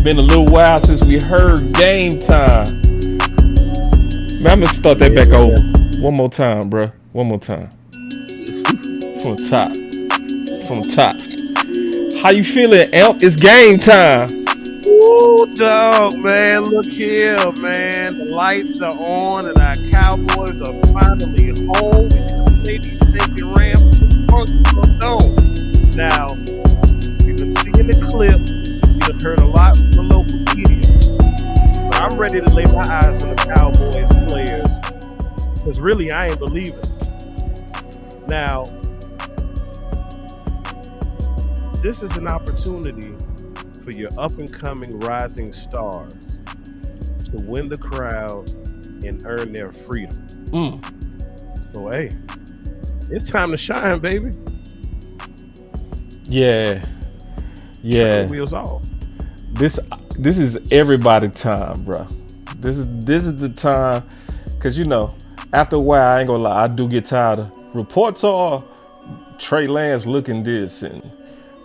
Been a little while since we heard game time. Man, I'm gonna start that back over. One more time, bro. One more time. From the top. From the top. How you feeling, Amp? It's game time. Ooh, dog, man. Look here, man. The lights are on and our Cowboys are finally home. We can play these safety Rams. Now, we've been seeing the clips. We've heard a lot from the local media. But I'm ready to lay my eyes on the Cowboys players. Because really, I ain't believing. Now, this is an opportunity for your up-and-coming rising stars to win the crowd and earn their freedom. So, hey, it's time to shine, baby. Yeah. Turn the wheels off. This is everybody time, bro. This is the time, cause you know, after a while, I ain't gonna lie, I do get tired of reports are Trey Lance looking this, and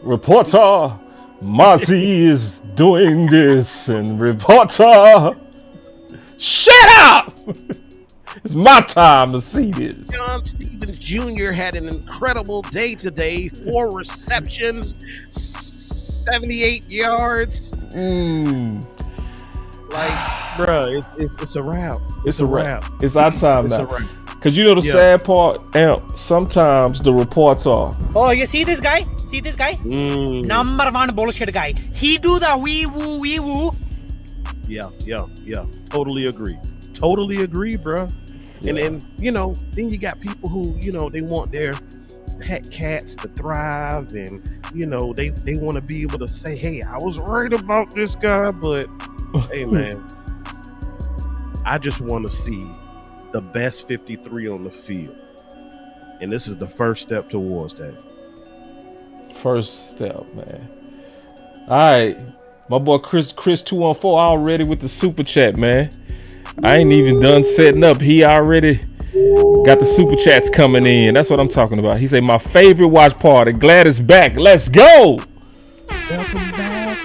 reports are Mozzie is doing this, and reports are shut up. It's my time to see this. John Stevens Jr. had an incredible day today. 4 receptions, 78 yards. Like, bruh, it's a wrap. It's a wrap. It's our time It's now. a wrap. Cause you know the sad part, Amp, sometimes the reports are. Oh, you see this guy? See this guy? Number one bullshit guy. He do the wee woo. Yeah. Totally agree, bruh. Yeah. And you know, then you got people who, you know, they want their pet cats to thrive, and you know, they want to be able to say, hey, I was right about this guy, but hey, man, I just want to see the best 53 on the field, and this is the first step towards that. First step, man. All right, my boy Chris 214 already with the super chat, man. I ain't even done setting up. He already got the super chats coming in. That's what I'm talking about. He said, my favorite watch party. Glad it's back. Let's go. Welcome back.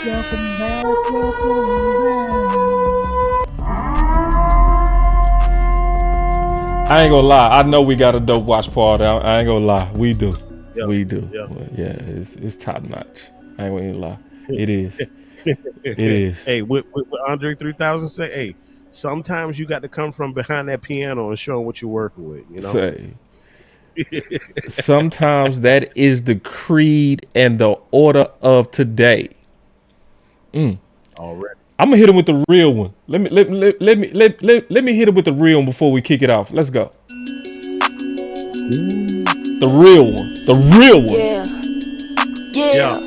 I ain't gonna lie. I know we got a dope watch party. I ain't gonna lie. We do. Yep. We do. Yep. Yeah, it's top notch. I ain't gonna lie. It is. It is. Hey, with Andre 3000 say, hey, sometimes you got to come from behind that piano and show what you're working with, you know? Say, sometimes that is the creed and the order of today. Already. I'm gonna hit him with the real one. Let me hit him with the real one before we kick it off. Let's go. The real one. The real one. Yeah.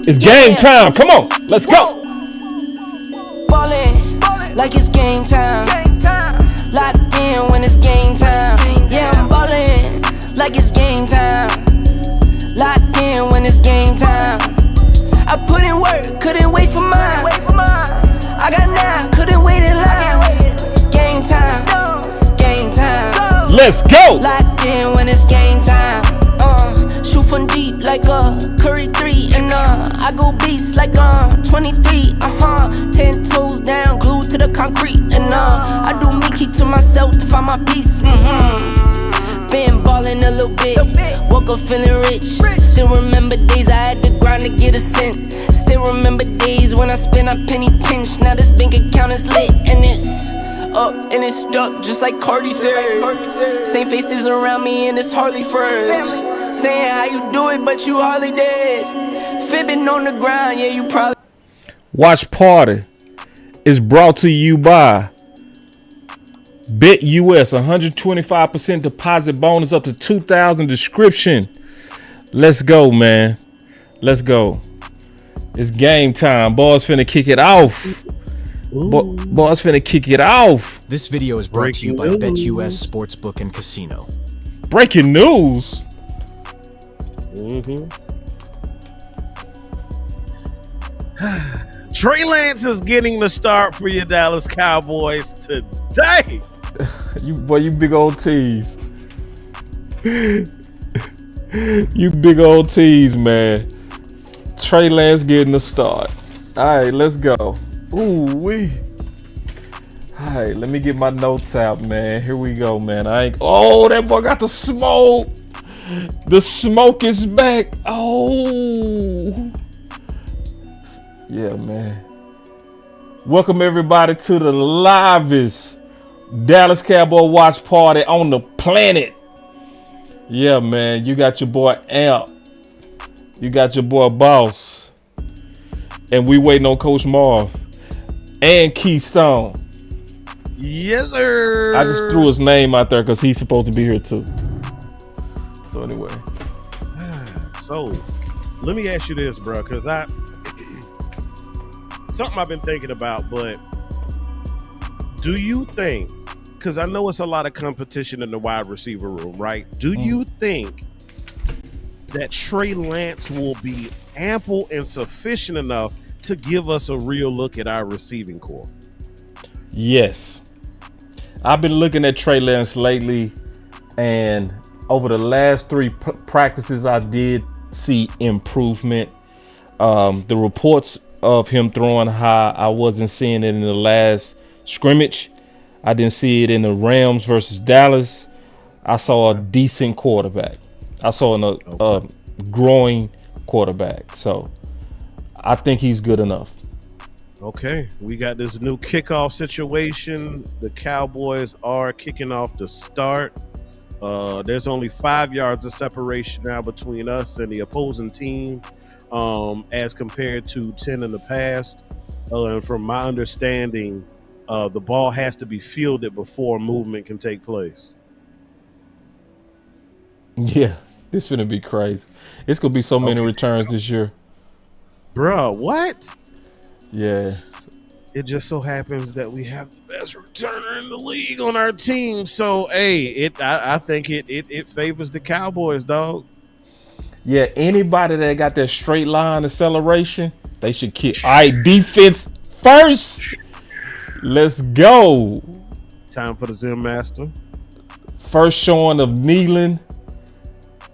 It's game time. Come on. Let's go. Ballin' like it's game time. Locked in when it's game time. Yeah, I'm ballin' like it's game time. Locked in when it's game time. I put in work, couldn't wait for mine. I got 9, couldn't wait in line. Game time. Let's go. Locked in when it's game time. Shoot from deep like a Curry 3, and I go beast like 23. 10 toes down, glued to the concrete, and I do me, keep to myself to find my peace. Been ballin' a little bit, woke up feeling rich. Still remember days I had to grind to get a cent. Still remember days when I spent a penny pinch. Now this bank account is lit and it's up and it's stuck, just like Cardi said. Same faces around me and it's hardly first. Saying how you do it, but you hardly did. Fibbing on the ground, yeah, you probably. Watch Party is brought to you by BetUS. 125% deposit bonus up to $2,000. Description. Let's go, man. Let's go. It's game time. Boys finna kick it off. Boys finna kick it off. This video is brought to you by BetUS Sportsbook and Casino. Breaking news. Trey Lance is getting the start for your Dallas Cowboys today. You big old tease. You big old tease, man. Trey Lance getting the start. All right, let's go. Ooh wee. All right, let me get my notes out, man. Here we go, man. Oh, that boy got the smoke. The smoke is back. Oh. Yeah, man. Welcome everybody to the livest Dallas Cowboy watch party on the planet. Yeah, man. You got your boy Amp. You got your boy Boss. And we waiting on Coach Marv and Keystone. Yes, sir. I just threw his name out there because he's supposed to be here too. So anyway. So let me ask you this, bro, because something I've been thinking about, but do you think, because I know it's a lot of competition in the wide receiver room, right? Do you think that Trey Lance will be ample and sufficient enough to give us a real look at our receiving core? Yes. I've been looking at Trey Lance lately, and over the last 3 practices, I did see improvement. The reports of him throwing high, I wasn't seeing it in the last scrimmage. I didn't see it in the Rams versus Dallas. I saw a decent quarterback. I saw a growing quarterback. So I think he's good enough. Okay, we got this new kickoff situation. The Cowboys are kicking off the start. There's only 5 yards of separation now between us and the opposing team, as compared to 10 in the past. And from my understanding, the ball has to be fielded before movement can take place. Yeah, this finna be crazy. It's gonna be so many returns this year. Bruh, what? Yeah. It just so happens that we have the best returner in the league on our team. So, hey, I think it favors the Cowboys, dog. Yeah, anybody that got that straight line acceleration, they should kick. All right, defense first. Let's go. Time for the Zen Master. First showing of Nealon.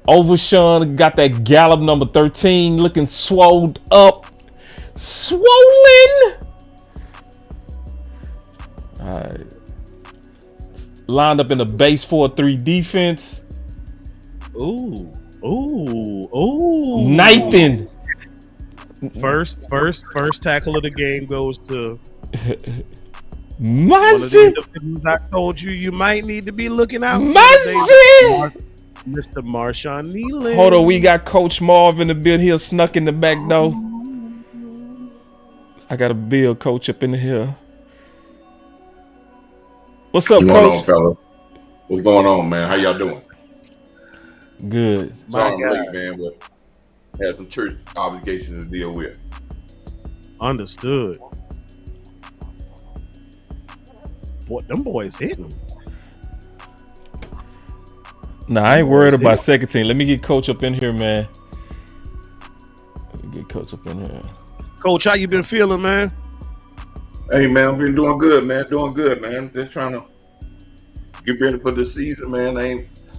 Overshawn got that Gallup number 13 looking swolled up. Swollen. All right. Lined up in the base 4-3 defense. Ooh. Nathan. First tackle of the game goes to Mazzy. I told you might need to be looking out for Mazzy. Mr. Marshawn Nealon. Hold on, we got Coach Marv in the build here, snuck in the back door. I got a build coach up in here. What's up, What's going Coach? on, fella? What's going on, man? How y'all doing? Good. Sorry I'm late, man, but I had some church obligations to deal with. Understood. Boy, them boys hitting. Nah, I ain't worried about second team. Let me get Coach up in here, man. Let me get Coach up in here. Coach, how you been feeling, man? Hey, man, I've been doing good, man. Just trying to get ready for the season, man.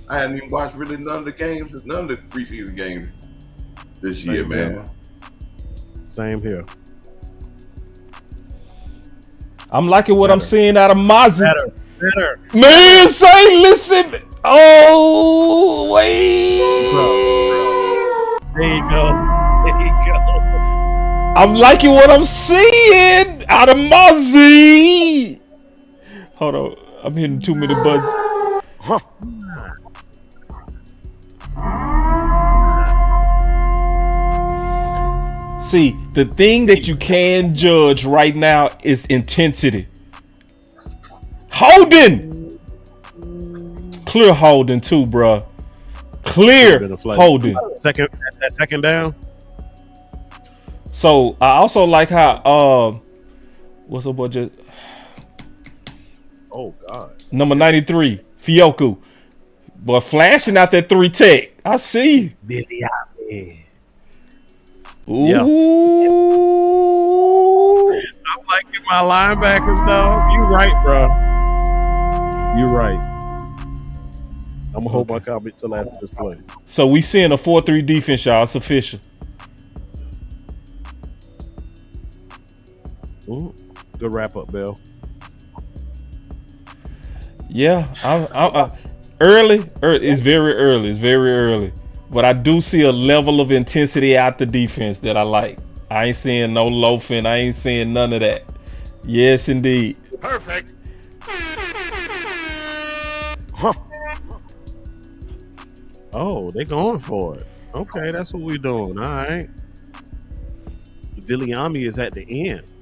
I hadn't even watched really none of the preseason games this year, man. Same here. I'm liking what I'm seeing out of Mazzy. Better. Man, say, listen. Oh, wait. There you go. I'm liking what I'm seeing out of Mazzy. Hold on. I'm hitting too many buttons. See, the thing that you can judge right now is intensity. Holding. Clear holding too, bro. Clear holding. Second down. So I also like how what's up, budget? Oh God. Number 93, Fioku. Boy, flashing out that 3 tech. I see. Ooh. Yeah. I'm liking my linebackers, though. You right, bro. You right. I'm gonna hold my comment till after this play. So we seeing a 4-3 defense, y'all. It's official. Ooh, good wrap up, Bill. Yeah, early. It's very early. It's very early. But I do see a level of intensity out the defense that I like. I ain't seeing no loafing. I ain't seeing none of that. Yes, indeed. Perfect. Oh, they going for it. Okay, that's what we're doing. All right. Viliami is at the end.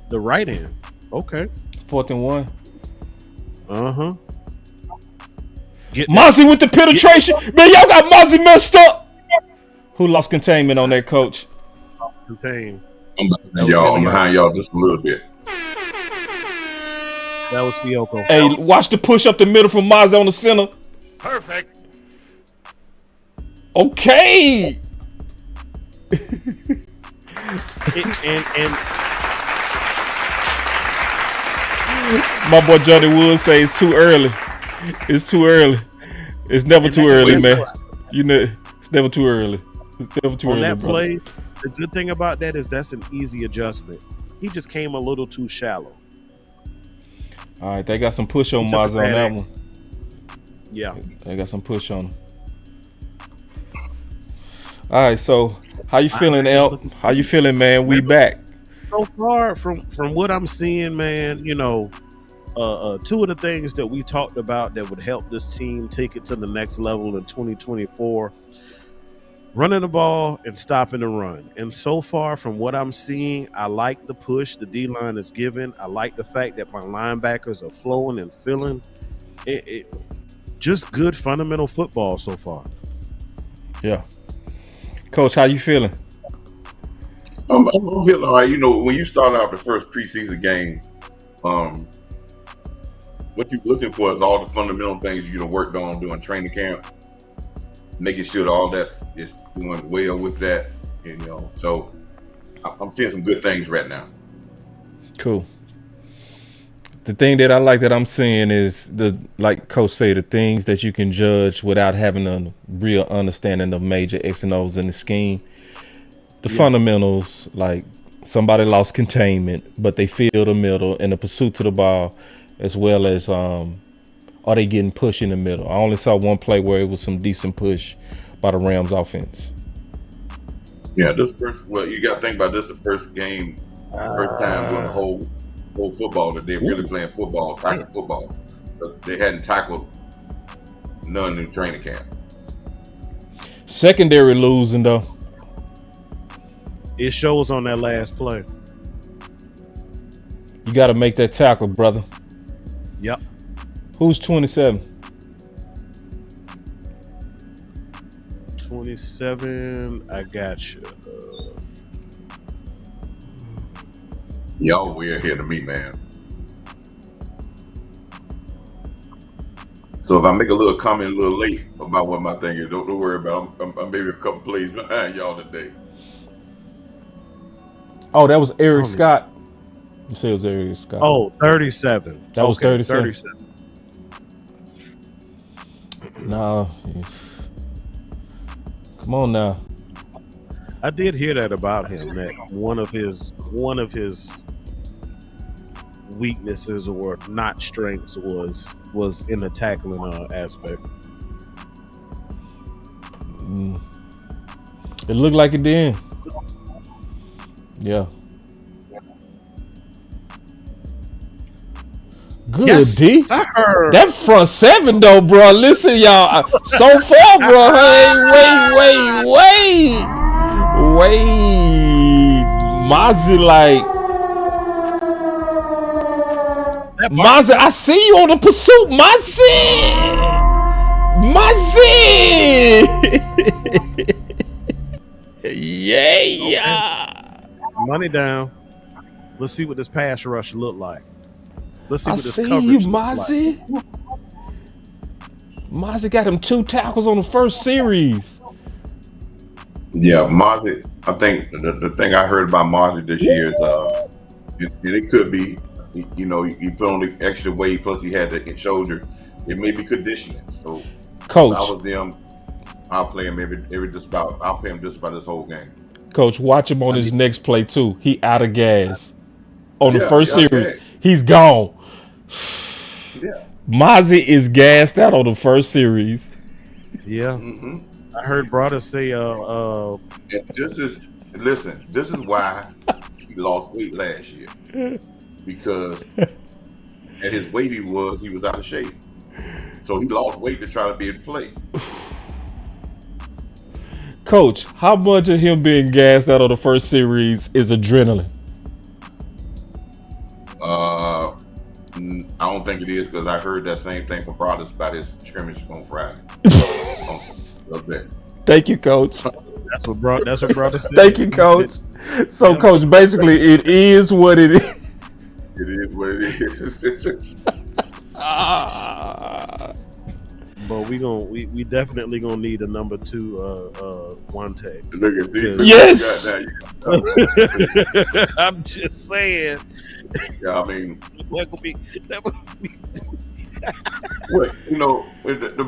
The right end. Okay. 4th and 1. Uh-huh. Mozzie with the penetration. Man, y'all got Mozzie messed up. Who lost containment on that, coach? Contain. I'm behind y'all just a little bit. That was Fioko. Hey, watch the push up the middle from Mozzie on the center. Perfect. Okay. and my boy Johnny Wood say it's too early. It's too early. It's never too early, man. You know, it's never too early. It's never too early. On that play, the good thing about that is that's an easy adjustment. He just came a little too shallow. All right, they got some push on Mozzie on that one. Yeah, they got some push on him. All right, so how you feeling, El? How you feeling, man? We back. So far, from what I'm seeing, man, you know, two of the things that we talked about that would help this team take it to the next level in 2024, running the ball and stopping the run. And so far, from what I'm seeing, I like the push the D-line is giving. I like the fact that my linebackers are flowing and filling. It just good fundamental football so far. Yeah. Coach, how you feeling? I'm feeling all right. You know, when you start out the first preseason game, what you're looking for is all the fundamental things you worked on during training camp, making sure that all that is doing well with that. You know, so I'm seeing some good things right now. Cool. The thing that I like that I'm seeing is like Coach say, the things that you can judge without having a real understanding of major X and O's in the scheme. The fundamentals, like somebody lost containment, but they feel the middle and the pursuit to the ball, as well as are they getting pushed in the middle. I only saw one play where it was some decent push by the Rams offense. Yeah, you got to think about this, the first game, first time doing the whole football that they're really playing football, tackle football. But they hadn't tackled none in training camp. Secondary losing though. It shows on that last play. You got to make that tackle, brother. Yep. Who's 27? 27. I got you. Y'all weird here to me, man. So if I make a little comment a little late about what my thing is, don't worry about it. I'm maybe a couple plays behind y'all today. Oh, that was Eric Scott. You say it was Eric Scott. Oh, 37. That was 37. 37. No. Come on now. I did hear that about him, that one of his weaknesses or not strengths was in the tackling aspect. It looked like it did. Yeah. Good, yes, D. Sir. That front seven, though, bro. Listen, y'all. So far, bro. Hey, wait. Mozzie, Mozzie, I see you on the pursuit. Mozzie. Yeah. Money down. Let's see what this pass rush look like. Let's see what this coverage coverage Mozzie. Like. Mozzie got him 2 tackles on the first series. Yeah, Mozzie. I think the thing I heard about Mozzie this year is it could be, you know, you put on the extra weight, plus he had the shoulder. It may be conditioning. So, Coach, if I was them, I'll play him I'll play him just about this whole game. Coach, watch him on his next play too. He out of gas. on the first series. Okay. He's gone. Yeah. Mozzie is gassed out on the first series. Yeah. Mm-hmm. I heard brother say, And this is why he lost weight last year, because at his weight he was out of shape. So he lost weight to try to be able to play. Coach, how much of him being gassed out on the first series is adrenaline? I don't think it is, because I heard that same thing from Brothers about his scrimmage on Friday. Okay. Thank you, Coach. that's what brother said. Thank you, Coach. So, Coach, basically, it is what it is. It is what it is. But we definitely gonna need a number 2 one tag. Look at this. Yes. I'm just saying. Yeah, I mean, That would be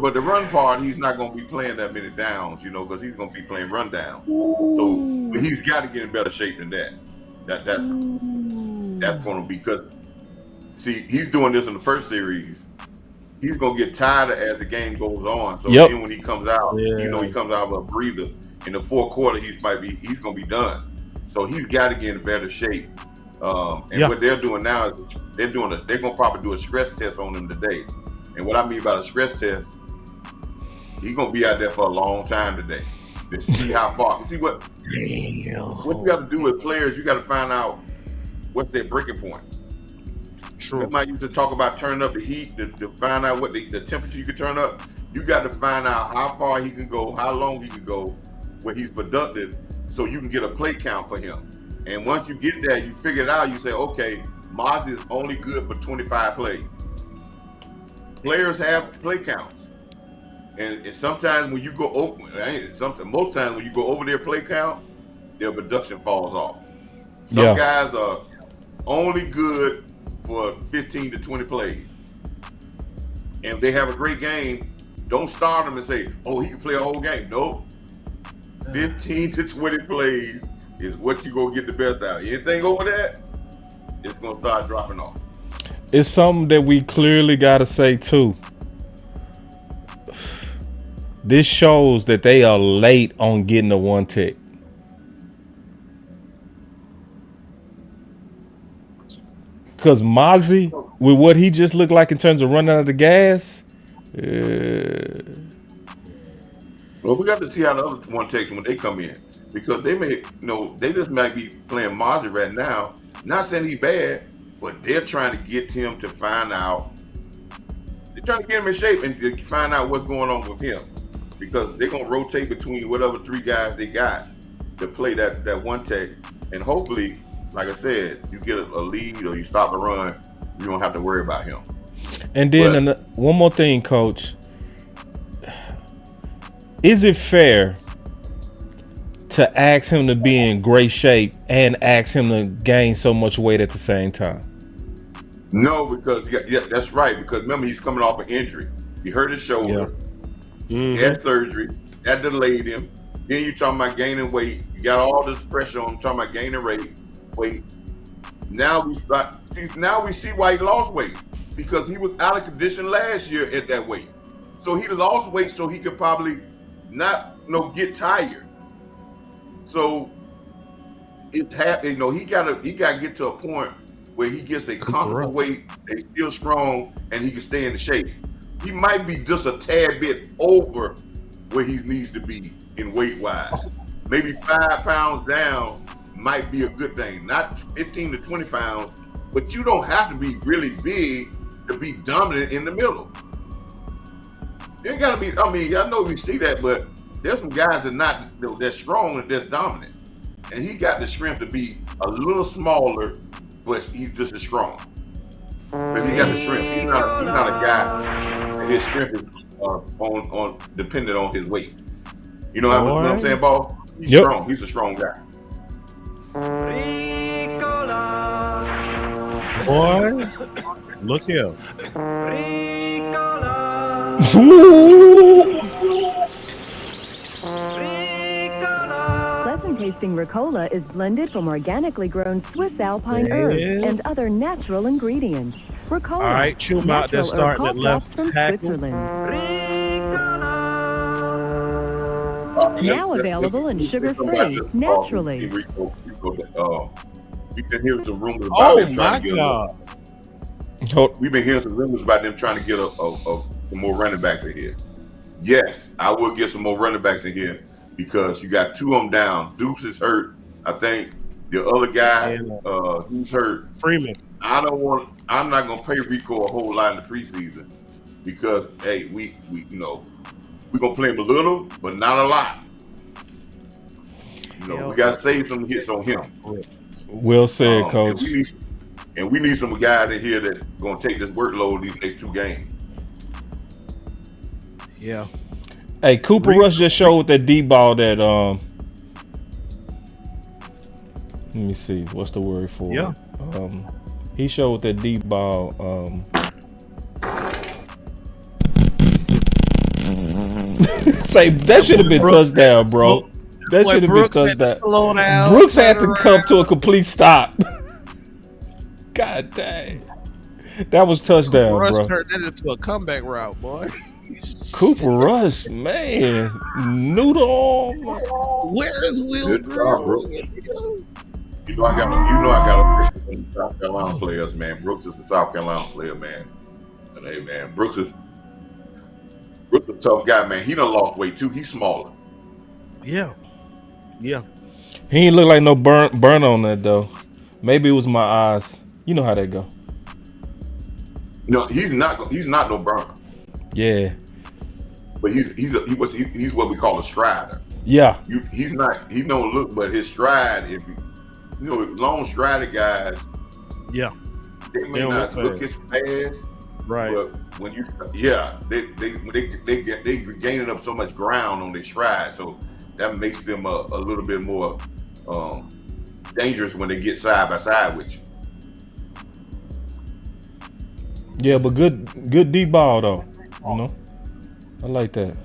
but the run part, he's not going to be playing that many downs, because he's going to be playing run down. So he's got to get in better shape than that. That's going to be, because see, he's doing this in the first series. He's going to get tired as the game goes on. So then when he comes out, he comes out of a breather. In the fourth quarter, he's going to be done. So he's got to get in better shape. What they're doing now is they're going to probably do a stress test on him today. And what I mean by the stress test, he's going to be out there for a long time today to see how far. See what you got to do with players, you got to find out what's their breaking point. True. We might used to talk about turning up the heat to find out what the temperature you can turn up. You got to find out how far he can go, how long he can go, where he's productive, so you can get a play count for him. And once you get there, you figure it out. You say, okay, Maz is only good for 25 plays. Players have play counts, and sometimes when you go over, most times when you go over their play count, their production falls off. Some guys are only good for 15 to 20 plays, and if they have a great game, don't start them and say, oh, he can play a whole game. Nope. 15 to 20 plays is what you gonna get the best out of. Anything over that, it's gonna start dropping off. It's something that we clearly gotta say too. This shows that they are late on getting a one tech. Cause Mozzie, with what he just looked like in terms of running out of the gas, well, we got to see how the other one takes when they come in, because they may, they just might be playing Mozzie right now. Not saying he's bad, but they're trying to get him to find out. They're trying to get him in shape and to find out what's going on with him, because they're gonna rotate between whatever 3 guys they got to play that one tech, and hopefully, like I said, you get a lead or you stop a run, you don't have to worry about him. And then one more thing, Coach. Is it fair to ask him to be in great shape and ask him to gain so much weight at the same time? No, because that's right. Because remember, he's coming off an injury. He hurt his shoulder. Yeah. He had surgery. That delayed him. Then you talking about gaining weight. You got all this pressure on him, talking about gaining weight. Now we see why he lost weight, because he was out of condition last year at that weight. So he lost weight so he could probably not get tired. So it's happening. He gotta get to a point where he gets a comfortable weight, and he's still strong, and he can stay in the shape. He might be just a tad bit over where he needs to be in weight wise. Maybe 5 pounds down might be a good thing. Not 15 to 20 pounds, but you don't have to be really big to be dominant in the middle. You ain't gotta be. I mean, I know we see that, but there's some guys that not that's strong and that's dominant, and he got the strength to be a little smaller, but he's just as strong. Because he got the strength. He's not a guy that his strength is on dependent on his weight. You know what I'm saying, Boss? He's strong. He's a strong guy. Boy, look here. Pleasant Case long-lasting Ricola is blended from organically grown Swiss alpine herbs and other natural ingredients. Ricola, All right, Chum out there natural herb starting at cough left drops from tackle. Switzerland. Now available and sugar-free, naturally. We've been hearing some rumors about Oh them my trying to get God! We've been hearing some rumors about them trying to get some more running backs in here. Yes, I will get some more running backs in here because you got two of them down. Deuce is hurt. I think the other guy who's hurt. Freeman. I'm not gonna pay Rico a whole lot in the preseason because hey, we're gonna play him a little, but not a lot. We gotta save some hits on him. Well said, Coach. And we need some guys in here that's gonna take this workload these next 2 games. Yeah. Hey, Cooper Rush just showed that deep ball that let me see, what's the word for it? He showed that deep ball say that should have been touchdown, bro. That should have been touchdown. Brooks had to come to a complete stop. God dang. That was touchdown, Rush bro. turned that into a comeback route, boy. Cooper Rush, man. Noodle. Where is Will? Good job, Brooks. I got a question for the South Carolina players, man. Brooks is the South Carolina player, man. And hey, man, Brooks is a tough guy, man. He done lost weight too. He's smaller. Yeah. Yeah. He ain't look like no burn on that though. Maybe it was my eyes. You know how that go. No, he's not no burner. Yeah. But he's what we call a strider. Yeah. He don't look, but his stride, if long strided guys, yeah, they may not look as fast, right? But when they gaining up so much ground on their stride, so that makes them a little bit more dangerous when they get side by side with you. Yeah, but good deep ball though. I like that.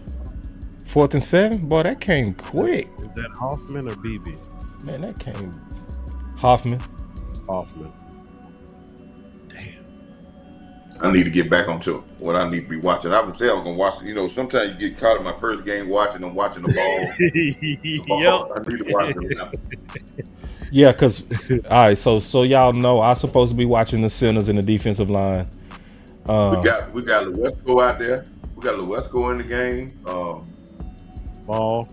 4th and 7, boy, that came quick. Is that Hoffman or BB? Man, that came Hoffman. Damn. I need to get back onto what I need to be watching. I would say I was gonna watch. Sometimes you get caught in my first game watching the ball. Yep. I need to watch it now. Yeah, cause all right, so y'all know I'm supposed to be watching the centers and the defensive line. We got Lewesko out there. We got Lewesko in the game. Ball.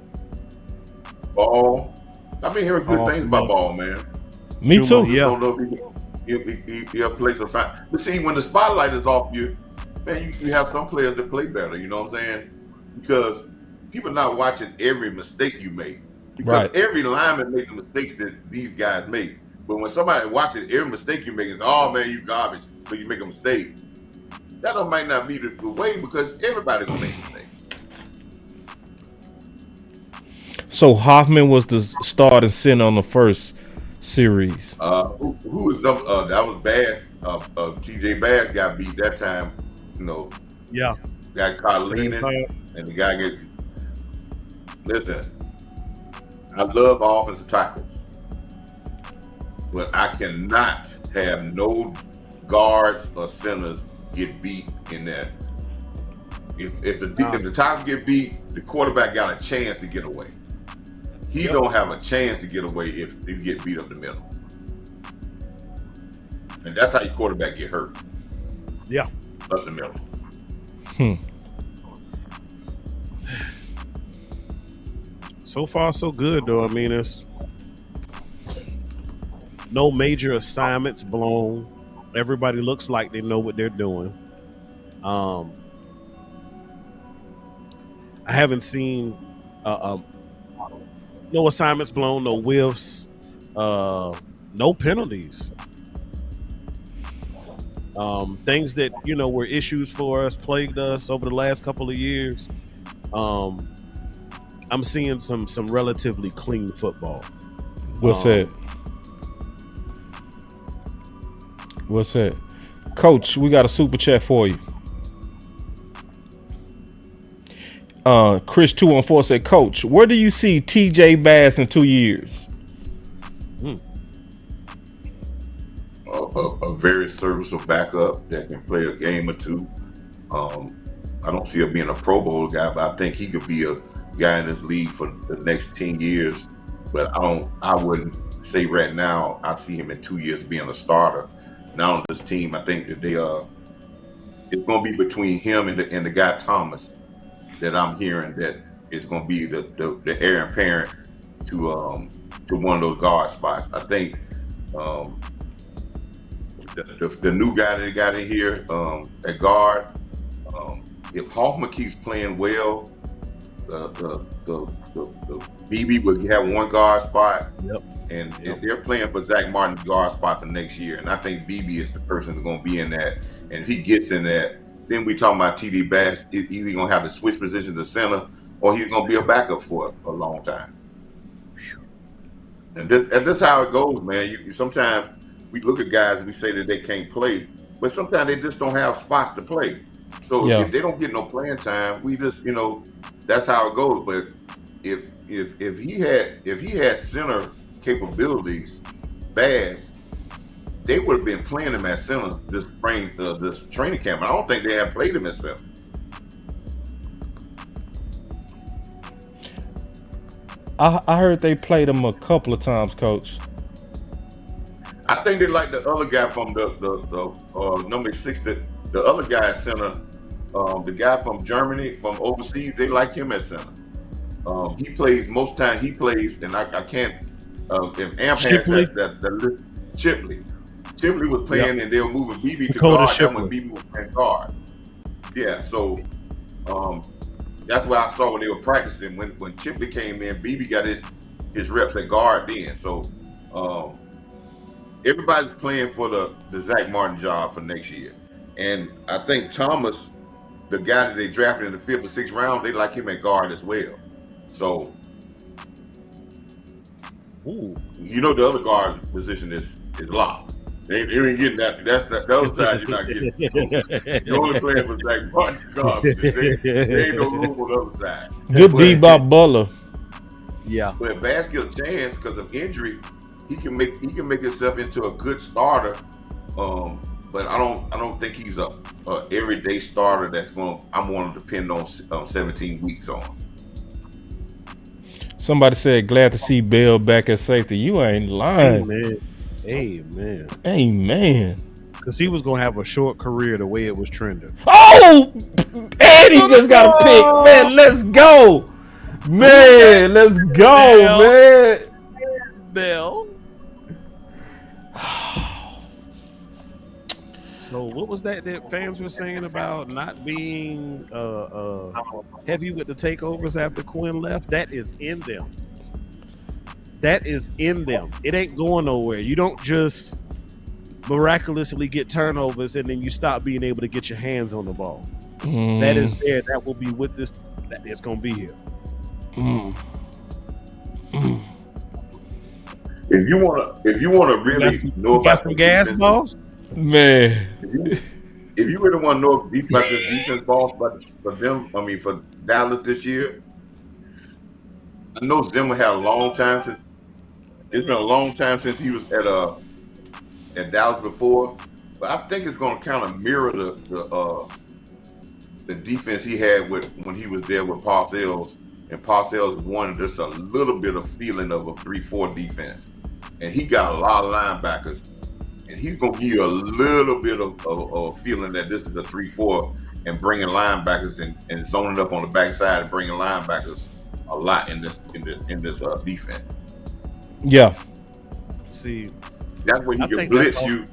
I've been hearing good things about Ball, man. Me too. Yeah. Don't know if he'll play some fine. But see, when the spotlight is off you, man, you have some players that play better. You know what I'm saying? Because people are not watching every mistake you make. Because every lineman makes the mistakes that these guys make. But when somebody watches every mistake you make, it's man, you garbage. So you make a mistake. That might not be the way because everybody's gonna make mistakes. So Hoffman was the starting center on the first series. Who was that was Bass. TJ Bass got beat that time. Yeah. Got caught leaning, and the guy listen. I love offensive tackles, but I cannot have no guards or centers get beat in that. If the tackle get beat, the quarterback got a chance to get away. He don't have a chance to get away if you get beat up the middle. And that's how your quarterback get hurt. Yeah. Up the middle. So far, so good, though. I mean, it's no major assignments blown. Everybody looks like they know what they're doing. I haven't seen no assignments blown, no whiffs, no penalties. Things that were issues for us, plagued us over the last couple of years. I'm seeing some relatively clean football. What's that? Coach, we got a super chat for you. Chris 214 said, Coach, where do you see TJ Bass in 2 years? a very serviceable backup that can play a game or two. I don't see him being a Pro Bowl guy, but I think he could be a guy in this league for the next 10 years. But I wouldn't say right now I see him in 2 years being a starter. Now on this team, I think that it's going to be between him and the guy Thomas that I'm hearing that is going to be the heir apparent to one of those guard spots. I think the new guy that they got in here at guard. If Hoffman keeps playing well, the BB would have one guard spot, and they're playing for Zach Martin's guard spot for next year. And I think BB is the person that's going to be in that. And if he gets in that, then we talking about TD Bass. He's either going to have to switch position to center, or he's going to be a backup for a long time. And this how it goes, man. Sometimes we look at guys and we say that they can't play, but sometimes they just don't have spots to play. So if they don't get no playing time, we just, that's how it goes. But if he had center capabilities, Bass, they would have been playing him at center this training camp. I don't think they have played him at center. I heard they played him a couple of times, Coach. I think they like the other guy from the number 6, the other guy at center, the guy from Germany, from overseas. They like him at center. He plays most time. He plays, and I can't. If Amp has that Chipley. Chipley was playing, and they were moving BB to guard. That's when BB was playing guard. Yeah, so that's what I saw when they were practicing. When Chipley came in, BB got his reps at guard then. So everybody's playing for the Zach Martin job for next year. And I think Thomas, the guy that they drafted in the 5th or 6th round, they like him at guard as well. So, the other guard position is locked. They ain't getting that. That's the other side you're not getting. You're only playing for Zach Martin's job. There ain't no room on the other side. Good Bebop Butler. Yeah. But if Bass gets a chance because of injury, he can make himself into a good starter. But I don't think he's a everyday starter I'm going to depend on 17 weeks on. Somebody said glad to see Bell back at safety. You ain't lying. Amen. Because he was going to have a short career the way it was trending. Oh! And he just got a pick. Man, let's go. Man, let's go, man. Bell. So what was that fans were saying about not being heavy with the takeovers after Quinn left? That is in them. It ain't going nowhere. You don't just miraculously get turnovers and then you stop being able to get your hands on the ball. That is there. That will be with this. That is going to be here. If you want to really know about some gas, boss. Man, if you really want to know about this defense, boss, for them, for Dallas this year, I know Zimmer had a long time since. It's been a long time since he was at Dallas before, but I think it's going to kind of mirror the defense he had when he was there with Parcells, and Parcells wanted just a little bit of feeling of a 3-4 defense, and he got a lot of linebackers. And he's going to give you a little bit of a feeling that this is a 3-4 and bringing linebackers and zoning up on the backside and bringing linebackers a lot in this defense. Yeah. See, that's where he can blitz you.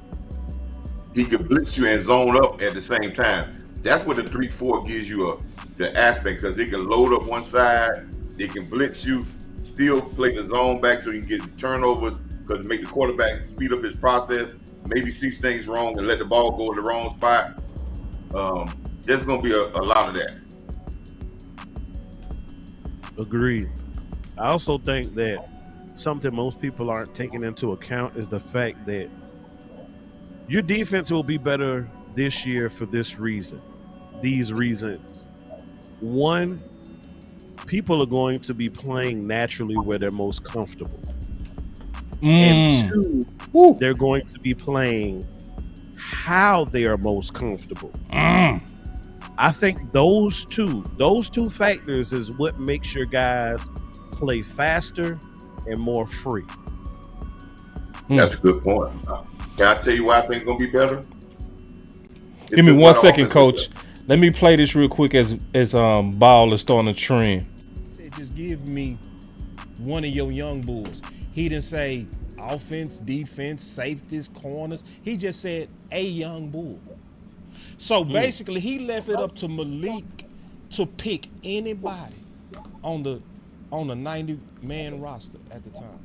He can blitz you and zone up at the same time. That's what the 3-4 gives you the aspect, because they can load up one side, they can blitz you, still play the zone back so you can get turnovers, because make the quarterback speed up his process, maybe see things wrong and let the ball go in the wrong spot. There's going to be a lot of that. Agreed. I also think that something most people aren't taking into account is the fact that your defense will be better this year for this reason. These reasons. One, people are going to be playing naturally where they're most comfortable. And two, Woo. They're going to be playing how they are most comfortable. I think those two factors is what makes your guys play faster and more free. That's a good point. Can I tell you why I think it's gonna be better? Give me 1 second, Coach. Let me play this real quick as ball is starting to trend. Said, just give me one of your young bulls. He didn't say offense, defense, safeties, corners. He just said a young bull. So basically, he left it up to Malik to pick anybody on the 90-man roster at the time.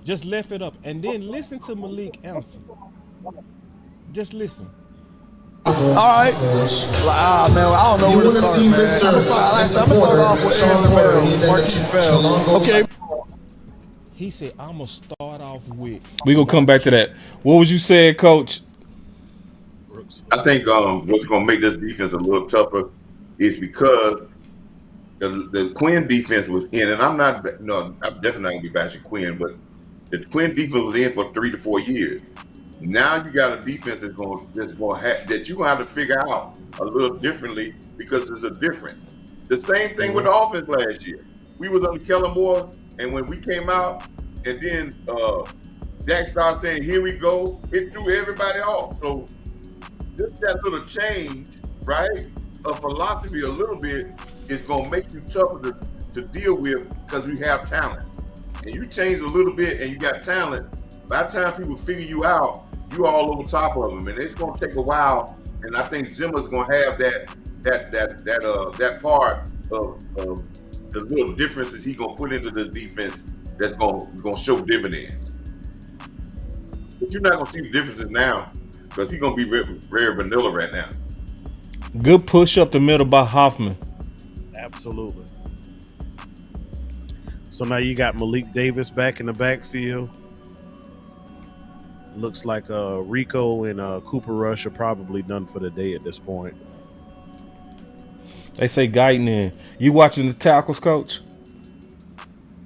Just left it up, and then listen to Malik answer. Just listen. All right. Man, I don't know where to start, man. I'm gonna start off with Marquise Bell. Okay. He said, I'm going to start off with... We're going to come back to that. What was you saying, Coach? I think what's going to make this defense a little tougher is because the Quinn defense was in, and I'm definitely not going to be bashing Quinn, but the Quinn defense was in for 3 to 4 years. Now you got a defense that's going to have that you're going to have to figure out a little differently because there's a difference. The same thing with the offense last year. We was under Kellen Moore, and when we came out, and then Dak started saying, "Here we go," it threw everybody off. So just that little change, right, of philosophy a little bit is going to make you tougher to deal with because we have talent. And you change a little bit and you got talent, by the time people figure you out, you all over top of them. And it's going to take a while. And I think Zimmer's going to have that part of the little differences he's going to put into the defense that's going to show dividends. But you're not going to see the differences now because he's going to be very vanilla right now. Good push up the middle by Hoffman. Absolutely. So now you got Malik Davis back in the backfield. Looks like Rico and Cooper Rush are probably done for the day at this point. They say Guyton in. You watching the tackles, Coach?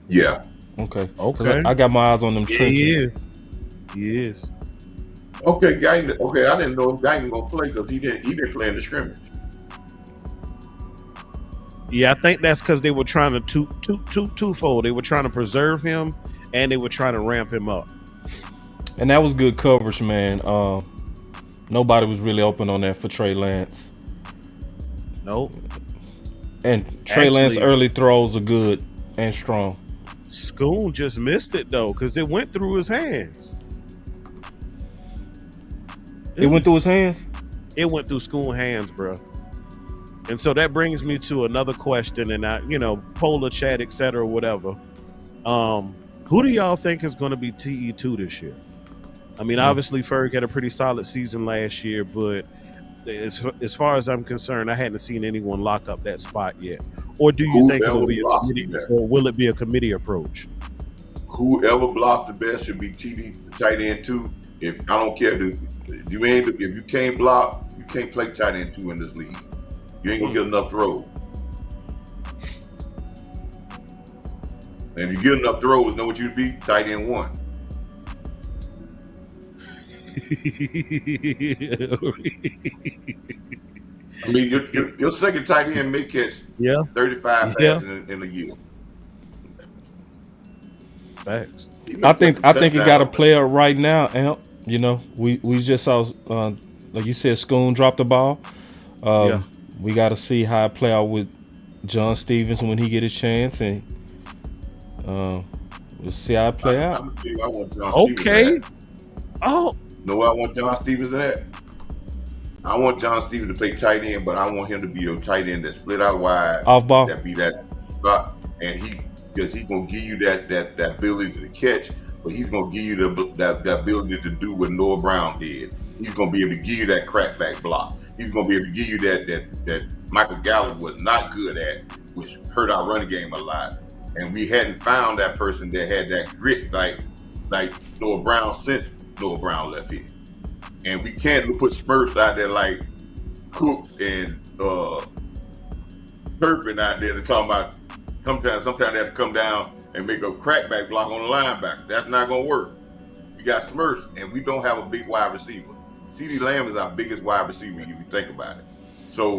Yeah. Okay. Okay. I got my eyes on them trenches. He is. Okay, Guyton. Okay, I didn't know if Guyton gonna play because he didn't play in the scrimmage. Yeah, I think that's because they were trying to twofold. They were trying to preserve him, and they were trying to ramp him up. And that was good coverage, man. Nobody was really open on that for Trey Lance. Nope. And Trey Lance early throws are good and strong. Schoon just missed it though, because it went through his hands. It went through his hands? It went through Schoon's hands, bro. And so that brings me to another question, and poll the chat, etc., whatever. Who do y'all think is going to be TE2 this year? I mean, obviously Ferg had a pretty solid season last year, but as far as I'm concerned, I hadn't seen anyone lock up that spot yet. Or do you think it will be a committee, or will it be a committee approach? Whoever blocks the best should be TD tight end 2. If I don't care, if you can't block, you can't play tight end 2 in this league. You ain't gonna get enough throws. And if you get enough throws, know what you'd be? Tight end 1. I mean, your second tight end may catch 35 passes in a year. Facts. I think he got a player right now, Amp. We just saw, like you said, Schoon dropped the ball. We got to see how it play out with John Stevens when he get a chance, and we'll see how it play out. I'm tell you, I want John Stevens No, I want John Stevens in that. I want John Stevens to play tight end, but I want him to be a tight end that split out wide, off ball, that be that spot, and because he's gonna give you that ability to catch, but he's gonna give you that ability to do what Noah Brown did. He's gonna be able to give you that crackback block. He's gonna be able to give you that Michael Gallup was not good at, which hurt our running game a lot. And we hadn't found that person that had that grit like Noah Brown since Noah Brown left here. And we can't put Smurfs out there like Cook and chirping out there. They're talking about sometimes they have to come down and make a crackback block on the linebacker. That's not gonna work. We got Smurfs, and we don't have a big wide receiver. CeeDee Lamb is our biggest wide receiver if you think about it. So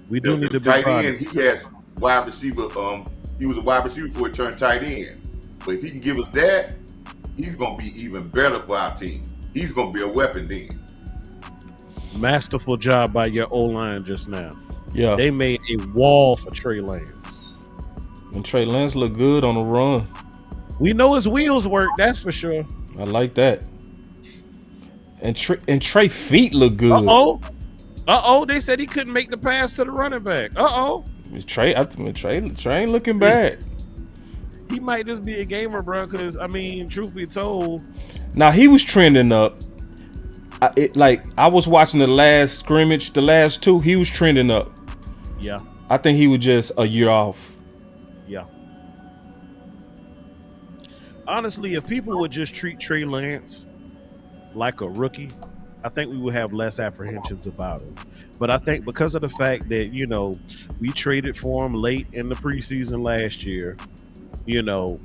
we do need to be tight end. He has wide receiver. He was a wide receiver before he turned tight end. But if he can give us that, he's gonna be even better for our team. He's gonna be a weapon then. Masterful job by your O-line just now. Yeah. They made a wall for Trey Lance. And Trey Lance looked good on the run. We know his wheels work, that's for sure. I like that. And Trey feet look good. They said he couldn't make the pass to the running back. Trey ain't looking bad. He might just be a gamer, bro, because, I mean, truth be told. Now, he was trending up. I was watching the last scrimmage, the last two, he was trending up. Yeah. I think he was just a year off. Yeah. Honestly, if people would just treat Trey Lance like a rookie, I think we would have less apprehensions about him. But I think because of the fact that, you know, we traded for him late in the preseason last year, you know,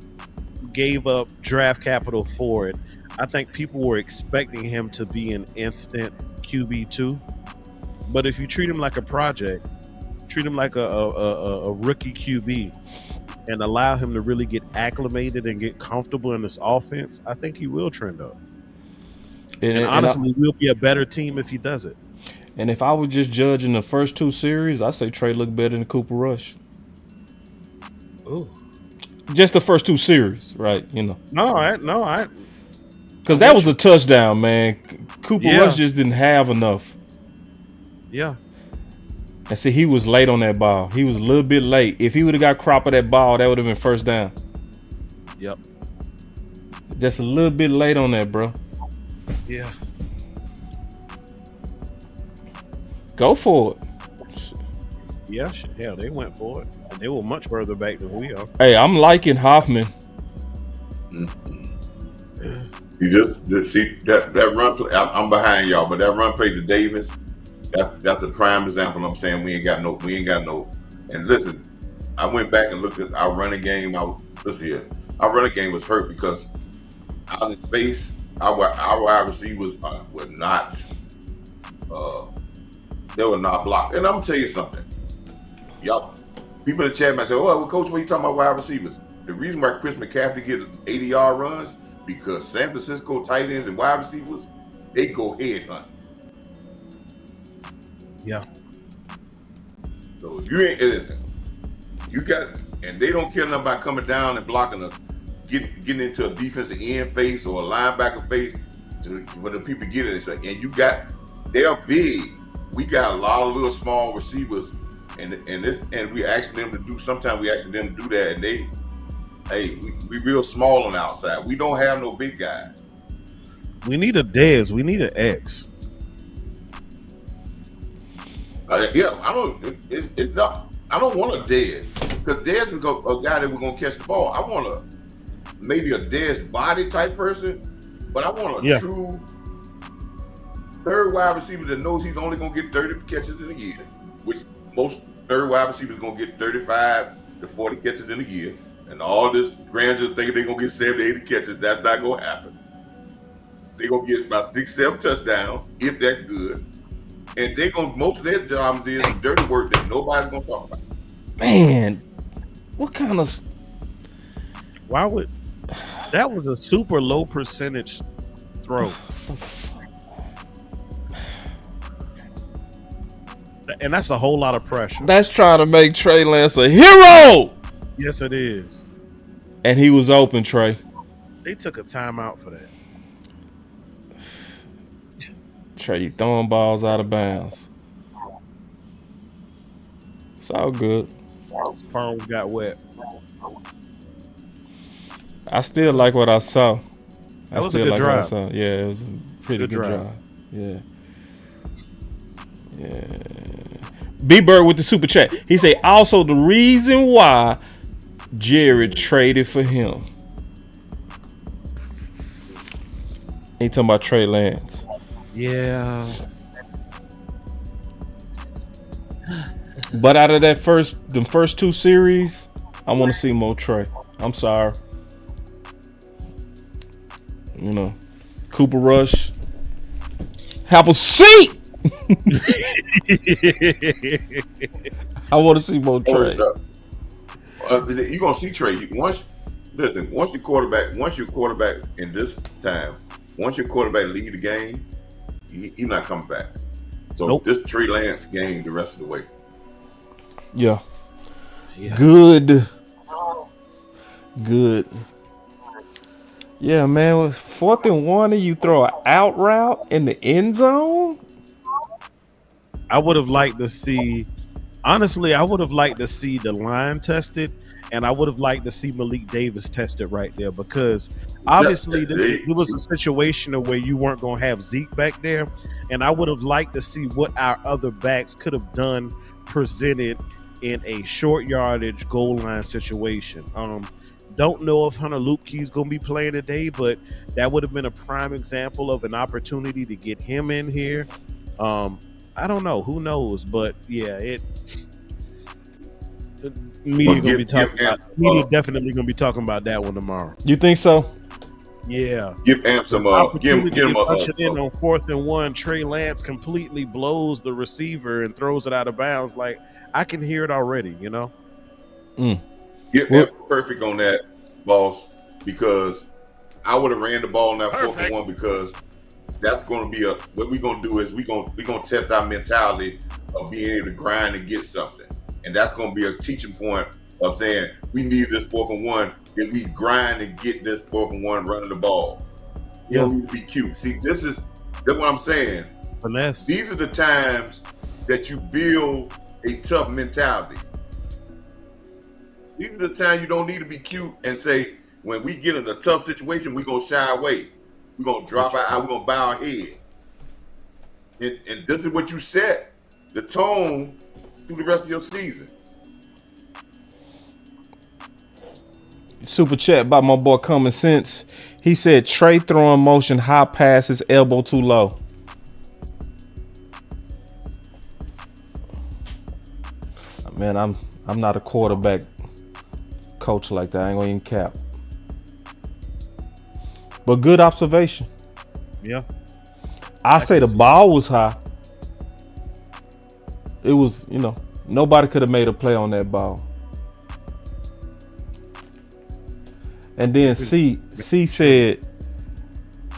gave up draft capital for it, I think people were expecting him to be an instant QB2. But if you treat him like a project, treat him like a rookie QB, and allow him to really get acclimated and get comfortable in this offense, I think he will trend up. And honestly, we'll be a better team if he does it. And if I was just judging the first two series, I say Trey looked better than Cooper Rush. Ooh. Just the first two series, right? You know. No, because that was a touchdown, man. Cooper Rush just didn't have enough. Yeah. And see, he was late on that ball. He was a little bit late. If he would have got crop of that ball, that would have been first down. Yep. Just a little bit late on that, bro. Yeah. Go for it. Yeah, hell, they went for it. They were much further back than we are. Hey, I'm liking Hoffman. You just see that run play. I'm behind y'all, but that run play to Davis, that's a prime example. I'm saying we ain't got no. And listen, I went back and looked at our running game. Our running game was hurt because out in space, our wide receivers were not. They were not blocked. And I'm gonna tell you something, y'all. People in the chat might say, "Oh, well, Coach, what are you talking about wide receivers?" The reason why Chris McCaffrey gets 80-yard runs because San Francisco tight ends and wide receivers, they go head hunt. Yeah. So you ain't listen. You got, and they don't care nothing about coming down and blocking getting into a defensive end face or a linebacker face when the people get it. And you got, they're big. We got a lot of little small receivers, and we asking them to do. Sometimes we asking them to do that, and we real small on the outside. We don't have no big guys. We need a Dez. We need an X. Yeah, I don't want a Dez because Dez is a guy that we're gonna catch the ball. I want maybe a Dez body type person, but I want a true third wide receiver that knows he's only gonna get 30 catches in a year, which most third wide receivers gonna get 35 to 40 catches in a year. And all this grandeur thinking they're gonna get 70, 80 catches, that's not gonna happen. They're gonna get about 6, 7 touchdowns, if that's good. And most of their jobs is dirty work that nobody's gonna talk about. Man, what kind of that was a super low percentage throw. And that's a whole lot of pressure. That's trying to make Trey Lance a hero. Yes, it is. And he was open, Trey. They took a timeout for that. Trey, you throwing balls out of bounds. It's all good. His palms got wet. I still like what I saw. That was a good drive. Yeah, it was a pretty good drive. Yeah. B-Bird with the super chat. He said, also the reason why Jared traded for him. He talking about Trey Lance. Yeah. But out of the first 2 series, I want to see more Trey. I'm sorry. You know, Cooper Rush. Have a seat. I want to see more Trey. You're gonna see Trey. Once your quarterback in this time, once your quarterback lead the game, he's not coming back. So this Trey Lance game the rest of the way. Yeah. Good. Yeah, man. With 4th and 1 and you throw an out route in the end zone. I would have liked to see. Honestly, I would have liked to see the line tested, and I would have liked to see Malik Davis tested right there because obviously it was a situation where you weren't going to have Zeke back there, and I would have liked to see what our other backs could have done presented in a short yardage goal line situation. Don't know if Hunter Lupke's going to be playing today, but that would have been a prime example of an opportunity to get him in here. I don't know. Who knows? But yeah, the media gonna be talking about. Media definitely gonna be talking about that one tomorrow. You think so? Yeah. Give Amp some opportunity to punch it in on 4th and 1. Trey Lance completely blows the receiver and throws it out of bounds. Like I can hear it already. You know. Get Amp perfect on that, boss, because I would have ran the ball on that 4th and 1 because. That's going to be what we're going to do is we're going to test our mentality of being able to grind and get something. And that's going to be a teaching point of saying we need this 4th and 1, that we grind and get this 4th and 1 running the ball. You don't need to be cute. See, that's what I'm saying. Finesse. These are the times that you build a tough mentality. These are the times you don't need to be cute and say, when we get in a tough situation, we're going to shy away. We're going to drop our, we're going to bow our head. And this is what you set the tone through the rest of your season. Super chat by my boy Common Sense. He said Trey throwing motion high passes, elbow too low. Man, I'm not a quarterback coach like that. I ain't gonna even cap. But good observation. Yeah. I say the ball was high. It was, nobody could have made a play on that ball. And then C said,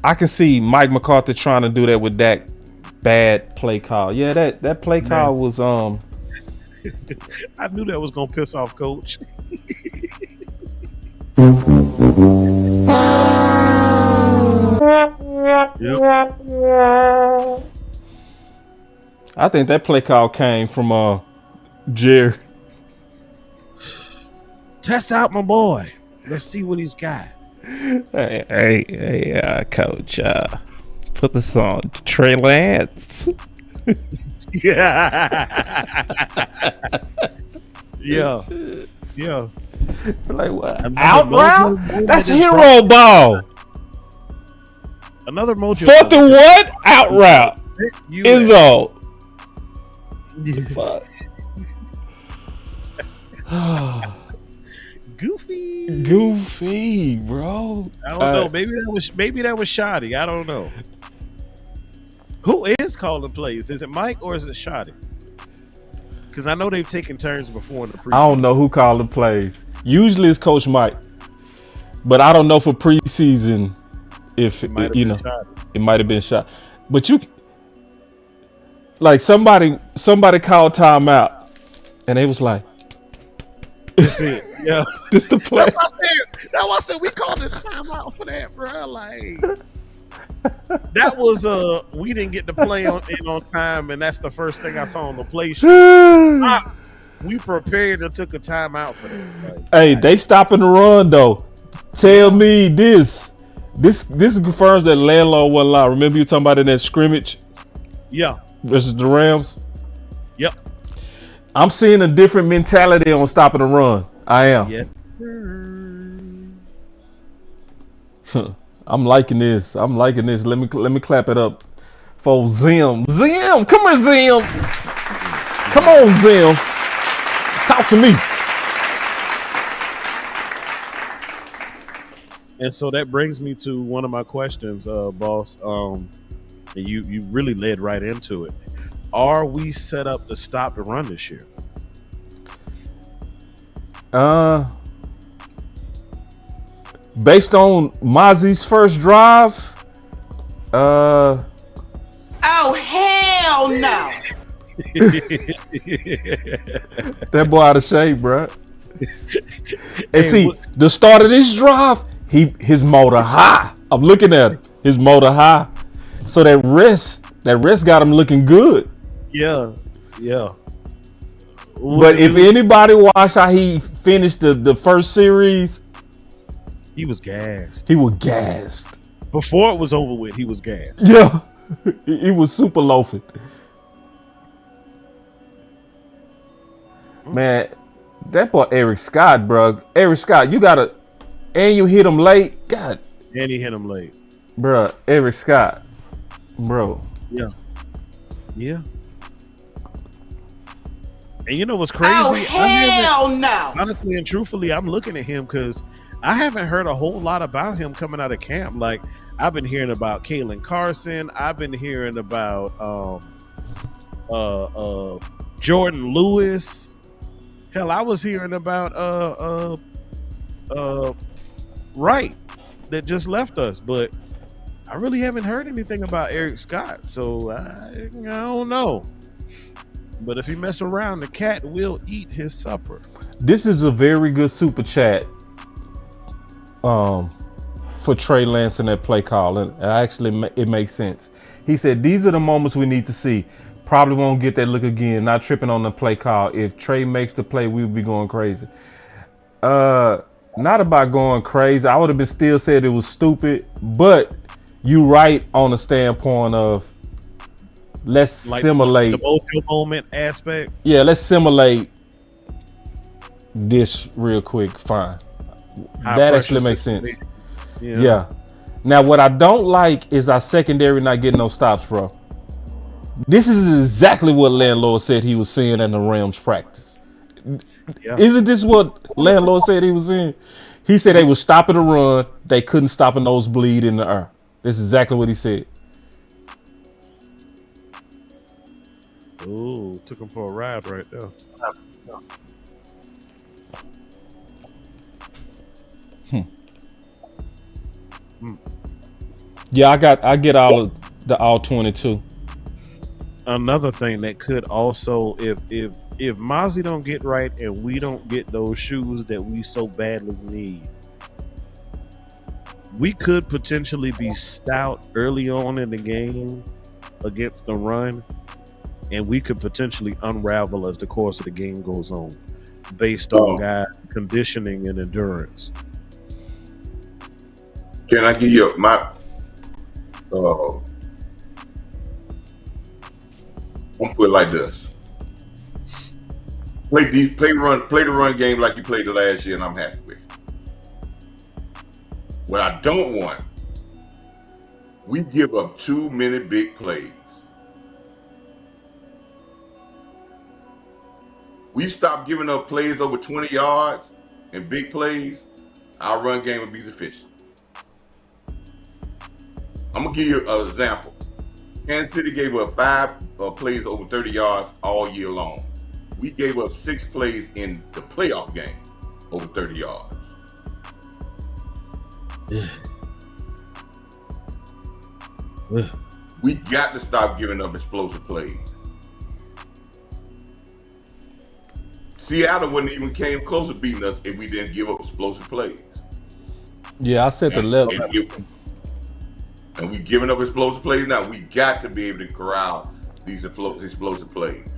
I can see Mike McCarthy trying to do that with that bad play call. Yeah, that play call was I knew that was gonna piss off Coach. I think that play call came from Jerry. Test out my boy. Let's see what he's got. Hey, Coach. Put this on Trey Lance. Yeah. Like what? Out route? That's hero ball. Another mojo. 4th and 1 out route. Izzo. Goofy, bro. I don't know. Maybe that was shoddy. I don't know. Who is calling plays? Is it Mike or is it Shoddy? Because I know they've taken turns before in the preseason. I don't know who called the plays. Usually it's Coach Mike, but I don't know for preseason if it might have been shot. But somebody called timeout, and they was like, "That's it, yeah, this the play." That's why I said we called the timeout for that, bro. Like that was we didn't get to play on time, and that's the first thing I saw on the play sheet. We prepared and took a timeout for that. Like, hey, they stopping the run though. Tell me this confirms that landlord wasn't lying. Remember you talking about in that scrimmage? Yeah. Versus the Rams? Yep. I'm seeing a different mentality on stopping the run. I am. Yes. I'm liking this. Let me clap it up for Zim. Zim, come here, Zim. Come on, Zim. Talk to me. And so that brings me to one of my questions, boss. And you really led right into it. Are we set up to stop the run this year? Based on Mozzie's first drive, Oh hell no! that boy out of shape, bro. And Hey, see, the start of this drive, his motor high. I'm looking at him. His motor high. So that rest got him looking good. Yeah. But if anybody watched how he finished the first series, he was gassed. He was gassed. Before it was over with, he was gassed. Yeah. He was super loafing. Man, that boy Eric Scott, bro. Eric Scott, you gotta, and you hit him late. God. And he hit him late. Bro, Eric Scott. Bro. Yeah. And you know what's crazy? Oh hell no! Honestly and truthfully, I'm looking at him because I haven't heard a whole lot about him coming out of camp. Like, I've been hearing about Kalen Carson. I've been hearing about Jordan Lewis. Hell, I was hearing about Wright that just left us, but I really haven't heard anything about Eric Scott. So I don't know. But if he mess around, the cat will eat his supper. This is a very good super chat for Trey Lance in that play call, and actually it makes sense. He said, these are the moments we need to see. Probably won't get that look again. Not tripping on the play call. If Trey makes the play, we would be going crazy. Not about going crazy. I would have been still said it was stupid, but you right on the standpoint of let's like simulate the mojo moment aspect. Yeah, let's simulate this real quick. Fine. That actually makes sense. Yeah. Now, what I don't like is our secondary not getting no stops, bro. This is exactly what Landlord said he was seeing in the Rams practice. Yeah. Isn't this what Landlord said he was seeing? He said they were stopping the run. They couldn't stop a nosebleed in the air. This is exactly what he said. Ooh, took him for a ride right there. Yeah, I get all of the all 22. Another thing that could also, if Mozzie don't get right and we don't get those shoes that we so badly need, we could potentially be stout early on in the game against the run, and we could potentially unravel as the course of the game goes on based on guys' conditioning and endurance. Can I give you my I'm gonna put it like this. Play the run game like you played the last year, and I'm happy with it. What I don't want, we give up too many big plays. We stop giving up plays over 20 yards and big plays, our run game will be deficient. I'm gonna give you an example. Kansas City gave up 5 plays over 30 yards all year long. We gave up 6 plays in the playoff game over 30 yards. We got to stop giving up explosive plays. Seattle wouldn't even came close to beating us if we didn't give up explosive plays. Yeah, I set the level. And we giving up explosive plays now. We got to be able to corral these explosive plays.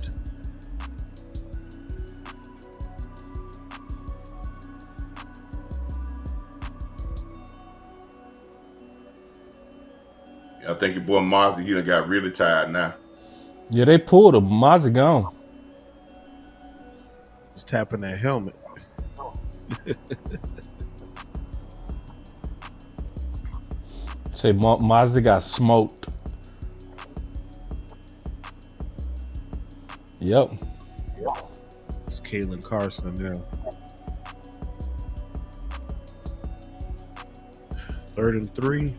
I think your boy Marv, he done got really tired now. Yeah, they pulled him. Mozzie gone. Just tapping that helmet. Say Mozzie got smoked. Yep. It's Kalen Carson now. 3rd and 3.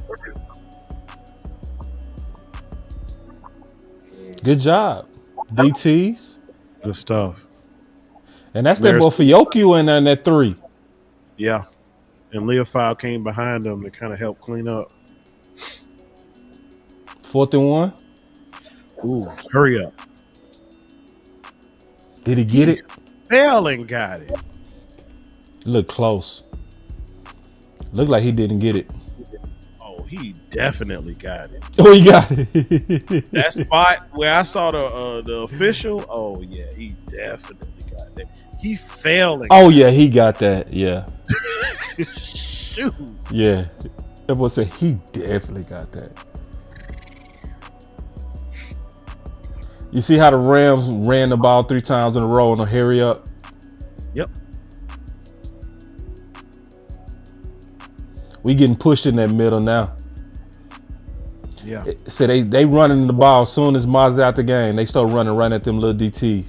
Good job, DTs. Good stuff. And that's that boy Fioku in there in that 3. Yeah. And Leofile came behind him to kind of help clean up. 4th and 1. Ooh, hurry up. Did he get it? Fell and got it. Look close. Looked like he didn't get it. Oh, he definitely got it. Oh, he got it. That spot where I saw the official, oh, yeah, he definitely got that. He fell and oh, yeah, he got that. Yeah. Shoot. Yeah. That boy said he definitely got that. You see how the Rams ran the ball 3 times in a row and a hurry up? Yep. We getting pushed in that middle now. Yeah. So they running the ball as soon as Maz out the game. They start running right at them little DTs.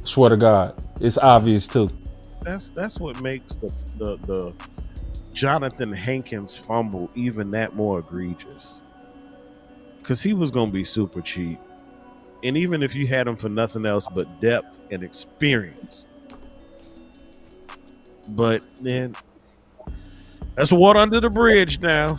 Swear to God. It's obvious too. That's what makes the Jonathan Hankins fumble even that more egregious. Because he was going to be super cheap. And even if you had him for nothing else but depth and experience. But then that's water under the bridge now.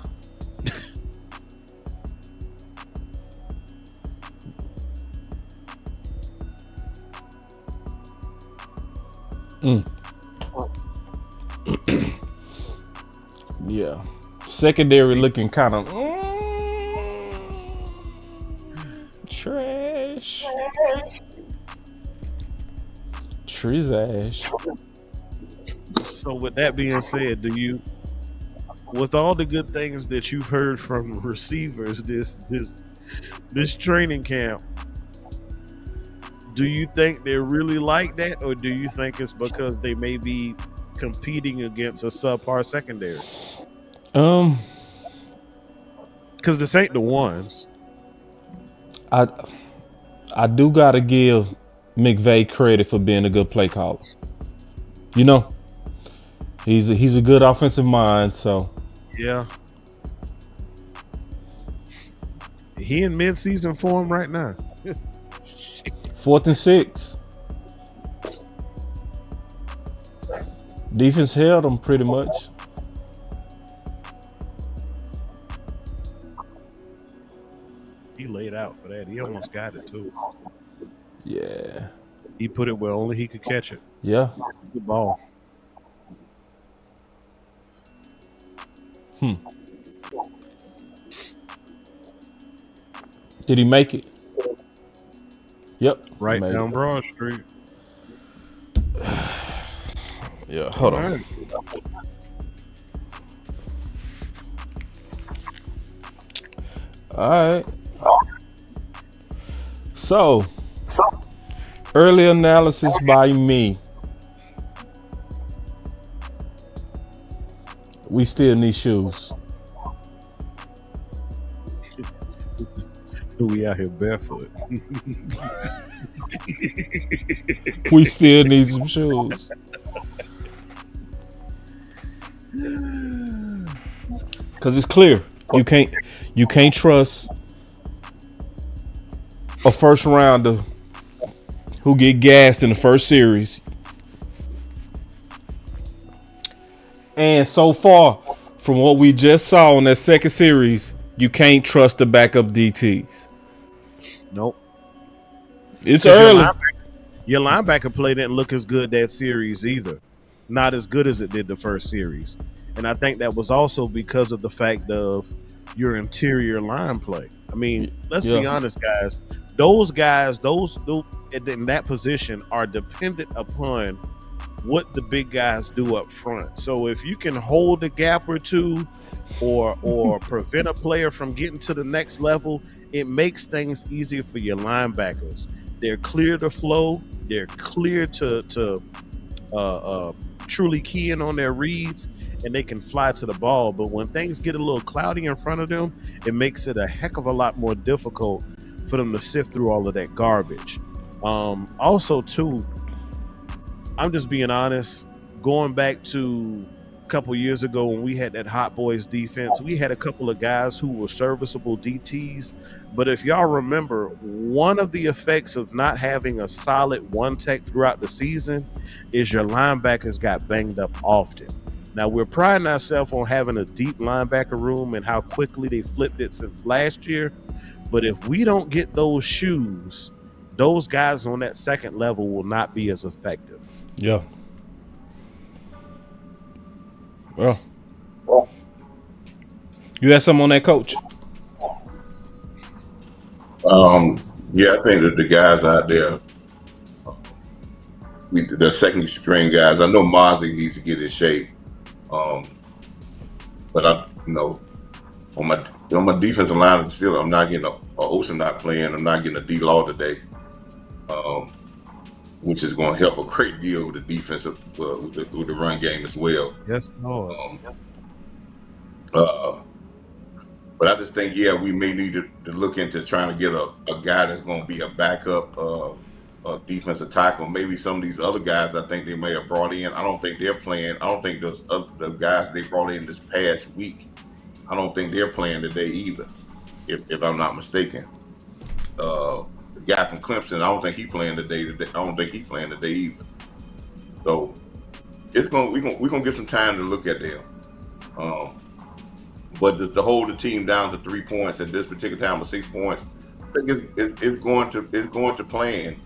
Yeah. Secondary looking kind of trash. Trizash. So with that being said, do you, with all the good things that you've heard from receivers this training camp, do you think they're really like that, or do you think it's because they may be competing against a subpar secondary? Because this ain't the ones. I do gotta give McVay credit for being a good play caller. You know, he's a good offensive mind. So yeah, he in mid-season form right now. 4th and 6. Defense held them pretty much. He laid out for that. He almost got it too. Yeah. He put it where only he could catch it. Yeah. Good ball. Did he make it? Yep. Right down Broad Street. Yeah, hold on. All right. So, early analysis by me. We still need shoes. We out here barefoot. We still need some shoes. Cause it's clear you can't trust a first rounder who get gassed in the first series. And so far, from what we just saw in that second series, you can't trust the backup DTs. Nope. It's early. Your linebacker play didn't look as good that series either. Not as good as it did the first series. And I think that was also because of the fact of your interior line play. I mean, let's be honest, guys. Those guys in that position are dependent upon what the big guys do up front. So if you can hold a gap or two or prevent a player from getting to the next level, it makes things easier for your linebackers. They're clear to flow. They're clear to truly key in on their reads, and they can fly to the ball. But when things get a little cloudy in front of them, it makes it a heck of a lot more difficult for them to sift through all of that garbage. Also, too, I'm just being honest. Going back to a couple years ago when we had that Hot Boys defense, we had a couple of guys who were serviceable DTs. But if y'all remember, one of the effects of not having a solid one tech throughout the season is your linebackers got banged up often. Now, we're priding ourselves on having a deep linebacker room and how quickly they flipped it since last year. But if we don't get those shoes, those guys on that second level will not be as effective. Yeah. Well, you had something on that, Coach? Yeah, I think that the guys out there, the second string guys, I know Mozzie needs to get his shape. But on my defensive line, still, I'm not getting a Ocean not playing. I'm not getting a D-Law today, which is going to help a great deal with the defensive, with the run game as well. Yes, Lord. But I just think, we may need to look into trying to get a guy that's going to be a backup defensive tackle. Maybe some of these other guys I think they may have brought in, I don't think they're playing. I don't think the guys they brought in this past week, I don't think they're playing today either, if I'm not mistaken. The guy from Clemson, I don't think he's playing today. I don't think he's playing today either. So we're gonna get some time to look at them. But to hold the team down to 3 points at this particular time with 6 points, I think it's going to plan.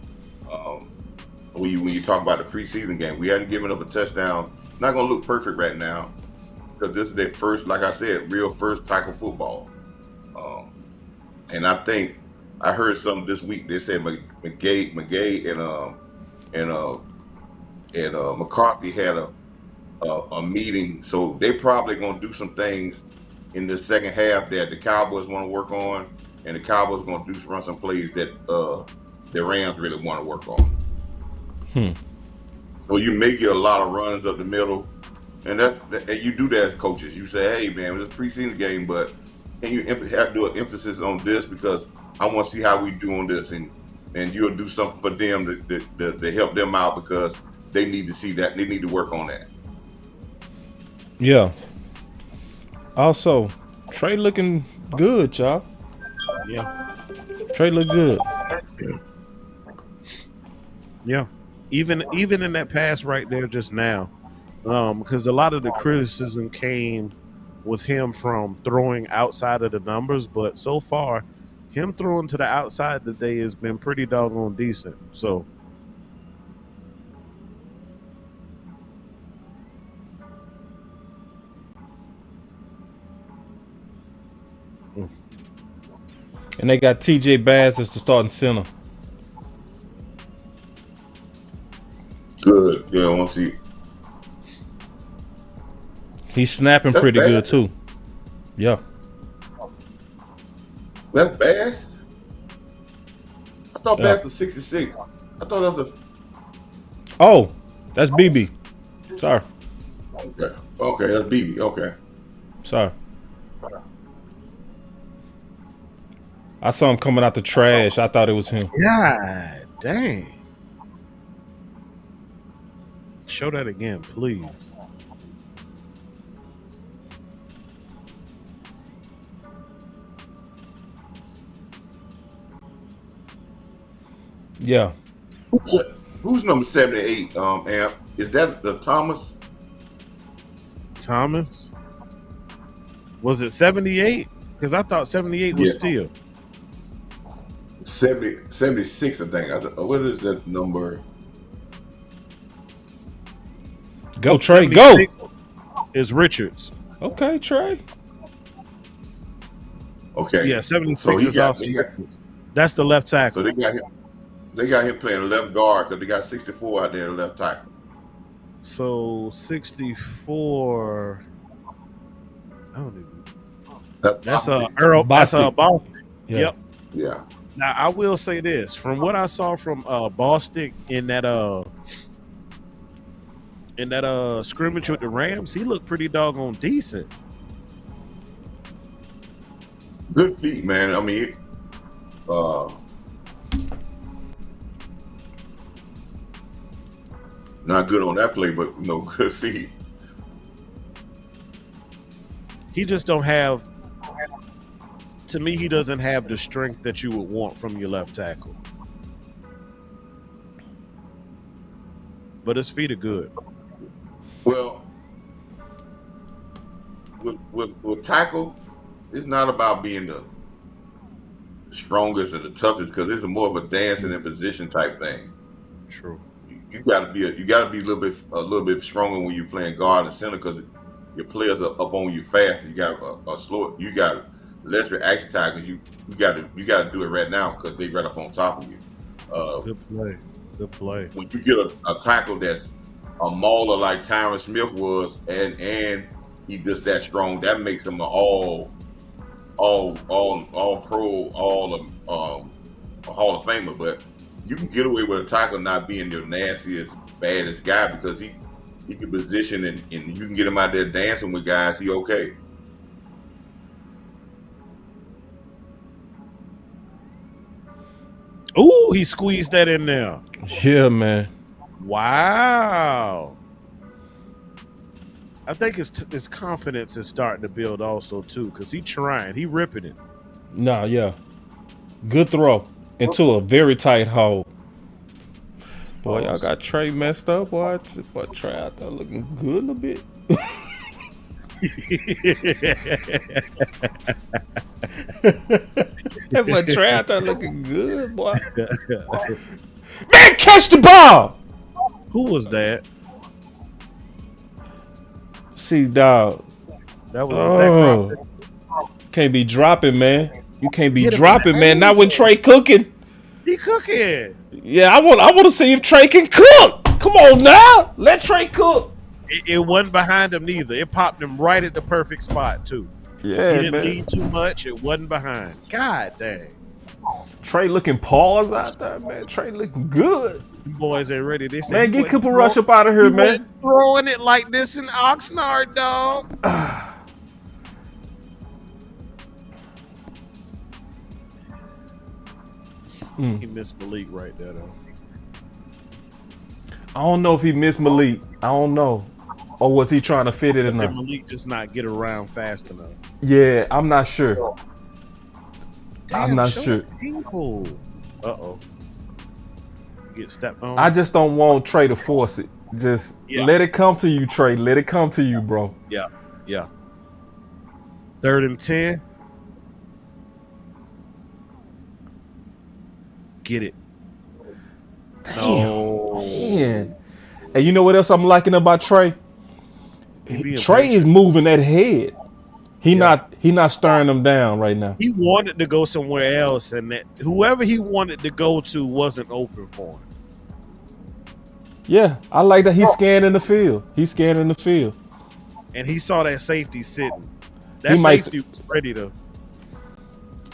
When you talk about the preseason game, we hadn't given up a touchdown. Not going to look perfect right now because this is their first, like I said, real first tackle football. And I think I heard something this week. They said McGay and McCarthy had a meeting, so they probably going to do some things in the second half that the Cowboys want to work on, and the Cowboys going to run some plays that the Rams really want to work on. So you may get a lot of runs up the middle, and you do that as coaches. You say, hey man, it's a preseason game, but can you have to do an emphasis on this because I want to see how we do on this, and you'll do something for them to help them out because they need to see that. They need to work on that. Yeah. Also, Trey looking good, y'all. Yeah. Trey look good. Yeah. Even in that pass right there just now, because a lot of the criticism came with him from throwing outside of the numbers, but so far, him throwing to the outside today has been pretty doggone decent. So. And they got TJ Bass as the starting center. Good. Yeah, I want to see. He's snapping That's pretty Bass? good too. Yeah. That's Bass? I thought Yeah. Bass was 66. I thought that was Oh, that's BB. Sorry. Okay, that's BB. Okay. Sorry. I saw him coming out the trash. I thought it was him. God dang. Show that again, please. Yeah. Who's number 78, Amp? Is that the Thomas? Thomas? Was it 78? Because I thought 78 was still. 76, I think. What is that number? Go, Trey, go. Is Richards. Okay, Trey. Okay. Yeah, 76 So is also Richards. That's the left tackle. So they got him playing left guard because they got 64 out there left tackle. So 64. I don't even. That's Earl. That's Bostic. Yeah. Yep. Yeah. Now I will say this: from what I saw from Bostic in that scrimmage with the Rams, he looked pretty doggone decent. Good feet, man. I mean, Not good on that play, but good feed. He just don't have. To me, he doesn't have the strength that you would want from your left tackle. But his feet are good. Well, with tackle, it's not about being the strongest and the toughest, because it's more of a dancing in position type thing. True. You got to be a little bit stronger when you're playing guard and center, because your players are up on you fast. You got a slow. You got less reaction time, because you got to do it right now because they right up on top of you. Good play. When you get a tackle that's a mauler like Tyron Smith was, and he just that strong, that makes him an all pro, Hall of Famer. But you can get away with a tackle not being your nastiest, baddest guy, because he can position and you can get him out there dancing with guys. He okay. Ooh, he squeezed that in there. Yeah, man. Wow. I think his confidence is starting to build also too, because he ripping it. Nah, yeah. Good throw into a very tight hole. Boy, y'all got Trey messed up, boy. But Trey out there looking good a bit. That boy Trey out there looking good, boy. Man, catch the ball! Who was that? See, dog. That was can't be dropping, man. You can't be dropping, man. Not when Trey cooking. He cooking. Yeah, I want to see if Trey can cook. Come on now, let Trey cook. It wasn't behind him neither. It popped him right at the perfect spot too. Yeah, he didn't man. lean too much. It wasn't behind. God dang. Trey looking paws out there, man. Trey looking good. Boys ain't ready. They say, man, get Cooper Rush up out of here, man. Throwing it like this in Oxnard, dog. He missed Malik right there, though. I don't know if he missed Malik. I don't know. Or was he trying to fit it in there? Did Malik just not get around fast enough? Yeah, I'm not sure. Damn, I'm not sure. Uh-oh. Get stepped on. I just don't want Trey to force it. Just let it come to you, Trey. Let it come to you, bro. Yeah. 3rd and 10. Get it. Damn, man. And you know what else I'm liking about Trey? Trey is moving that head. He not stirring them down right now. He wanted to go somewhere else, and that whoever he wanted to go to wasn't open for him. Yeah, I like that he's scanning the field. He's scanning the field. And he saw that safety sitting. That safety was ready to.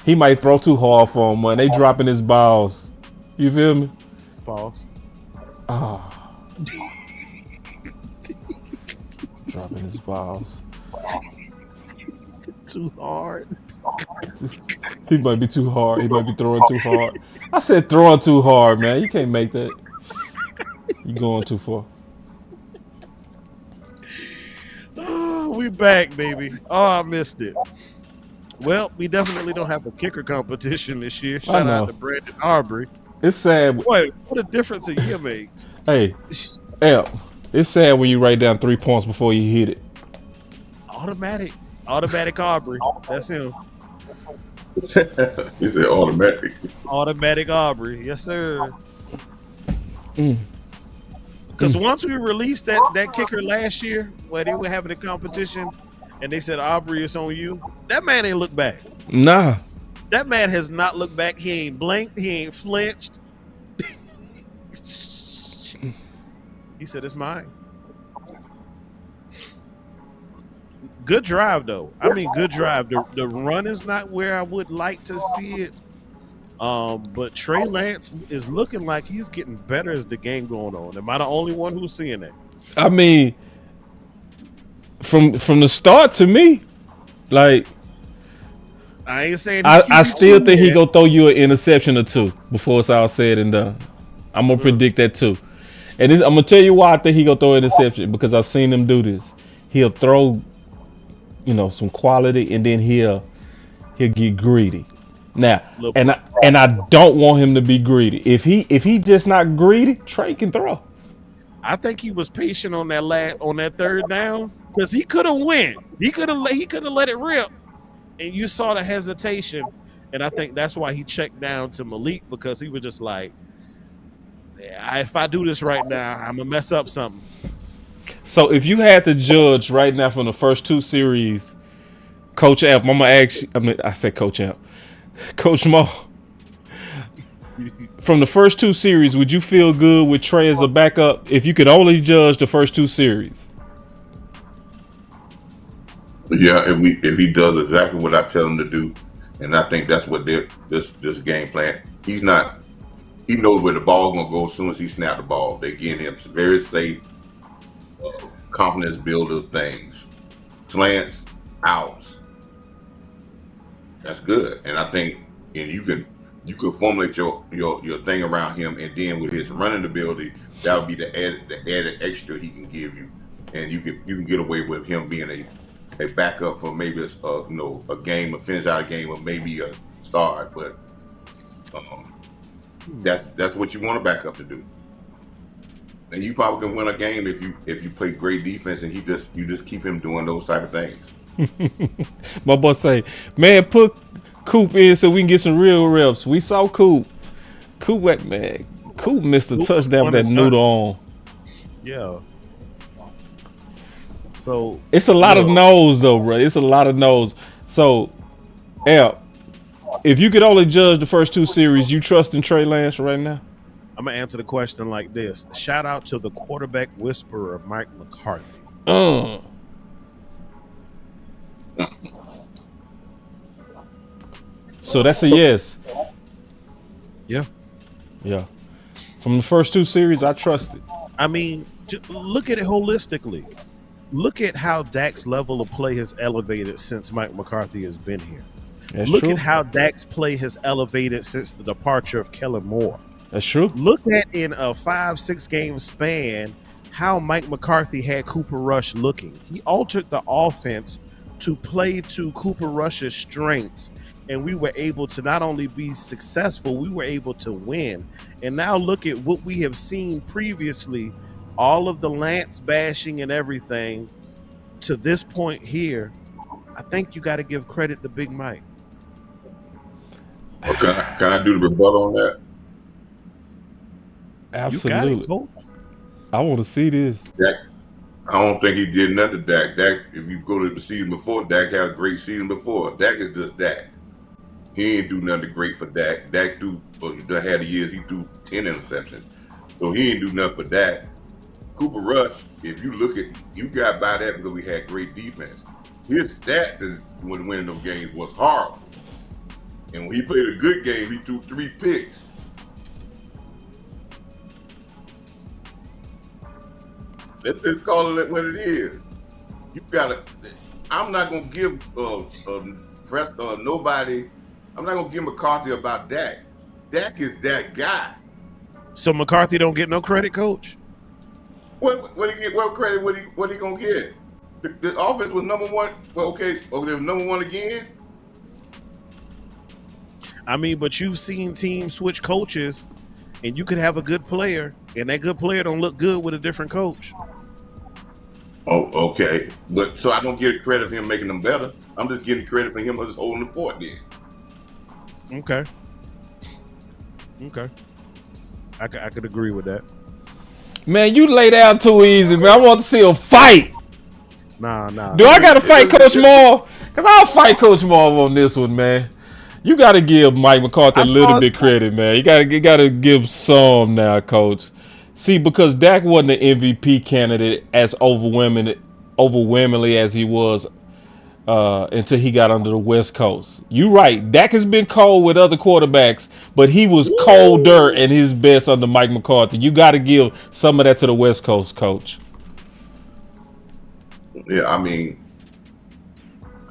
He might throw too hard for him when they dropping his balls. You feel me? Pause. Dropping his balls. Too hard. He might be too hard. He might be throwing too hard. I said throwing too hard, man. You can't make that. You going too far. Oh, we back, baby. Oh, I missed it. Well, we definitely don't have a kicker competition this year. Shout out to Brandon Arbery. It's sad. Boy, what a difference a year makes. Hey, it's sad when you write down 3 points before you hit it. Automatic Arbery. That's him. He said automatic. Automatic Arbery. Yes, sir. Because once we released that kicker last year, where they were having a competition, and they said Arbery is on you, that man ain't look back. Nah. That man has not looked back. He ain't blinked. He ain't flinched. He said, it's mine. Good drive, though. I mean, good drive. The run is not where I would like to see it. But Trey Lance is looking like he's getting better as the game going on. Am I the only one who's seeing that? I mean, from the start to me, like, I ain't saying I still think he gonna throw you an interception or two before it's all said and done. I'm gonna predict that too. And I'm gonna tell you why I think he gonna throw an interception, because I've seen him do this. He'll throw, some quality, and then he'll get greedy. Now, and I don't want him to be greedy. If he just not greedy, Trey can throw. I think he was patient on that third down because he could have went. He could have let it rip, and you saw the hesitation. And I think that's why he checked down to Malik, because he was just like, if I do this right now, I'm gonna mess up something. So if you had to judge right now from the first 2 series, Coach Amp, I'm gonna ask you. I said Coach Amp, Coach Marv. From the first 2 series, would you feel good with Trey as a backup if you could only judge the first 2 series? Yeah, if he does exactly what I tell him to do, and I think that's what this game plan. He knows where the ball's gonna go as soon as he snaps the ball. They give him some very safe, confidence builder things, slants, outs. That's good, and I think, and you can formulate your thing around him, and then with his running ability, that'll be the added extra he can give you, and you can get away with him being a backup for maybe a game, a finish out a game, or maybe a start, but that's what you want a backup to do. And you probably can win a game if you play great defense and you just keep him doing those type of things. My boy say, man, put Coop in so we can get some real reps. We saw Coop missed a touchdown with that noodle on. Yeah. So it's a lot of no's though, bro. It's a lot of no's. So, if you could only judge the first 2 series, you trust in Trey Lance right now? I'm gonna answer the question like this. Shout out to the quarterback whisperer, Mike McCarthy. So that's a yes. Yeah. From the first 2 series, I trust it. I mean, look at it holistically. Look at how Dak's level of play has elevated since Mike McCarthy has been here. Look at how Dak's play has elevated since the departure of Kellen Moore. That's true. Look at, in a 5-6 game span, how Mike McCarthy had Cooper Rush looking. He altered the offense to play to Cooper Rush's strengths, and we were able to not only be successful, we were able to win. And now look at what we have seen previously, all of the Lance bashing and everything to this point here. I think you got to give credit to Big Mike. Can I do the rebuttal on that? Absolutely. You got it, Coach. I want to see this. Dak, I don't think he did nothing to Dak. Dak, if you go to the season before, Dak had a great season before. Dak is just Dak. He ain't do nothing great for Dak. Dak had the years he threw 10 interceptions. So he ain't do nothing for Dak. Cooper Rush, if you look at, you got by that because we had great defense. His stats when winning those games was horrible. And when he played a good game, he threw 3 picks. Let's just call it what it is. You gotta. I'm not gonna give nobody. I'm not gonna give McCarthy about Dak. Dak is that guy. So McCarthy don't get no credit, Coach? What he get? What credit? What he gonna get? The offense was number one. Well, okay, they were number one again. I mean, but you've seen teams switch coaches, and you could have a good player, and that good player don't look good with a different coach. Oh, okay. But so I don't get credit for him making them better. I'm just getting credit for him just holding the fort then. Okay. I could agree with that. Man, you lay down too easy, man. I want to see a fight. Nah. Do I got to fight Coach Marv? Because I'll fight Coach Marv on this one, man. You got to give Mike McCarthy a little bit credit, man. You got to give some now, Coach. See, because Dak wasn't an MVP candidate as overwhelmingly as he was until he got under the West Coast. You right. Dak has been cold with other quarterbacks, but he was colder and his best under Mike McCarthy. You got to give some of that to the West Coast, Coach. Yeah, I mean,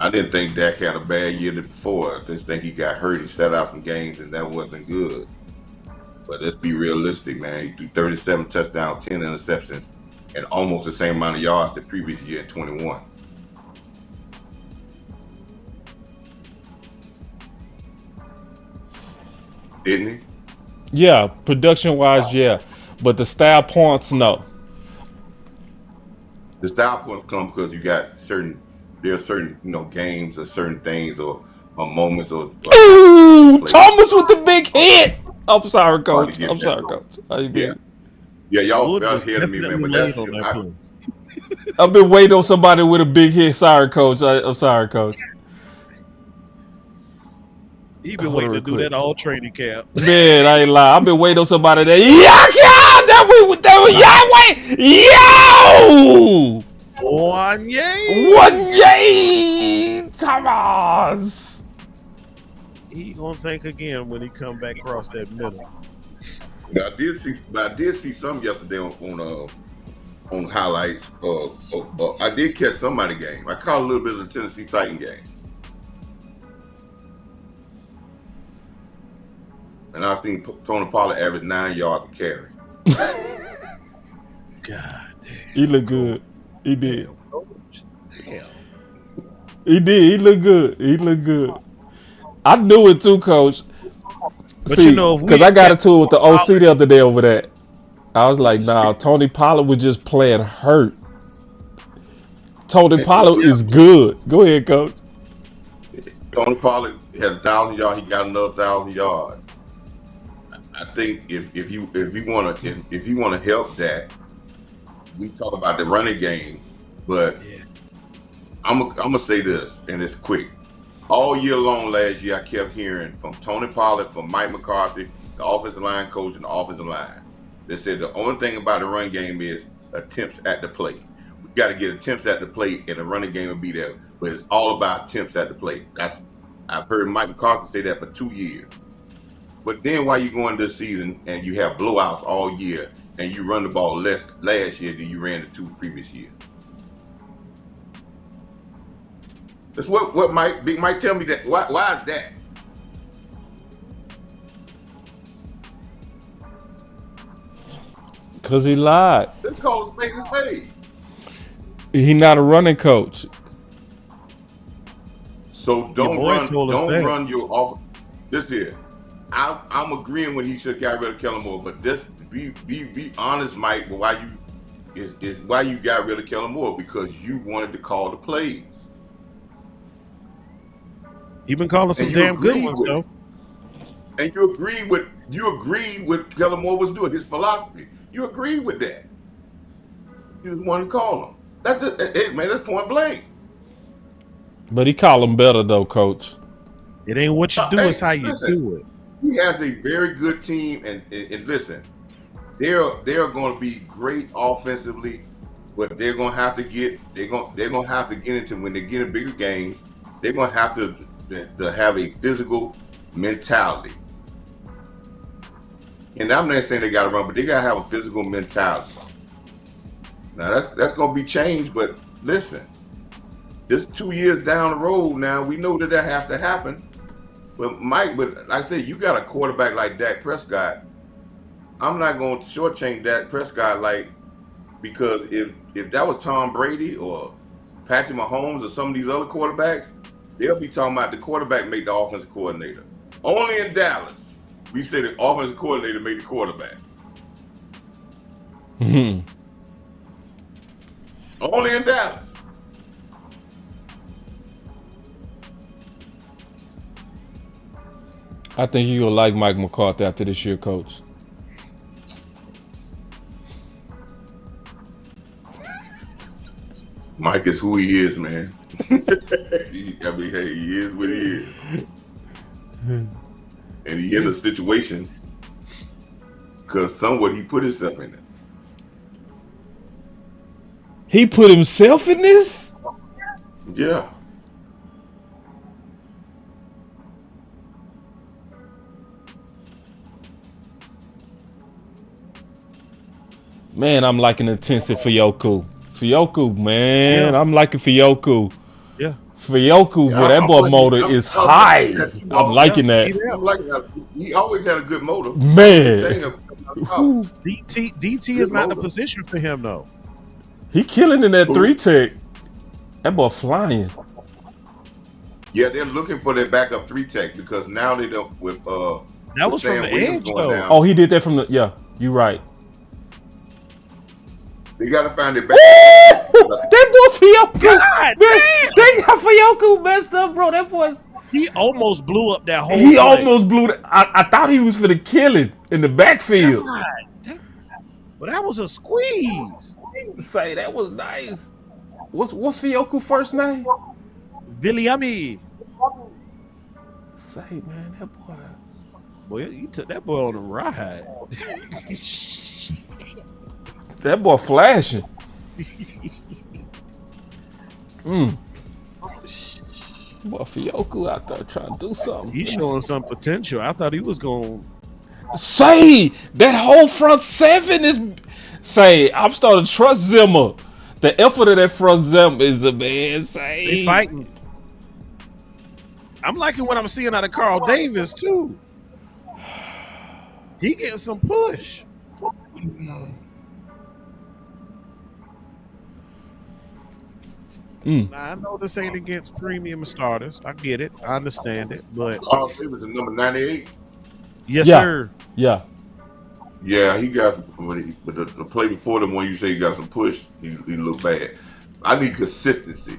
I didn't think Dak had a bad year before. I just think he got hurt. He set out some games, and that wasn't good. But let's be realistic, man. He threw 37 touchdowns, 10 interceptions, and almost the same amount of yards the previous year in 21. Didn't he? Yeah, production-wise, yeah. But the style points, no. The style points come because you got there are certain, games or certain things or moments or Ooh, Thomas with the big hit. I'm sorry, Coach. I'm sorry, Coach. How you been? Yeah, y'all ahead of me, man. But that's I've been waiting on somebody with a big hit. Sorry, Coach. I'm sorry, Coach. He been waiting to do that all training camp. Man, I ain't lie. I've been waiting on somebody that that was Wanye Thomas. He gonna think again when he come back across that middle. I did see some yesterday on highlights. I did catch somebody game. I caught a little bit of the Tennessee Titan game. And I think Tony Pollard averaged 9 yards a carry. God damn. He looked good. He did. Damn. He did. He looked good. He looked good. I knew it too, Coach. But see, because I got into it with the OC the other day over that. I was like, nah, Tony Pollard was just playing hurt. Tony Pollard is good. Go ahead, Coach. Tony Pollard had 1,000 yards. He got another 1,000 yards. I think if you want to help that, we talk about the running game. But I'm gonna say this, and it's quick. All year long last year, I kept hearing from Tony Pollard, from Mike McCarthy, the offensive line coach, and the offensive line. They said the only thing about the run game is attempts at the plate. We got to get attempts at the plate, and the running game will be there. But it's all about attempts at the plate. I've heard Mike McCarthy say that for 2 years. But then why you going this season and you have blowouts all year and you run the ball less last year than you ran the 2 previous years? That's what Big Mike tell me that. Why is that? Because he lied. Let's call a spade a spade. He not a running coach. So don't run your off. This here. I'm agreeing when he should have got rid of Kellen Moore, but this be honest, Mike. Why you got rid of Kellen Moore? Because you wanted to call the plays. He been calling some damn good ones though. And you agreed with Kellen Moore was doing his philosophy. You agreed with that. You just wanted to call him. That's point blank. But he call him better though, Coach. It ain't what you do, it's how you do it. He has a very good team, and listen, they're going to be great offensively, but they're going to have to get into, when they get in bigger games, they're going to have to have a physical mentality. And I'm not saying they got to run, but they got to have a physical mentality. Now that's going to be changed, but listen, this 2 years down the road now, we know that has to happen. But Mike, like I said, you got a quarterback like Dak Prescott. I'm not going to shortchange Dak Prescott, because if that was Tom Brady or Patrick Mahomes or some of these other quarterbacks, they'll be talking about the quarterback made the offensive coordinator. Only in Dallas, we say the offensive coordinator made the quarterback. Only in Dallas. I think you'll like Mike McCarthy after this year, Coach. Mike is who he is, man. He is what he is. And he in a situation because somewhat he put himself in it. He put himself in this? Yeah. Man, I'm liking intensive Fioku. Fioku, man. Yeah. I'm liking Fioku. Yeah. Fioku, boy, that boy motor is high. I'm liking that. I'm liking that. He always had a good motor. Man. DT is not the position for him though. He killing in that 3-tech. That boy flying. Yeah, they're looking for their backup 3-tech because now they don't with that was Sam from the Williams edge going though. down. Oh, he did that from the you're right. They gotta find it back. That boy Fioku. God damn. They got Fioku messed up, bro. That boy. He almost blew up that whole He play. almost blew it. I thought he was for the killing in the backfield. God damn. But that was a squeeze. Say that was nice. What's Fioku first name? Viliami. Say, man, that boy. Boy, you took that boy on a ride. That boy flashing. Boy, Fioku out there trying to do something. He's showing some potential. I thought he was going. Say that whole front seven is. Say, I'm starting to trust Zimmer. The effort of that front Zimmer is the man. Say they fighting. I'm liking what I'm seeing out of Carl Davis too. He getting some push. Now, I know this ain't against premium starters. I get it. I understand it. But Carl Davis is number 98. Yes, sir. Yeah. Yeah, he got some, but the play before them when you say he got some push, he looked bad. I need consistency.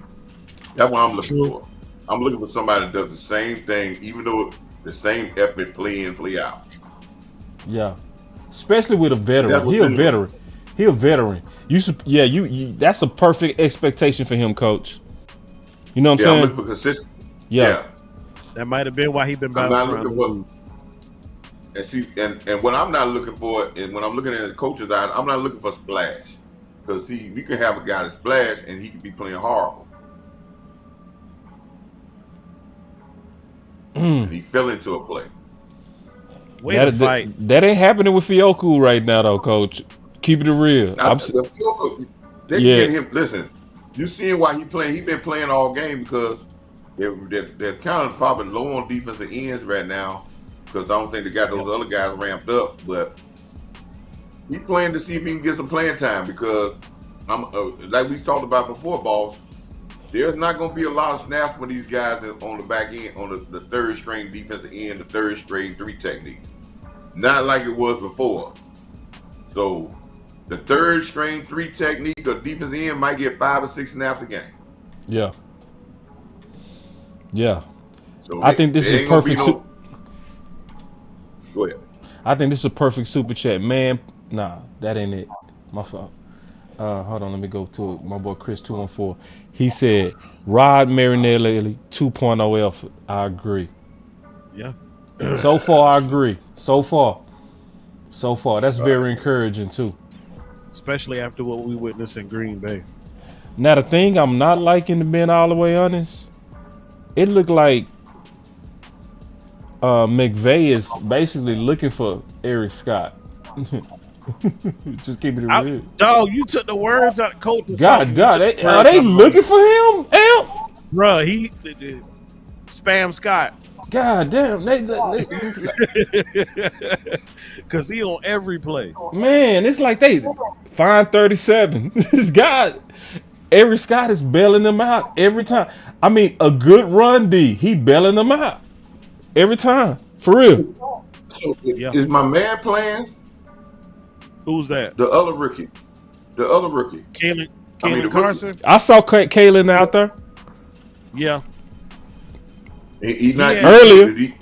That's what I'm looking for. I'm looking for somebody that does the same thing, even though the same effort, play in, play out. Yeah, especially with a veteran. He a veteran. He a veteran. You that's a perfect expectation for him, Coach. You know what I'm saying? I'm looking for consistency. Yeah. That might have been why he been bouncing around the league. And see, and what I'm not looking for, and when I'm looking at the coach's eyes, I'm not looking for splash. Because see, we can have a guy that splash and he could be playing horrible. And he fell into a play. That ain't happening with Fioku right now, though, Coach. Keep it real. They're getting him. Listen, you seeing why he playing? He been playing all game because they're kind of probably low on defensive ends right now. Because I don't think they got those other guys ramped up, but he's playing to see if he can get some playing time. Because like we talked about before, boss, there's not going to be a lot of snaps for these guys on the back end, on the third string defensive end, the third string 3 technique. Not like it was before. So the third string 3 technique or defensive end might get 5 or 6 snaps a game. Yeah. Yeah. So I think this is perfect. Go ahead. I think this is a perfect super chat, man. Nah, that ain't it. My fault. Hold on, let me go to it. My boy Chris 214. He said Rod Marinelli 2.0 effort. I agree. Yeah. So far, I agree. So far, that's very encouraging too. Especially after what we witnessed in Green Bay. Now the thing I'm not liking, to be all the way honest, it looked like McVay is basically looking for Eric Scott. Just keep it real. Dog, you took the words out of Coach. Are they looking for him? Bruh, he spam Scott. God damn, because he on every play. Man, it's like they find 37. This guy, Eric Scott is bailing them out every time. I mean, a good run D, he bailing them out every time, for real. So is my man playing? Who's that? The other rookie. Kalen Carson. I saw Kalen out there. Yeah. He's not earlier. He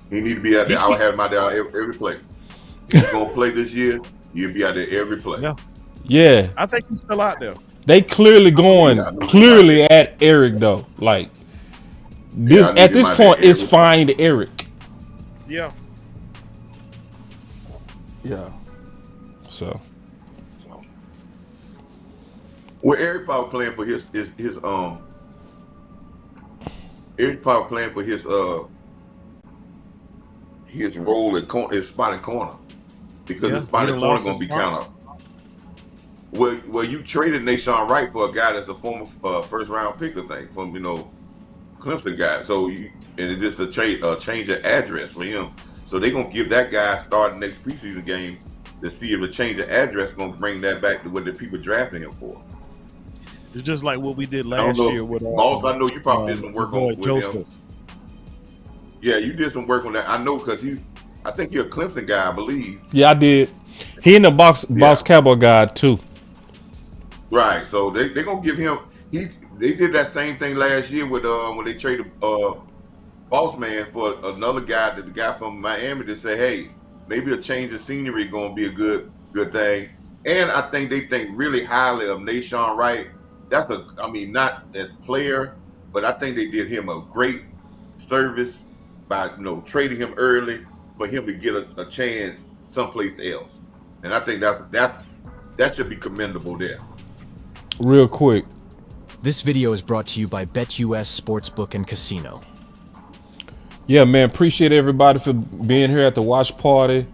need to be out there. I'll have him out there every play. He's gonna play this year. He'll be out there every play. Yeah. I think he's still out there. They clearly going at Eric though. Like at this point, it's find Eric. Yeah. Yeah. So. Well, Eric probably playing for his Eric's probably playing for his role at his spot in corner, because his spot in corner is gonna be kind of Well, you traded Nashawn Wright for a guy that's a former first round pick, I think, from Clemson guy. So and it's just a change of address for him. So they're gonna give that guy starting next preseason game to see if a change of address is gonna bring that back to what the people drafting him for. It's just like what we did last year with Boss. I know you probably did some work with Joseph. him. Yeah, you did some work on that. I know because I think he's a Clemson guy, I believe. Yeah, I did. He in the Boss Cowboy guide too. Right. So they're gonna give him. They did that same thing last year with when they traded Boss Man for another guy, the guy from Miami, to say, hey, maybe a change of scenery gonna be a good thing. And I think they think really highly of Nashawn Wright. Not as player, but I think they did him a great service by trading him early for him to get a chance someplace else. And I think that should be commendable there. Real quick. This video is brought to you by BetUS Sportsbook and Casino. Yeah, man, appreciate everybody for being here at the watch party.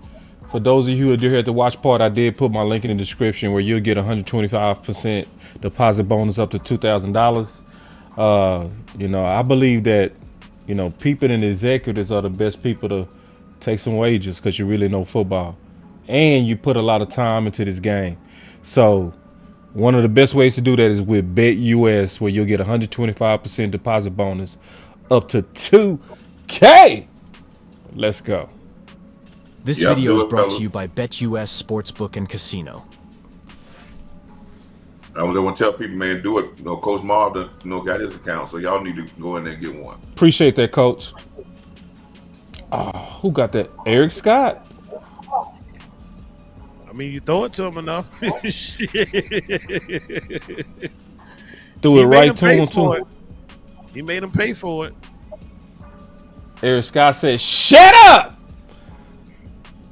For those of you who are here at the watch party, I did put my link in the description where you'll get 125% deposit bonus up to $2,000. I believe that, people and executives are the best people to take some wages because you really know football. And you put a lot of time into this game. So one of the best ways to do that is with BetUS, where you'll get 125% deposit bonus up to $2,000. Let's go. This video is brought to you by BetUS Sportsbook and Casino. I want to tell people, man, do it. Coach Marv, got his account, so y'all need to go in there and get one. Appreciate that, Coach. Who got that? Eric Scott. I mean, you throw it to him enough. Do it right to him too. He made him pay for it. Eric Scott said, "Shut up."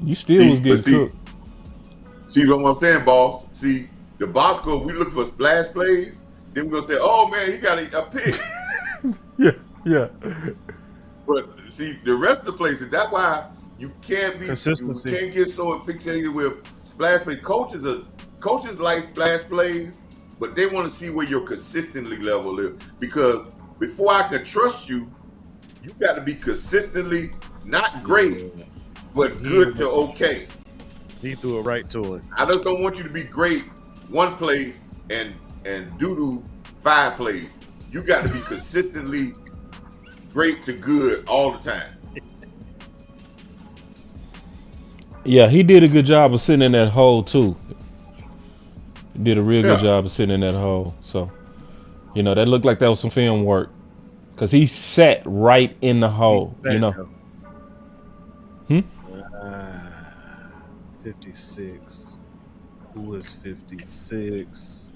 You still was getting cooked. See what I'm saying, boss? See, the Bosco, we look for splash plays. Then we're gonna say, "Oh man, he got a pick." Yeah. But see, the rest of the places, that's why you can't be consistency. You can't get so fixated with splash plays. Coaches like splash plays, but they want to see where your consistently level is. Because before I can trust you, you got to be consistently not great, but good to okay. He threw it right to it. I just don't want you to be great one play and doo-doo 5 plays. You got to be consistently great to good all the time. Yeah, he did a good job of sitting in that hole too. Did a real good job of sitting in that hole. So, that looked like that was some film work. Because he sat right in the hole, 56. Who is 56?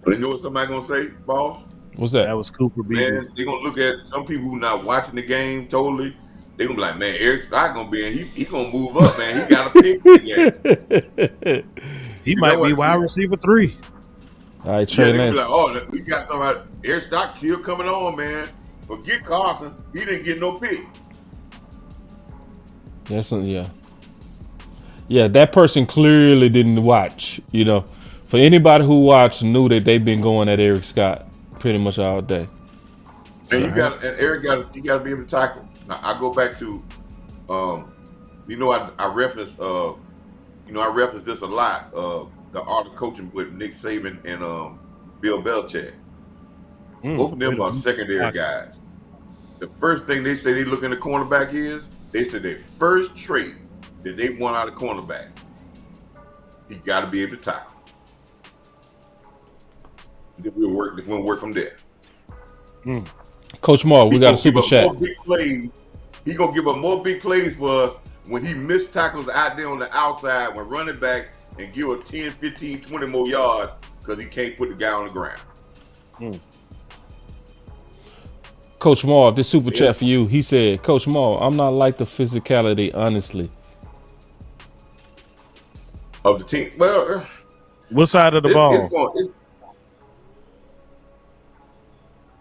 You know what somebody gonna say, boss? What's that? That was Cooper Beaver. Man, they're gonna look at some people who not watching the game totally. They're gonna be like, man, Eric Scott gonna be in. He gonna move up, man. He got a pick again. He might be wide receiver 3. All right, Trey Lance. Like, we got somebody. Eric Scott still coming on, man. Forget Carson. He didn't get no pick. Yeah, that person clearly didn't watch. For anybody who watched, knew that they've been going at Eric Scott pretty much all day. And Eric got to be able to tackle. Now, I go back to, I reference, I reference this a lot. The art of coaching with Nick Saban and Bill Belichick. Both of them are secondary guys. The first thing they say they look in the cornerback is, they say their first trait that they want out of cornerback, he got to be able to tackle. Then we'll work from there. Coach Marv, we got a super chat. He gonna give up more big plays for us when he missed tackles out there on the outside when running backs and give us 10, 15, 20 more yards because he can't put the guy on the ground. Coach Marv, this super chat for you. He said, Coach Marv, I'm not like the physicality, honestly. Of the team. Well, what side of the ball?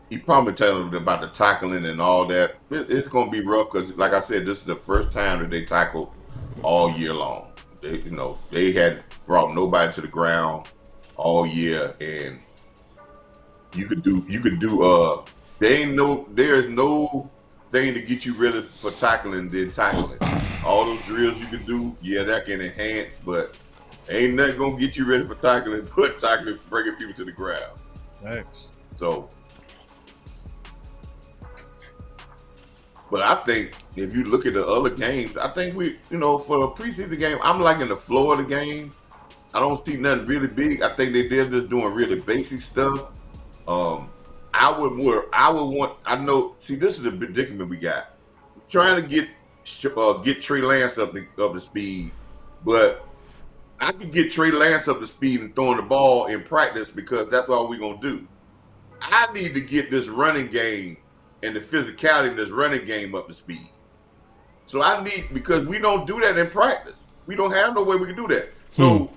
He probably telling them about the tackling and all that. It's going to be rough because, like I said, this is the first time that they tackled all year long. They hadn't brought nobody to the ground. all year, and you could do there is no thing to get you ready for tackling than tackling. All those drills you can do, yeah, that can enhance, but ain't nothing gonna get you ready for tackling but tackling, bringing people to the ground. Thanks. So, but I think if you look at the other games, I think we, for a preseason game, I'm liking the Florida game. I don't see nothing really big. I think they're just doing really basic stuff. See, this is the predicament we got. Trying to get Trey Lance up to speed, but I can get Trey Lance up to speed and throwing the ball in practice because that's all we're gonna do. I need to get this running game and the physicality in this running game up to speed. So because we don't do that in practice. We don't have no way we can do that. So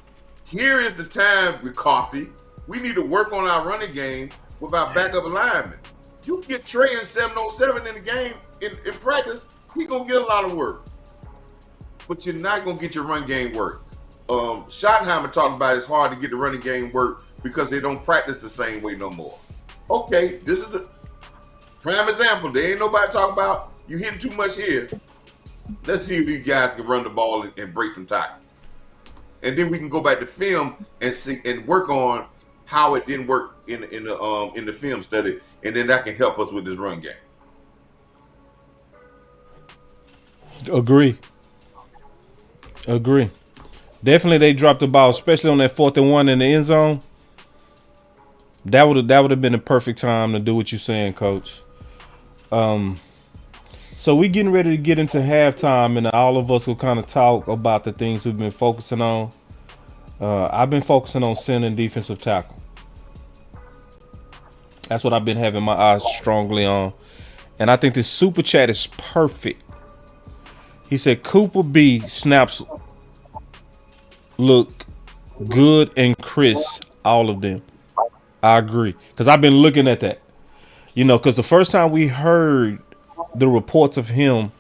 here is the time, McCarthy. We need to work on our running game with our backup alignment. You get Trey in 7-on-7 in the game in practice, he's gonna get a lot of work. But you're not gonna get your run game work. Schottenheimer talked about it's hard to get the running game work because they don't practice the same way no more. Okay, this is a prime example. There ain't nobody talking about you hitting too much here. Let's see if these guys can run the ball and break some tackles. And then we can go back to film and see and work on how it didn't work in the film study, and then that can help us with this run game. Agree. Definitely, they dropped the ball, especially on that 4th and 1 in the end zone. That would have been the perfect time to do what you're saying, Coach. So we getting ready to get into halftime, and all of us will kind of talk about the things we've been focusing on. I've been focusing on center and defensive tackle. That's what I've been having my eyes strongly on. And I think this super chat is perfect. He said Cooper B snaps look good and crisp, all of them. I agree. Because I've been looking at that. Because the first time we heard the reports of him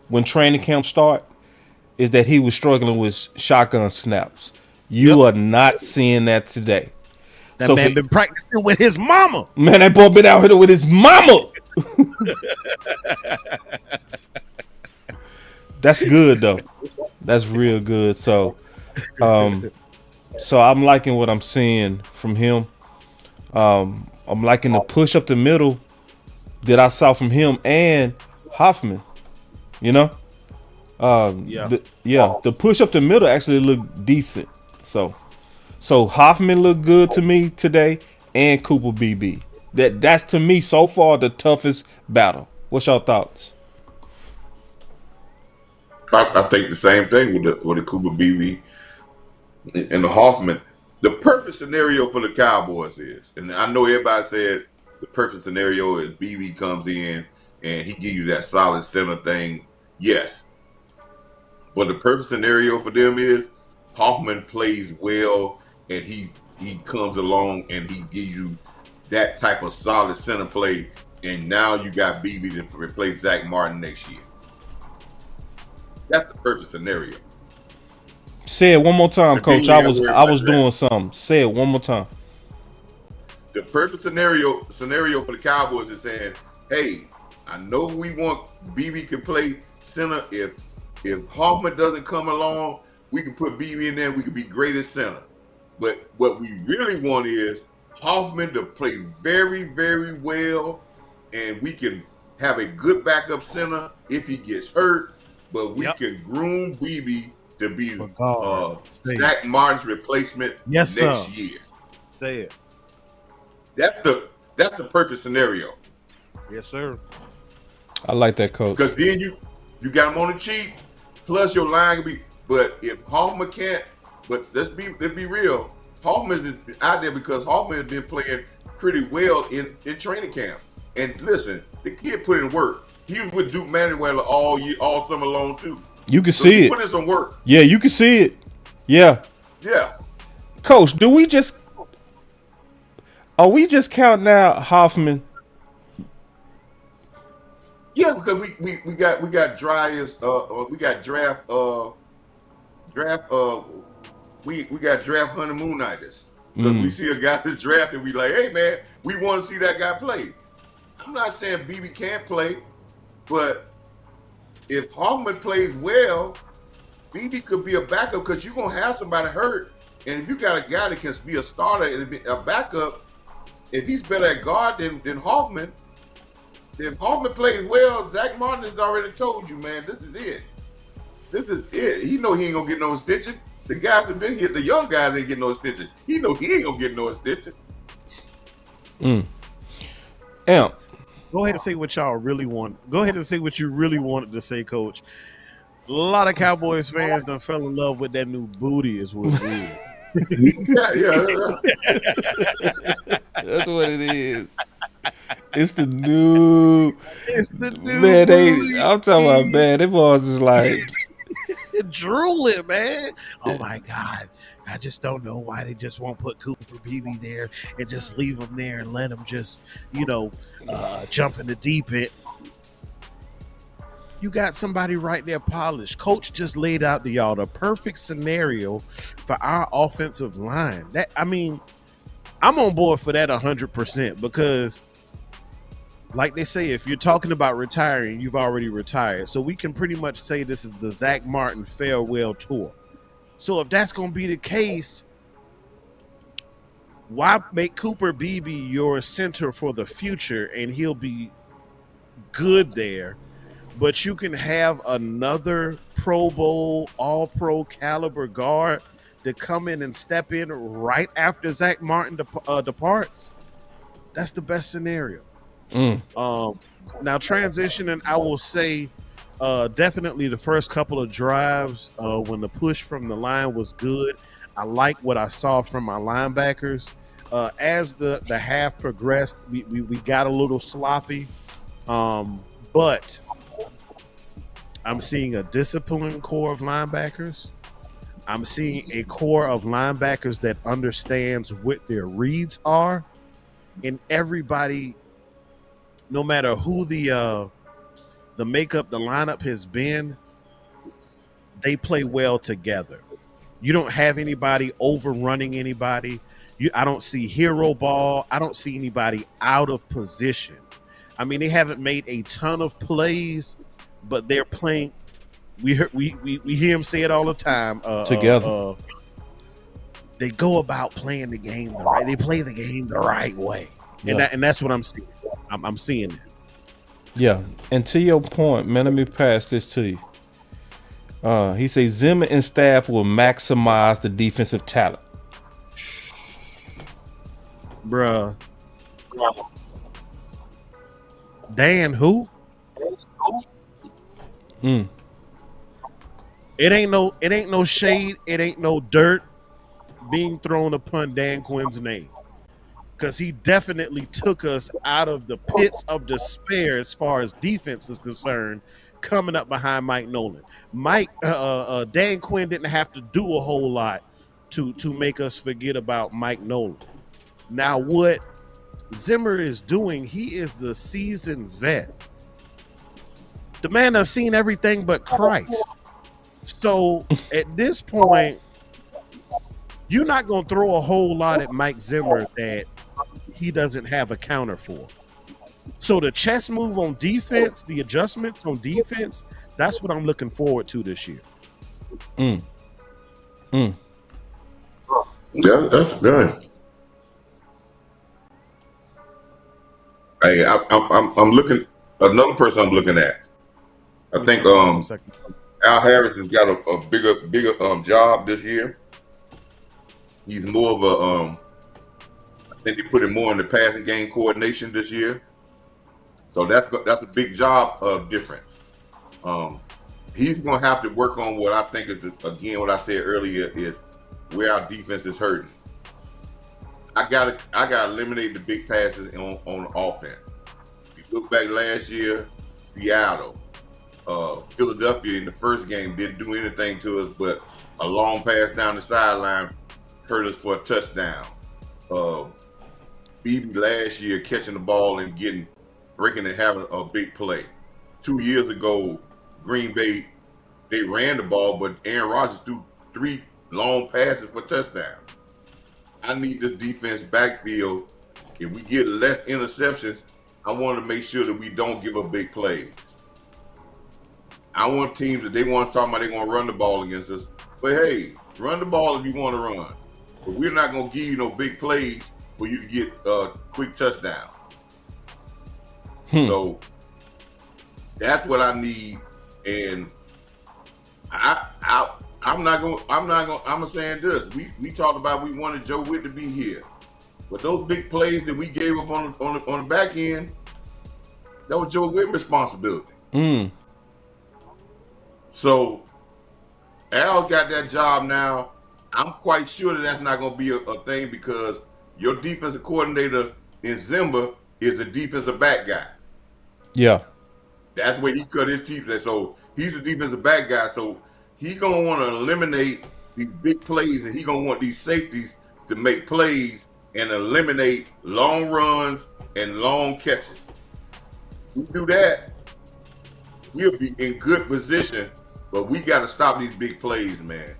when training camp start is that he was struggling with shotgun snaps. You are not seeing that today. That man been practicing with his mama. Man, that boy been out here with his mama. That's good though. That's real good. So I'm liking what I'm seeing from him. I'm liking the push up the middle that I saw from him and Hoffman. The push up the middle actually looked decent. So Hoffman looked good to me today, and Cooper BB. That's to me so far the toughest battle. What's your thoughts? I think the same thing with the Cooper BB and the Hoffman. The perfect scenario for the Cowboys is, and I know everybody said the perfect scenario is BB comes in and he gives you that solid center thing. Yes. But the perfect scenario for them is Hoffman plays well and he comes along and he gives you that type of solid center play, and now you got BB to replace Zach Martin next year. That's the perfect scenario. Say it one more time, Coach. I was doing something. Say it one more time. The perfect scenario for the Cowboys is saying, hey, I know we want BB can play center. If Hoffman doesn't come along, we can put BB in there. We can be great at center. But what we really want is Hoffman to play very, very well, and we can have a good backup center if he gets hurt. But we can groom BB to be Zach Martin's replacement next year. Say it. That's the perfect scenario. Yes, sir. I like that, Coach. Because then you got him on the cheap, plus your line can be. But if Hoffman can't, but let's be real, Hoffman is out there because Hoffman has been playing pretty well in training camp. And listen, the kid put in work. He was with Duke Manuel all summer long too. You can see it. Put in some work. Yeah, you can see it. Yeah. Yeah. Coach, are we just counting out Hoffman? Yeah, because we got Dryas, we got draft honeymoonitis. Because we see a guy that's drafted, we like, hey man, we want to see that guy play. I'm not saying BB can't play, but if Hoffman plays well, BB could be a backup because you're gonna have somebody hurt, and if you got a guy that can be a starter and a backup, if he's better at guard than Hoffman, if Hoffman plays well, Zach Martin has already told you, man, this is it. This is it. He know he ain't gonna get no extension. The guys that been here, the young guys ain't getting no extension. He know he ain't gonna get no extension. Amp. Go ahead and say what y'all really want. Go ahead and say what you really wanted to say, Coach. A lot of Cowboys fans done fell in love with that new booty is what it is. Yeah. That's what it is. It's the new. Man, booty. I'm talking about, man, they boys is like drooling, man. Oh my God. I just don't know why they just won't put Cooper Beebe there and just leave him there and let him just, jump in the deep end. You got somebody right there polished. Coach just laid out to y'all the perfect scenario for our offensive line. I'm on board for that 100% because, like they say, if you're talking about retiring, you've already retired. So we can pretty much say this is the Zach Martin farewell tour. So if that's going to be the case, why make Cooper Beebe your center for the future and he'll be good there, but you can have another Pro Bowl, all-pro caliber guard to come in and step in right after Zach Martin departs? That's the best scenario. Now transitioning, I will say definitely the first couple of drives when the push from the line was good. I like what I saw from my linebackers. As the half progressed, we got a little sloppy, but I'm seeing a disciplined core of linebackers. I'm seeing a core of linebackers that understands what their reads are, and everybody, no matter who the makeup, the lineup has been, they play well together. You don't have anybody overrunning anybody. I don't see hero ball. I don't see anybody out of position. I mean, they haven't made a ton of plays, but they're playing. We hear them say it all the time. Together. They go about playing the game the right. They play the game the right way, and that's what I'm seeing. I'm seeing it. Yeah, and to your point, man, let me pass this to you. He says Zimmer and staff will maximize the defensive talent. Bruh. Dan who? It ain't no shade, it ain't no dirt being thrown upon Dan Quinn's name. Because he definitely took us out of the pits of despair as far as defense is concerned, coming up behind Mike Nolan. Dan Quinn didn't have to do a whole lot to make us forget about Mike Nolan. Now, what Zimmer is doing, he is the seasoned vet. The man has seen everything but Christ. So at this point, you're not going to throw a whole lot at Mike Zimmer that he doesn't have a counter for. So the chess move on defense, the adjustments on defense, that's what I'm looking forward to this year. Yeah, that's good. Hey, I'm looking. Another person I'm looking at. I think Al Harris has got a bigger job this year. He's more of a I think they put him more in the passing game coordination this year. So that's a big job difference. He's going to have to work on what I think is, again, what I said earlier, is where our defense is hurting. I gotta eliminate the big passes on offense. If you look back last year, Seattle, Philadelphia in the first game didn't do anything to us, but a long pass down the sideline hurt us for a touchdown. Beebe last year catching the ball and breaking and having a big play. 2 years ago, Green Bay, they ran the ball, but Aaron Rodgers threw 3 long passes for touchdowns. I need this defense backfield. If we get less interceptions, I want to make sure that we don't give up big plays. I want teams that they want to talk about they want to run the ball against us. But hey, run the ball if you want to run. But we're not going to give you no big plays for you to get a quick touchdown. So that's what I need. And I'm saying this. We talked about we wanted Joe Witt to be here. But those big plays that we gave up on the back end, that was Joe Witt's responsibility. So Al got that job now. I'm quite sure that that's not going to be a thing because your defensive coordinator in Zimba is a defensive back guy. Yeah. That's where he cut his teeth at. So he's a defensive back guy. So he's going to want to eliminate these big plays, and he's going to want these safeties to make plays and eliminate long runs and long catches. We do that, we'll be in good position, but we got to stop these big plays, man.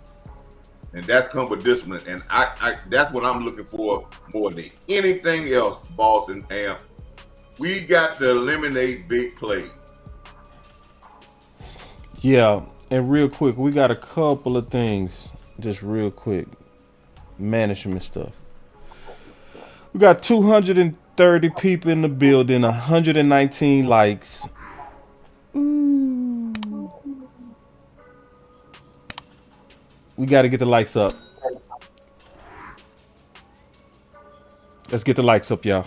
And that's come with discipline. And I that's what I'm looking for more than anything else, Boss and Amp. We got to eliminate big plays. Yeah, and real quick, we got a couple of things, just real quick, management stuff. We got 230 people in the building, 119 likes. We got to get the likes up. Let's get the likes up, y'all.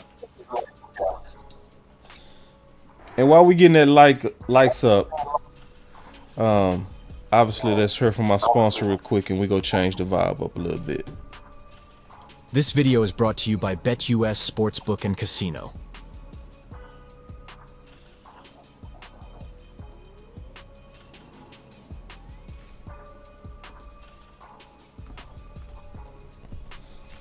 And while we getting that likes up, obviously let's hear from my sponsor real quick, and we go change the vibe up a little bit. This video is brought to you by BetUS Sportsbook and Casino.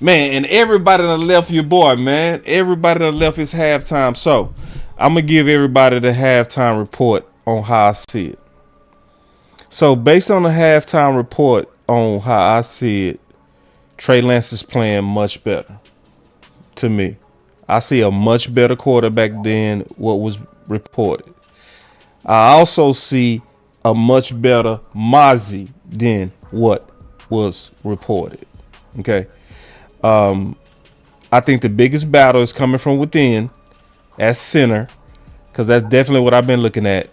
Man, and everybody done left your boy, man. Everybody done left his halftime. So I'm going to give everybody the halftime report on how I see it. So based on the halftime report on how I see it, Trey Lance is playing much better to me. I see a much better quarterback than what was reported. I also see a much better Mozzie than what was reported. Okay. I think the biggest battle is coming from within at center, because that's definitely what I've been looking at.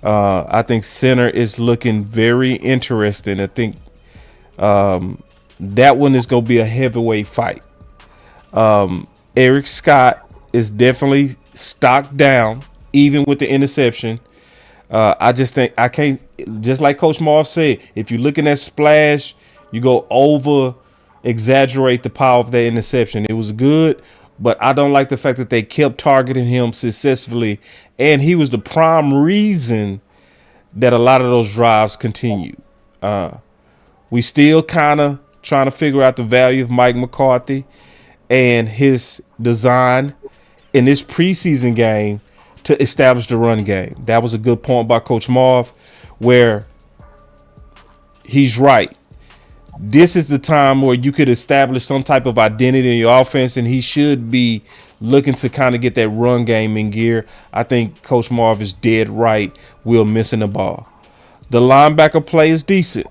I think center is looking very interesting. I think that one is going to be a heavyweight fight. Eric Scott is definitely stocked down, even with the interception. I just think I can't, just like Coach Marv said, if you're looking at splash, you go over exaggerate the power of that interception. It was good, but I don't like the fact that they kept targeting him successfully, and he was the prime reason that a lot of those drives continued. We still kind of trying to figure out the value of Mike McCarthy and his design in this preseason game to establish the run game. That was a good point by Coach Marv, where he's right. This is the time where you could establish some type of identity in your offense, and he should be looking to kind of get that run game in gear. I think Coach Marv is dead right. We're missing the ball. The linebacker play is decent,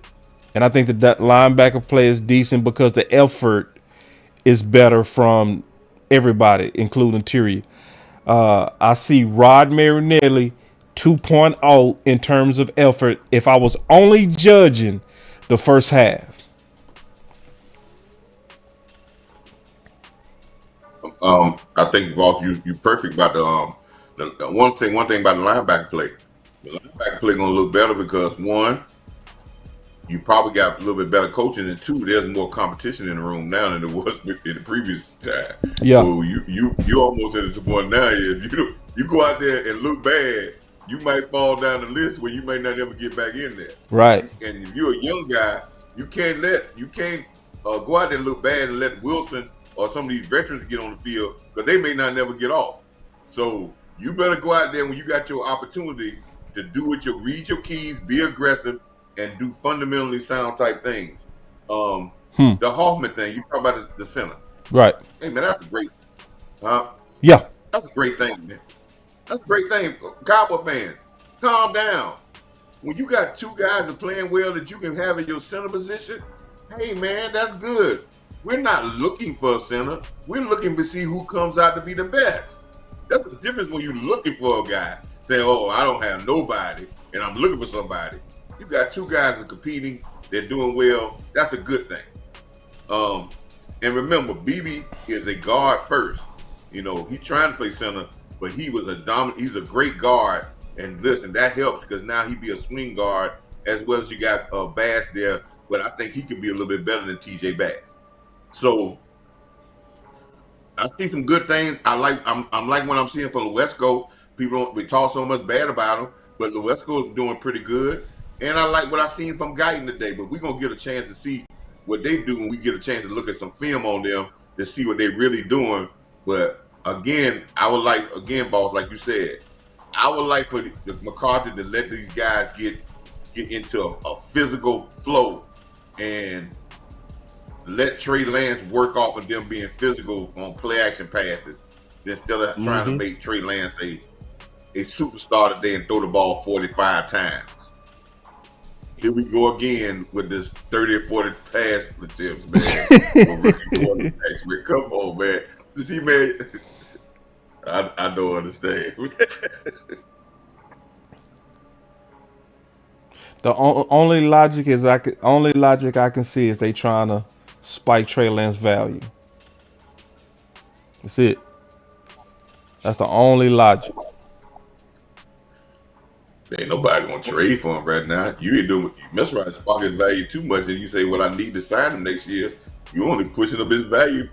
and I think that linebacker play is decent because the effort is better from everybody, including Tyria. I see Rod Marinelli 2.0 in terms of effort if I was only judging the first half. I think, Boss, you perfect about the one thing about the linebacker play. The linebacker play gonna look better because one, you probably got a little bit better coaching, and two, there's more competition in the room now than there was in the previous time. Yeah. So you almost at the point now. If you go out there and look bad, you might fall down the list where you may not ever get back in there. Right. And if you're a young guy, you can't go out there and look bad and let Wilson or some of these veterans get on the field, because they may not never get off. So you better go out there when you got your opportunity to read your keys, be aggressive, and do fundamentally sound type things. The Hoffman thing, you talk about the center. Right. Hey man, that's a great, huh? Yeah. That's a great thing, man. That's a great thing. Cowboy fans, calm down. When you got two guys that are playing well that you can have in your center position, hey man, that's good. We're not looking for a center. We're looking to see who comes out to be the best. That's the difference when you're looking for a guy. Saying, oh, I don't have nobody, and I'm looking for somebody. You got two guys that are competing. They're doing well. That's a good thing. And remember, BB is a guard first. You know, he's trying to play center, but he was he's a great guard. And listen, that helps because now he be a swing guard as well as you got Bass there. But I think he could be a little bit better than TJ Bass. So I see some good things. I'm like what I'm seeing from Wesco. We talk so much bad about him, but Wesco is doing pretty good. And I like what I seen from Guyton today. But we're gonna get a chance to see what they do when we get a chance to look at some film on them to see what they're really doing. But again, boss, like you said, I would like for the McCarthy to let these guys get into a physical flow and let Trey Lance work off of them being physical on play action passes instead of trying to make Trey Lance a superstar today and throw the ball 45 times. Here we go again with this 30 or 40 pass attempts, man. Come on, man. You see, man, I don't understand. The only logic I can see is they trying to spike Trey Lance value. That's it. That's the only logic. Ain't nobody gonna trade for him right now. You ain't doing. You mess around, spark his value too much, and you say, "Well, I need to sign him next year." You only pushing up his value.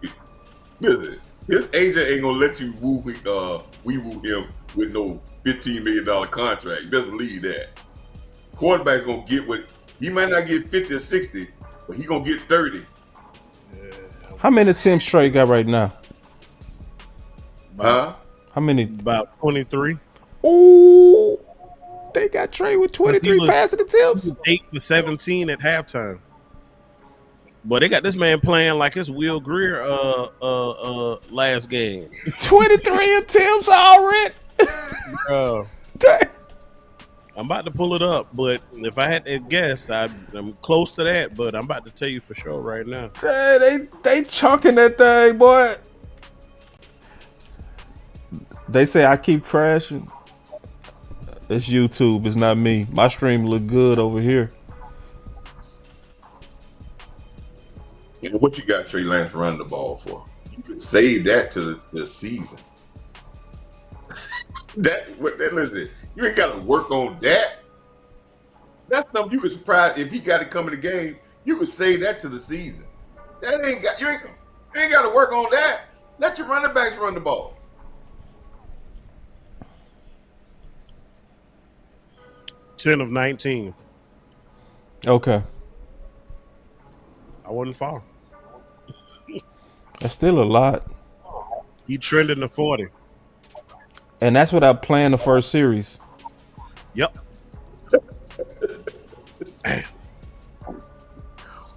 Listen, his agent ain't gonna let you woo him with no $15 million contract. You best believe that. Quarterback's gonna get what he might not get 50 or 60, but he gonna get 30. How many attempts Trey got right now? Huh? How many? About 23. Ooh. They got Trey with 23 passing attempts. 8 for 17 at halftime. But they got this man playing like it's Will Greer last game. 23 attempts already. I'm about to pull it up, but if I had to guess, I'm close to that, but I'm about to tell you for sure right now. They chunking that thing, boy. They say I keep crashing. It's YouTube. It's not me. My stream look good over here. And what you got Trey Lance running the ball for? You could save that to the season. Listen, you ain't got to work on that. That's something you could surprise if he got to come in the game. You could save that to the season. You ain't got to work on that. Let your running backs run the ball. 10 of 19. Okay. I wasn't far. That's still a lot. He trending to 40. And that's what I planned the first series. Yep.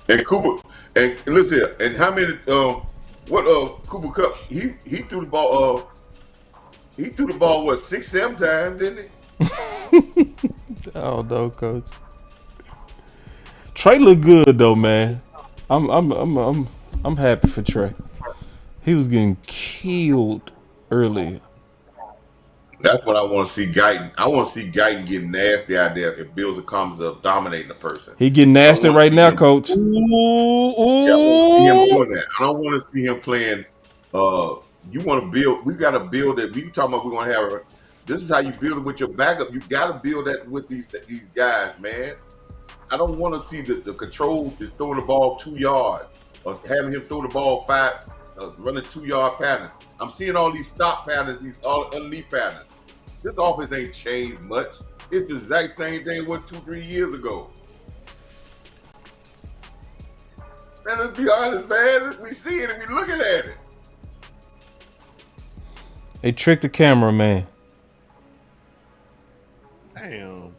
And Cooper, and listen here, and how many Cooper Kupp, he threw the ball what 6-7 times, didn't he? Oh no, coach. Trey look good though, man. I'm happy for Trey. He was getting killed earlier. That's what I want to see Guyton. I want to see Guyton get nasty out there if Bills comes up dominating the person. He getting nasty right now, coach. Yeah, I want to see him doing that. I don't want to see him playing. You want to build. We got to build it. We talking about we're going to have. This is how you build it with your backup. You got to build that with these guys, man. I don't want to see the control is throwing the ball 2 yards or having him throw the ball 5, running 2-yard patterns. I'm seeing all these stop patterns, these all underneath patterns. This offense ain't changed much. It's the exact same thing it was 2-3 years ago. Man, let's be honest, man. We see it and we looking at it. They tricked the camera, man. Damn.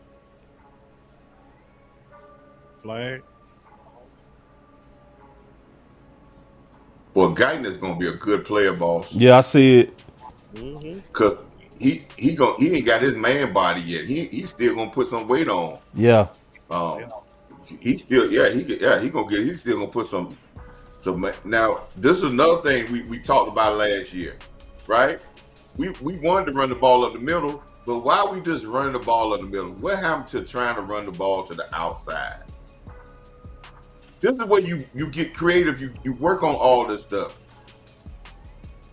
Flag. Well, Guyton is going to be a good player, boss. Yeah, I see it. Cause he ain't got his man body yet. He's still gonna put some weight on. Yeah. He's still he's still gonna put some. Now this is another thing we talked about last year, right? We wanted to run the ball up the middle, but why we just running the ball up the middle? What happened to trying to run the ball to the outside? This is where you get creative. You work on all this stuff.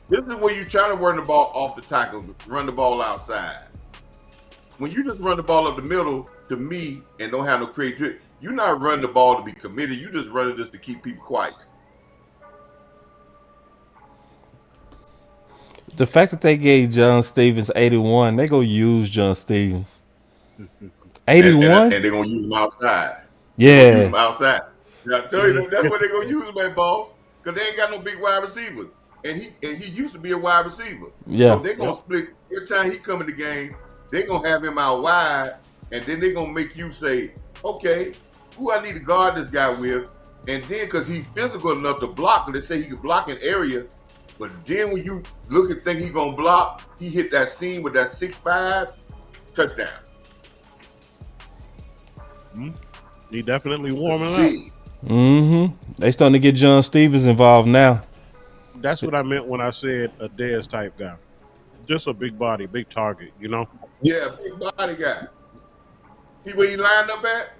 This is where you try to run the ball off the tackle, run the ball outside. When you just run the ball up the middle, to me, and don't have no creativity, you're not running the ball to be committed. You just running just to keep people quiet. The fact that they gave John Stevens 81, they gonna use John Stevens. 81? And they're gonna use him outside. Yeah. Use him outside. Now, I tell you, that's what they're gonna use him at, boss. Because they ain't got no big wide receivers. And he used to be a wide receiver. Yeah. So they're gonna split every time he come in the game, they're gonna have him out wide, and then they're gonna make you say, okay, who I need to guard this guy with? And then because he's physical enough to block, and they say he can block an area, but then when you look and think he's gonna block, he hit that seam with that 6'5" touchdown. He definitely warming up. They starting to get John Stevens involved now. That's what I meant when I said a Dez type guy. Just a big body, big target, you know? Yeah, big body guy. See where he lined up at?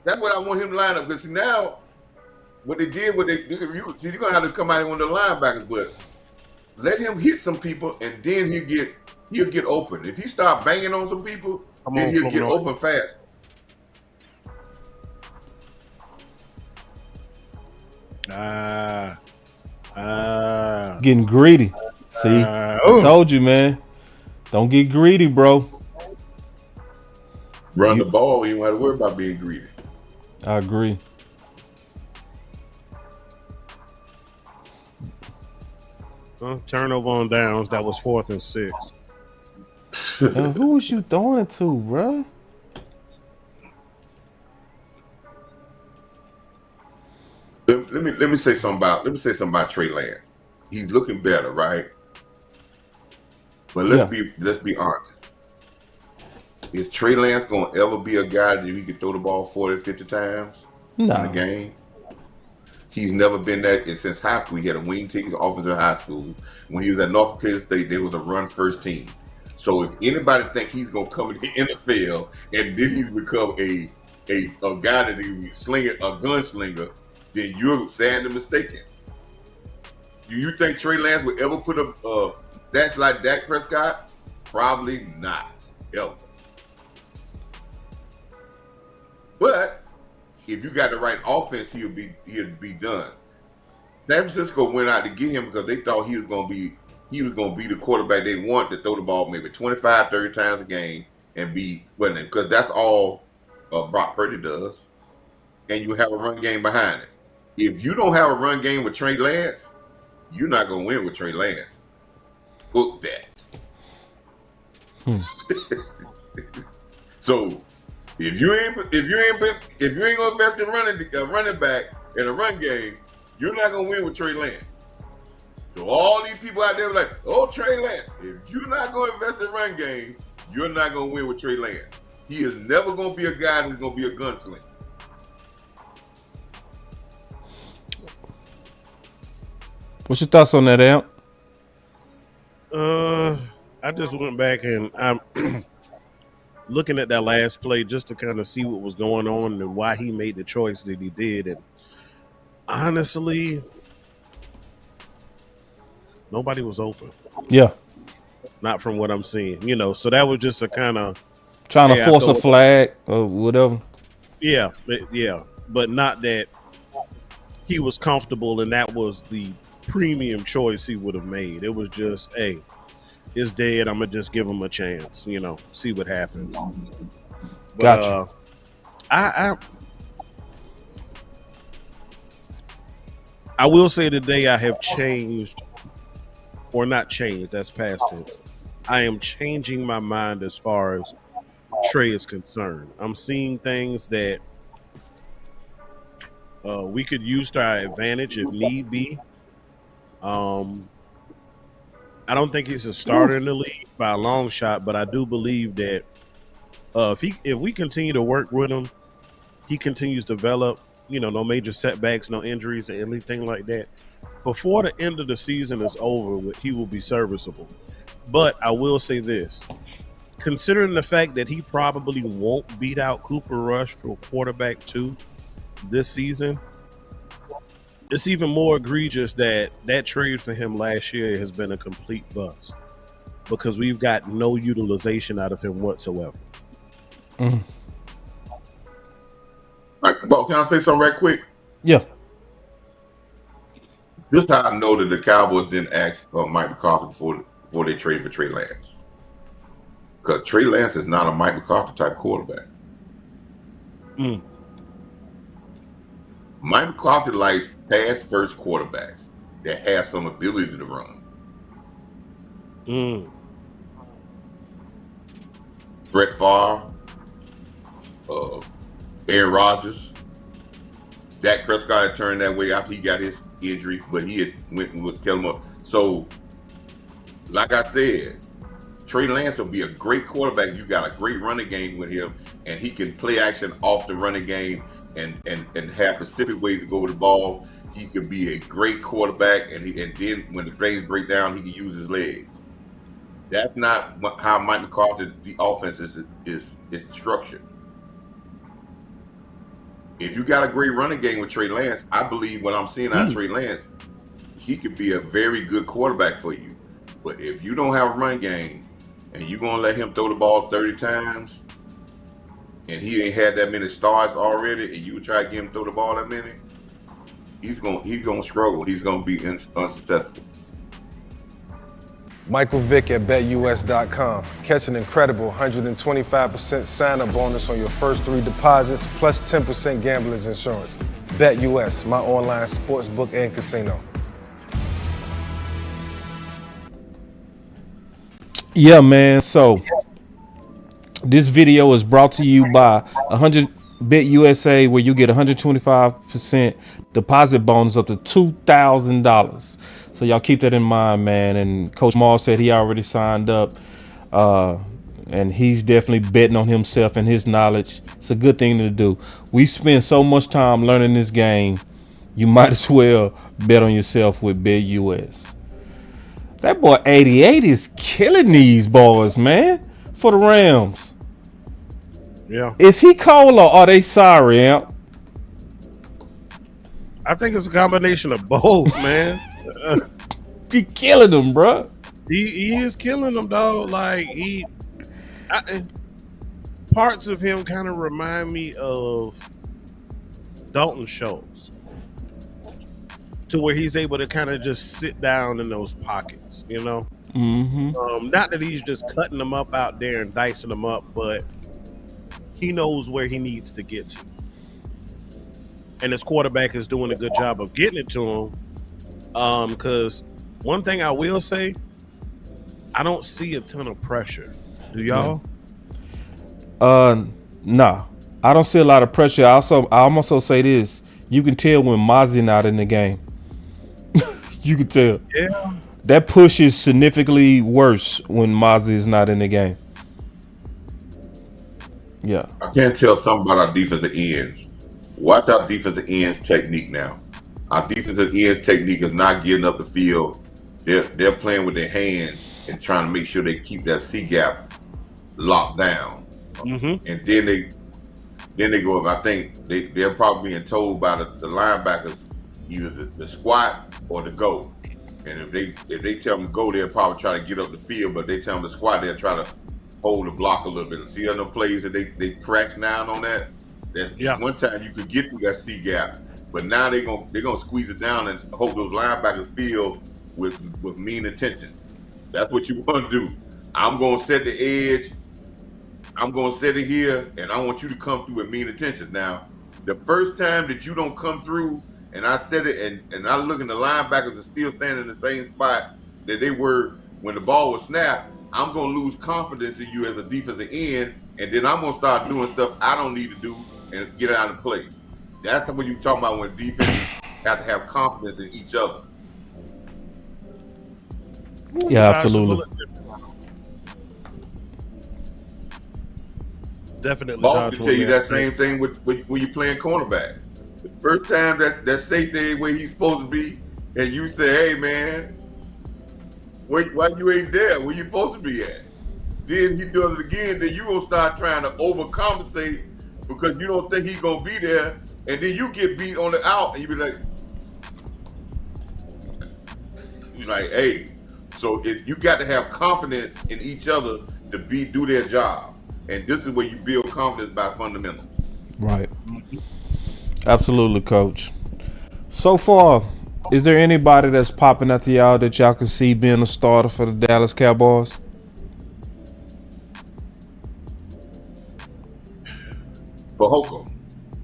That's what I want him to line up. Because now, what they did, you're going to have to come out here on the linebackers, but let him hit some people, and then he'll get open. If he start banging on some people, then he'll get open fast. Getting greedy. See, I told you, man. Don't get greedy, bro. Run the ball. You don't have to worry about being greedy. I agree. Turnover on downs. That was 4th and 6. Who was you throwing it to, bro? Let me say something about Trey Lance. He's looking better, right? But let's be honest. Is Trey Lance gonna ever be a guy that he could throw the ball 40, 50 times in a game? He's never been that since high school. He had a wing ticket offense in high school. When he was at North Carolina State, there was a run first team. So if anybody think he's gonna come in the NFL and then he's become a guy that he slinging a gunslinger, then you're sadly mistaken. Do you think Trey Lance would ever put a that's like Dak Prescott? Probably not, ever. But if you got the right offense, he'll be done. San Francisco went out to get him because they thought he was gonna be the quarterback they want to throw the ball maybe 25, 30 times a game and because that's all Brock Purdy does. And you have a run game behind it. If you don't have a run game with Trey Lance, you're not gonna win with Trey Lance. Book that. So if you ain't gonna invest in running back in a run game, you're not gonna win with Trey Lance. So all these people out there are like, oh, Trey Lance. If you're not gonna invest in run game, you're not gonna win with Trey Lance. He is never gonna be a guy that's gonna be a gunslinger. What's your thoughts on that, Amp? I just went back and I'm looking at that last play just to kind of see what was going on and why he made the choice that he did. And honestly, nobody was open. Yeah. Not from what I'm seeing, So that was just a kind of trying to force a flag or whatever. Yeah. But not that he was comfortable and that was the premium choice he would have made. It was just, hey, it's dead. I'm gonna just give him a chance, see what happens. But, gotcha. I will say today I have changed, or not changed. That's past tense. I am changing my mind as far as Trey is concerned. I'm seeing things that we could use to our advantage if need be. I don't think he's a starter in the league by a long shot, but I do believe that if we continue to work with him, he continues to develop. No major setbacks, no injuries, or anything like that. Before the end of the season is over, he will be serviceable. But I will say this: considering the fact that he probably won't beat out Cooper Rush for quarterback 2 this season, it's even more egregious that trade for him last year has been a complete bust because we've got no utilization out of him whatsoever. Can I say something right quick? Yeah. This is how I know that the Cowboys didn't ask Mike McCarthy before they traded for Trey Lance. Because Trey Lance is not a Mike McCarthy type quarterback. Mike McCarthy likes pass first quarterbacks that have some ability to run. Brett Favre, Aaron Rodgers, Dak Prescott had turned that way after he got his injury, but he had went and tell him up. So, like I said, Trey Lance will be a great quarterback. You got a great running game with him, and he can play action off the running game and have specific ways to go with the ball. He could be a great quarterback, and then when the things break down, he can use his legs. That's not how Mike McCarthy's the offense is structured. If you got a great running game with Trey Lance, I believe what I'm seeing out of Trey Lance, he could be a very good quarterback for you. But if you don't have a running game and you're gonna let him throw the ball 30 times, and he ain't had that many starts already, and you try to get him to throw the ball that many, he's gonna struggle. He's gonna be unsuccessful. Michael Vick at BetUS.com. Catch an incredible 125% sign-up bonus on your first 3 deposits, plus 10% gambler's insurance. BetUS, my online sports book and casino. Yeah, man. So this video is brought to you by 100 Bet USA, where you get 125% deposit bonus up to $2,000. So y'all keep that in mind, man. And Coach Marv said he already signed up, and he's definitely betting on himself and his knowledge. It's a good thing to do. We spend so much time learning this game. You might as well bet on yourself with Bet US. That boy 88 is killing these boys, man, for the Rams. Yeah. Is he cold or are they sorry, Amp? I think it's a combination of both, man. He killing them, bro. He is killing them, dog. Like parts of him kind of remind me of Dalton Schultz, to where he's able to kind of just sit down in those pockets, you know. Not that he's just cutting them up out there and dicing them up, but he knows where he needs to get to, and his quarterback is doing a good job of getting it to him. Because one thing I will say, I don't see a ton of pressure. Do y'all? Nah. I don't see a lot of pressure. I also say this: you can tell when Mozzie not in the game. You can tell. Yeah. That push is significantly worse when Mozzie is not in the game. Yeah. I can't tell something about our defensive ends. Watch our defensive ends technique now. Our defensive end technique is not getting up the field. They're playing with their hands and trying to make sure they keep that C gap locked down. And then they go up. I think they're probably being told by the linebackers either the squat or the go. And if they tell them to go, they'll probably try to get up the field. But they tell them to squat, they'll try to hold the block a little bit. See other plays that they crack down on that. One time you could get through that C gap. But now they're gonna squeeze it down and hope those linebackers feel with mean intentions. That's what you want to do. I'm gonna set the edge. I'm gonna set it here, and I want you to come through with mean intentions. Now, the first time that you don't come through, and I set it, and I look, and the linebackers are still standing in the same spot that they were when the ball was snapped, I'm gonna lose confidence in you as a defensive end, and then I'm gonna start doing stuff I don't need to do and get out of place. That's what you're talking about when defenses have to have confidence in each other. Yeah, absolutely. Definitely. Boss can tell you that same thing with when you playing cornerback. The first time that safety ain't where he's supposed to be, and you say, "Hey man, why you ain't there? Where you supposed to be at?" Then he does it again. Then you gonna start trying to overcompensate because you don't think he's gonna be there, and then you get beat on the out, and you be like, "Hey." So you got to have confidence in each other to do their job, and this is where you build confidence by fundamentals. Right. Absolutely, Coach. So far, is there anybody that's popping out to y'all that y'all can see being a starter for the Dallas Cowboys? Bahoko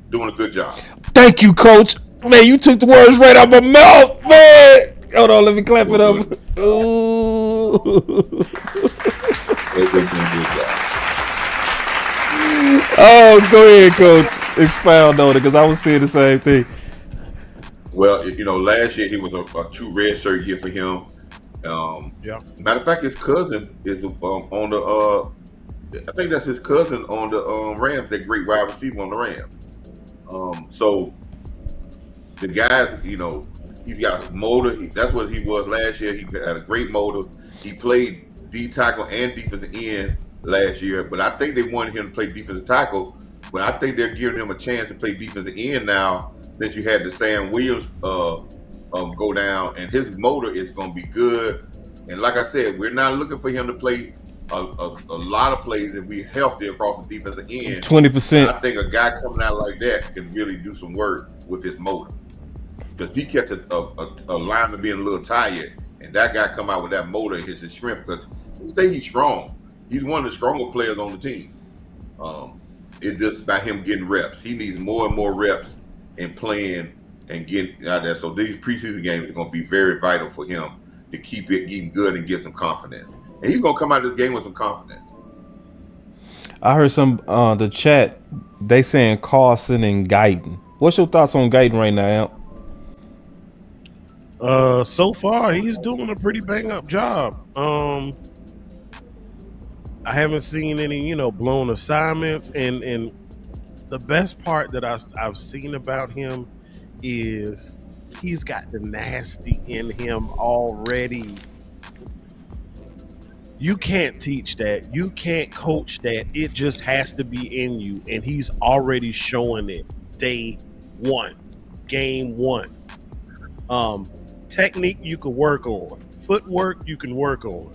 doing a good job. Thank you, Coach. Man, you took the words right out my mouth, man. Hold on, let me clap it up. Ooh. Oh, go ahead, Coach. Expound on it, because I was saying the same thing. Well, last year he was a true red shirt year for him. Matter of fact, his cousin is on the. I think that's his cousin on the Rams. That great wide receiver on the Rams. So the guys, he's got a motor. That's what he was last year. He had a great motor. He played D tackle and defensive end last year, but I think they wanted him to play defensive tackle. But I think they're giving him a chance to play defensive end now since you had the Sam Williams go down, and his motor is going to be good. And like I said, we're not looking for him to play a lot of plays and be healthy across the defensive end. 20%. I think a guy coming out like that can really do some work with his motor, because he kept a lineman being a little tired, and that guy come out with that motor and his strength, because he say he's strong. He's one of the stronger players on the team. It's just about him getting reps. He needs more and more reps and playing and getting out there. So these preseason games are going to be very vital for him to keep it getting good and get some confidence. And he's going to come out of this game with some confidence. I heard some the chat, they saying Carson and Guyton. What's your thoughts on Guyton right now, Amp? So far he's doing a pretty bang up job. I haven't seen any, blown assignments, and the best part that I've seen about him is he's got the nasty in him already. You can't teach that. You can't coach that. It just has to be in you, and he's already showing it day one, game one. Technique you can work on. Footwork you can work on.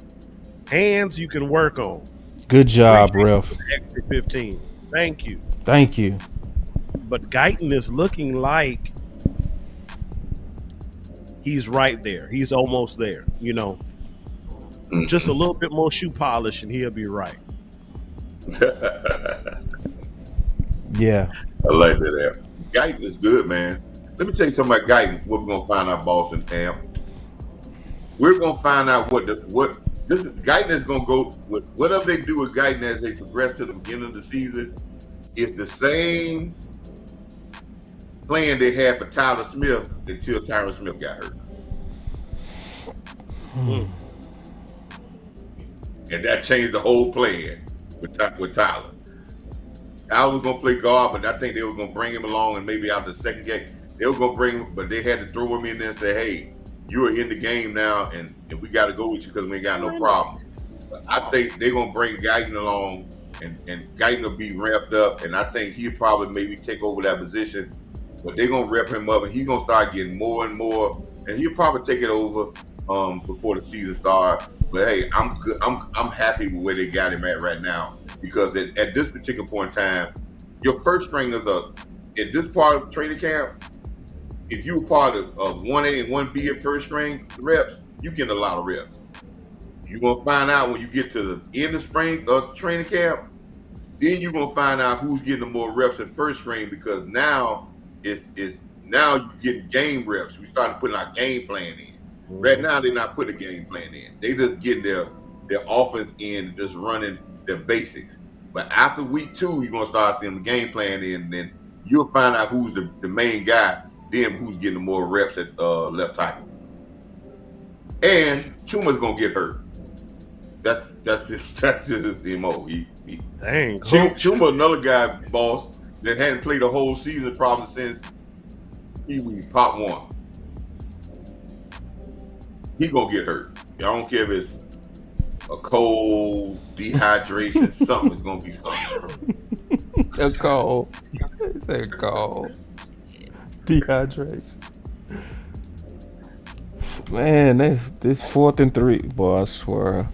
Hands you can work on. Good job, Ref. Extra 15. Thank you. Thank you. But Guyton is looking like he's right there. He's almost there, Just a little bit more shoe polish and he'll be right. Yeah. I like that. Guyton is good, man. Let me tell you something about Guyton. What we're going to find out, Boss and Amp. We're going to find out Guyton is going to go with whatever they do with Guyton as they progress to the beginning of the season. It's the same plan they had for Tyler Smith until Tyron Smith got hurt. And that changed the whole plan with Tyler. I was going to play guard, but I think they were going to bring him along, and maybe after the second game, they were going to bring him, but they had to throw him in there and say, hey, you are in the game now, and we got to go with you because we ain't got no problem. But I think they're going to bring Guyton along, and Guyton will be ramped up, and I think he'll probably maybe take over that position. But they're going to rep him up, and he's going to start getting more and more, and he'll probably take it over before the season starts. But hey, I'm good. I'm happy with where they got him at right now, because at this particular point in time, your first stringers are in this part of training camp. If you were part of 1A and 1B at first string reps, you get a lot of reps. You're gonna find out when you get to the end of spring training camp. Then you're gonna find out who's getting the more reps at first string, because now now you're getting game reps. We started putting our game plan in. Right now, they're not putting a game plan in. They just getting their offense in, just running their basics. But after week 2, you're gonna start seeing the game plan in, and then you'll find out who's the main guy, then who's getting the more reps at left tackle. And Chuma's gonna get hurt. That's just his MO. Dang, Coach. Chuma, another guy, boss, that hadn't played a whole season probably since he was Pop 1. He gonna get hurt. I don't care if it's a cold, dehydration, something is gonna be something. A cold. It's a cold. Dehydration. Man, this 4th and 3, boy, I swear.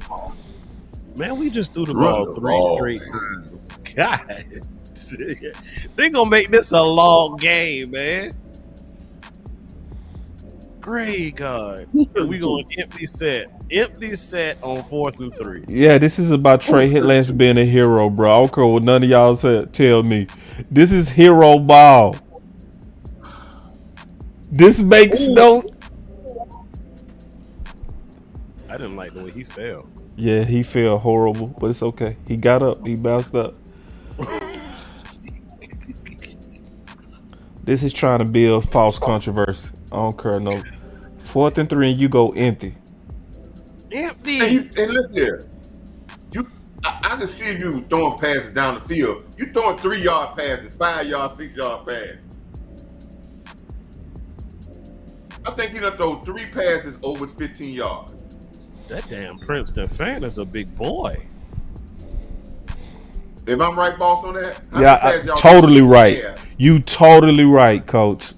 Man, we just threw the ball 3 straight times. God. They gonna make this a long game, man. Great God. We going empty set on 4th and 3. Yeah, this is about Trey Lance being a hero, bro. I don't care what none of y'all tell me. This is hero ball. This makes no. I didn't like the way he fell. Yeah, he felt horrible, but it's okay. He got up. He bounced up. This is trying to build false controversy. I don't care, no. 4th and 3, and you go empty. Empty. And look here. I can see you throwing passes down the field. You throwing 3-yard passes, 5-yard, 6-yard passes. I think you done throw 3 passes over 15 yards. That damn Princeton fan is a big boy. If I'm right, boss, on that? Yeah, totally right. Yeah. You totally right, Coach.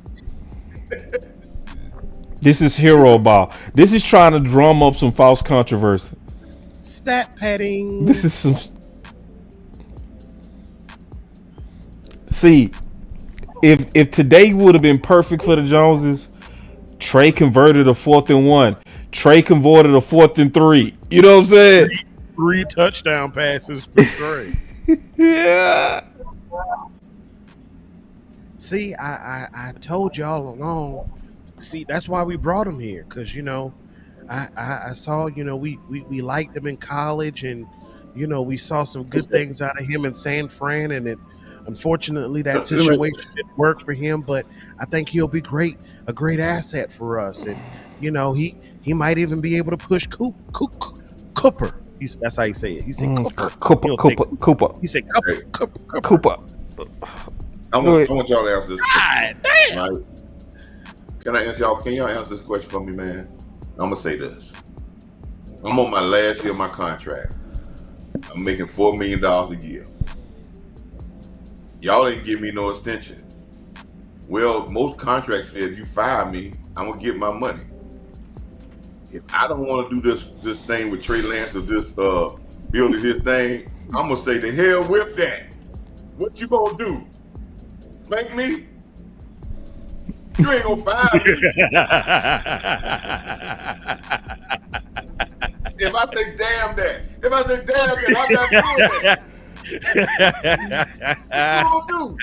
This is hero ball. This is trying to drum up some false controversy. Stat padding. This is some. See, if today would have been perfect for the Joneses, Trey converted a 4th and 1. Trey converted a 4th and 3. You know what I'm saying? 3 touchdown passes for Trey. Yeah. See, I told you all along. See, that's why we brought him here, because I saw we liked him in college, and we saw some good things out of him in San Fran, and it unfortunately that situation didn't work for him. But I think he'll be a great asset for us, and he might even be able to push Cooper. That's how you say it. He said Cooper. He said Cooper. I want y'all to answer this question. Right? Can y'all answer this question for me, man? I'm gonna say this. I'm on my last year of my contract. I'm making $4 million a year. Y'all ain't give me no extension. Well, most contracts say if you fire me, I'm gonna get my money. If I don't want to do this thing with Trey Lance or this building his thing, I'm gonna say the hell with that. What you gonna do? Spank me? You ain't gonna fire me. If I say damn that, I'm not doing that. What you gonna do?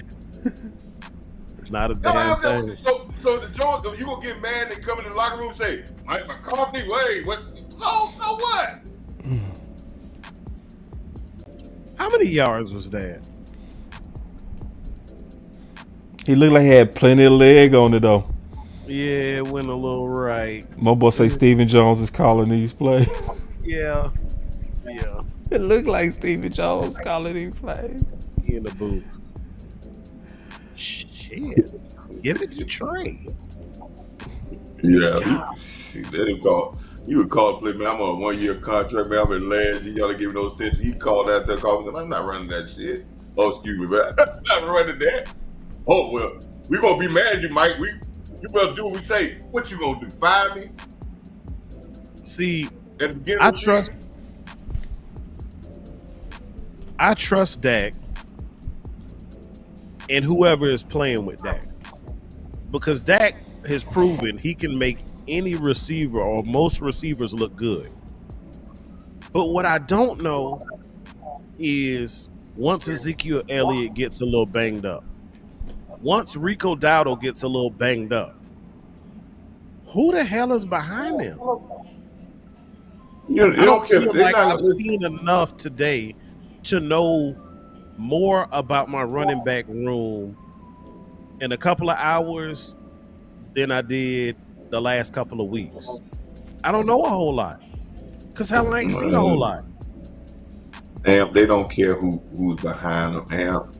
Not a damn thing. So the Jones, you gonna get mad and come in the locker room and say, Mike McCarthy, wait, what? So what? How many yards was that? He looked like he had plenty of leg on it, though. Yeah, it went a little right. My boy say Stephen Jones is calling these plays. Yeah. It looked like Stephen Jones calling these plays. He in the booth. Shit. Give it to Trey. Yeah. You would call play, man. I'm on a 1-year contract, man. I'm in last year. Y'all give me those things. He called out there, called me. I'm not running that shit. Oh, excuse me, man. I'm not running that. Oh, well, we gonna be mad at you, Mike. You better do what we say. What you gonna do? Fire me? See, I trust Dak and whoever is playing with Dak, because Dak has proven he can make any receiver or most receivers look good. But what I don't know is once Ezekiel Elliott gets a little banged up, once Rico Dowdle gets a little banged up, who the hell is behind him? I don't feel like I've seen enough today to know more about my running back room in a couple of hours than I did the last couple of weeks. I don't know a whole lot. Cause hell, I ain't seen a whole lot. Damn, they don't care who's behind them. Damn,